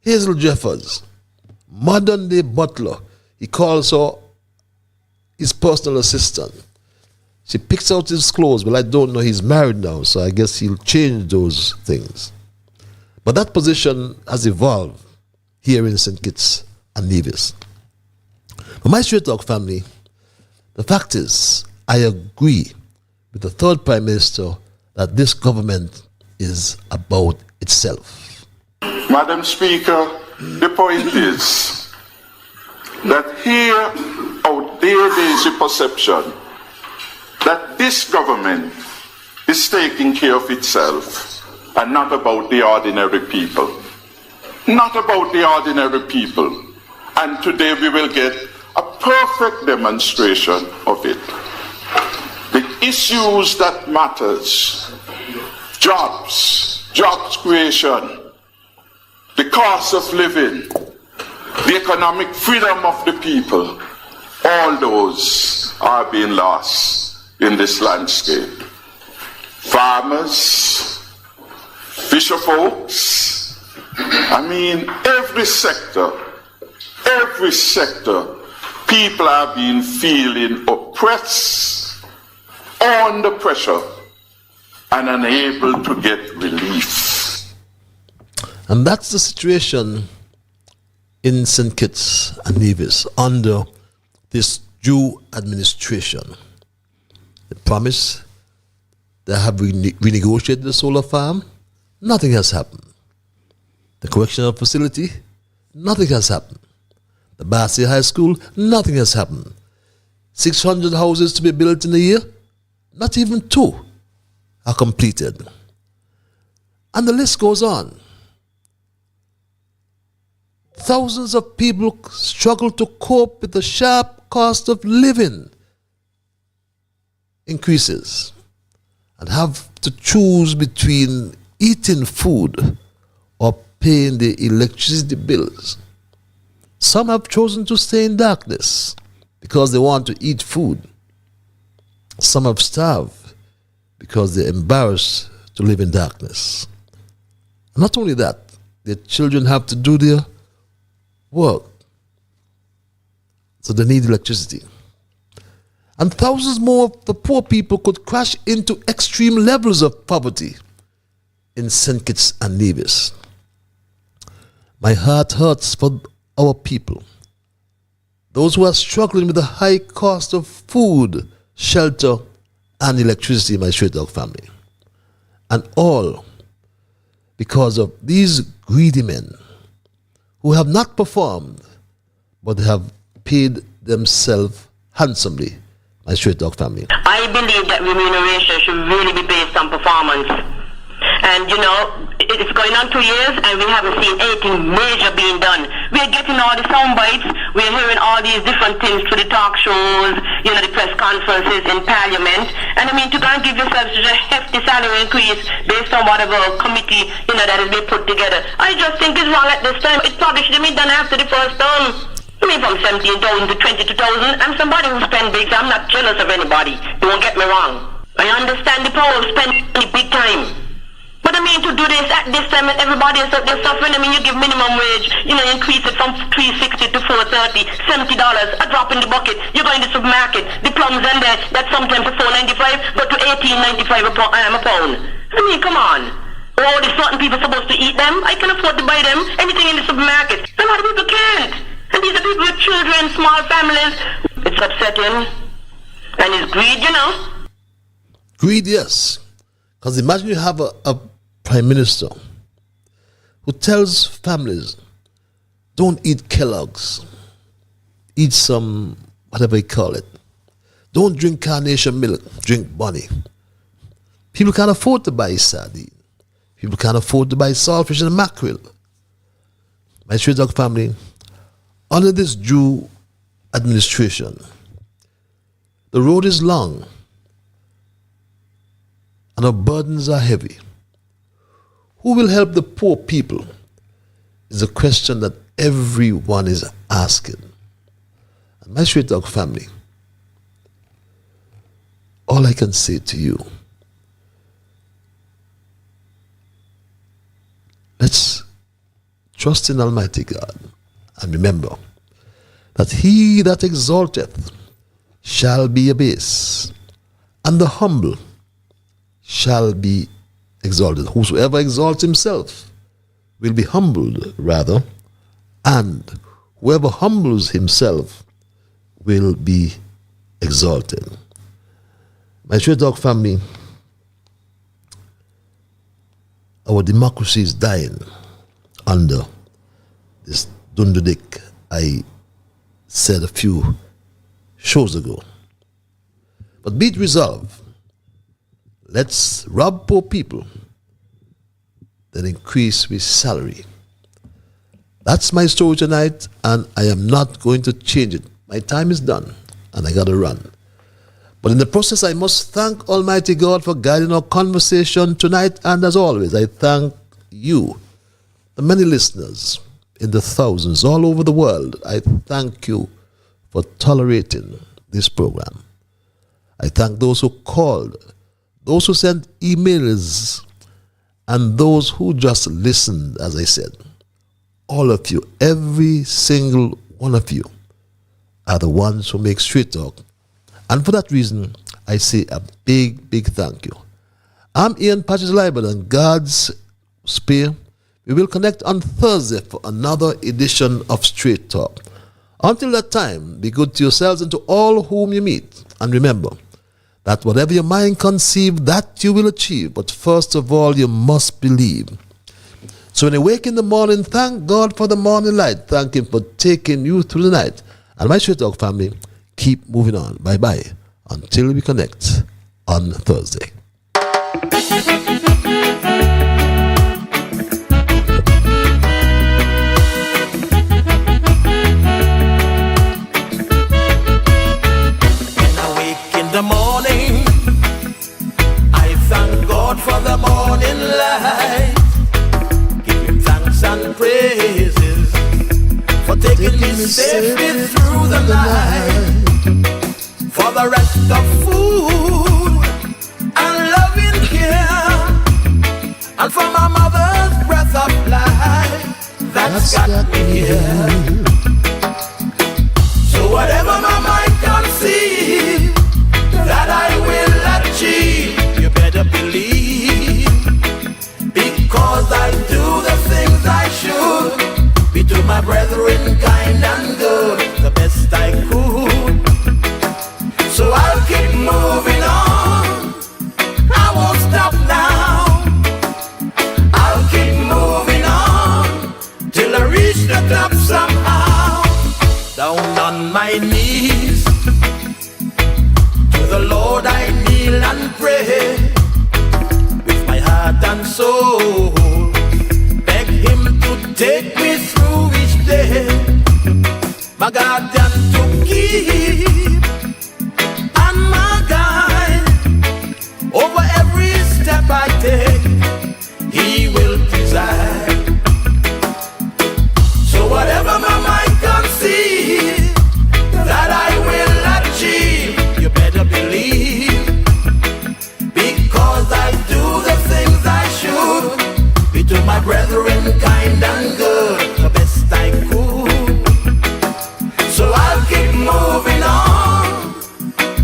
Hazel Jeffers, modern day butler. He calls her his personal assistant. She picks out his clothes. Well, I don't know. He's married now, so I guess he'll change those things. But that position has evolved here in St. Kitts and Nevis. For my Straight Talk family, the fact is, I agree with the third Prime Minister that this government is about itself. Madam Speaker, the point is that here out there is a perception that this government is taking care of itself and not about the ordinary people. Not about the ordinary people. And today we will get a perfect demonstration of it. The issues that matters, jobs creation, the cost of living, the economic freedom of the people, all those are being lost in this landscape. Farmers, fisher folks, I mean every sector, people are being feeling oppressed, under pressure, and unable to get relief. And that's the situation in St. Kitts and Nevis under this Jew administration. They promise they have renegotiated the solar farm. Nothing has happened. The correctional facility, nothing has happened. The Bassi High School, nothing has happened. 600 houses to be built in a year, not even 2 are completed. And the list goes on. Thousands of people struggle to cope with the sharp cost of living increases and have to choose between eating food or paying the electricity bills. Some have chosen to stay in darkness because they want to eat food. Some have starved because they're embarrassed to live in darkness. Not only that, their children have to do their work, so they need electricity. And thousands more of the poor people could crash into extreme levels of poverty in St. Kitts and Nevis. My heart hurts for our people, those who are struggling with the high cost of food, shelter, and electricity, my Straight Dog family. And all because of these greedy men who have not performed, but they have paid themselves handsomely, my Straight Dog family. I believe that remuneration should really be based on performance. And you know, it's going on 2 years and we haven't seen anything major being done. We're getting all the sound bites, we're hearing all these different things through the talk shows, you know, the press conferences in Parliament. And I mean, to go and give yourself such a hefty salary increase based on whatever committee, you know, that has been put together, I just think it's wrong at this time. It probably should have been done after the first term. I mean, from 17,000 to 22,000. I'm somebody who spends big, so I'm not jealous of anybody. Don't get me wrong. I understand the power of spending money big time. But I mean, to do this at this time and everybody is out there suffering, I mean, you give minimum wage, you know, increase it from $3.60 to $4.30, $70, a drop in the bucket. You go in the supermarket, the plums and that's sometimes for $4.95, but to $18.95 a pound. I mean, come on. Oh, there's certain people supposed to eat them. I can afford to buy them, anything in the supermarket. A lot of people can't. And these are people with children, small families. It's upsetting. And it's greed, you know. Greed, yes. Because imagine you have a prime minister who tells families, don't eat Kellogg's. Eat some, whatever you call it. Don't drink carnation milk. Drink Bonnie. People can't afford to buy sardine. People can't afford to buy saltfish and mackerel. My Straight Dog family, under this Jew administration, the road is long and our burdens are heavy. Who will help the poor people is a question that everyone is asking. And my Straight Dog family, all I can say to you, let's trust in Almighty God. And remember that he that exalteth shall be abased, and the humble shall be exalted. Whosoever exalts himself will be humbled, rather, and whoever humbles himself will be exalted. My Straight Talk family, our democracy is dying under this Dundudik I said a few shows ago. But be it resolved, let's rob poor people, then increase with salary. That's my story tonight, and I am not going to change it. My time is done, and I got to run. But in the process, I must thank Almighty God for guiding our conversation tonight, and as always, I thank you, the many listeners in the thousands all over the world. I thank you for tolerating this program. I thank those who called, those who sent emails, and those who just listened, as I said. All of you, every single one of you, are the ones who make Straight Talk. And for that reason, I say a big, big thank you. I'm Ian Patches Liber, and God's spare, we will connect on Thursday for another edition of Straight Talk. Until that time, be good to yourselves and to all whom you meet. And remember that whatever your mind conceive, that you will achieve. But first of all, you must believe. So when you wake in the morning, thank God for the morning light. Thank him for taking you through the night. And my Straight Talk family, keep moving on. Bye-bye. Until we connect on Thursday. In the morning, I thank God for the morning light. Give him thanks and praises for taking me safely through the night. For the rest of food and loving care, and for my mother's breath of life that's got me here. So whatever my mind conceives that I will achieve, you better believe, because I do the things I should, be to my brethren kind and good, the best I could. So I'll keep moving on, I won't stop now. I'll keep moving on till I reach the top somehow. Down on my knees to the Lord I kneel and pray, with my heart and soul beg him to take me through each day. My guardian to keep and my guide over every step I take, he will preside. So whatever my mind conceives that I will achieve, you better believe, because I do the things I should, be to my brethren kind and good, the best I could. So I'll keep moving on,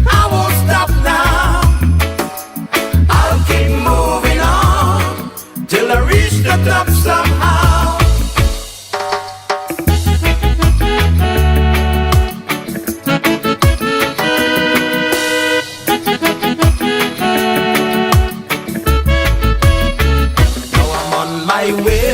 I won't stop now. I'll keep moving on till I reach the top somehow. My way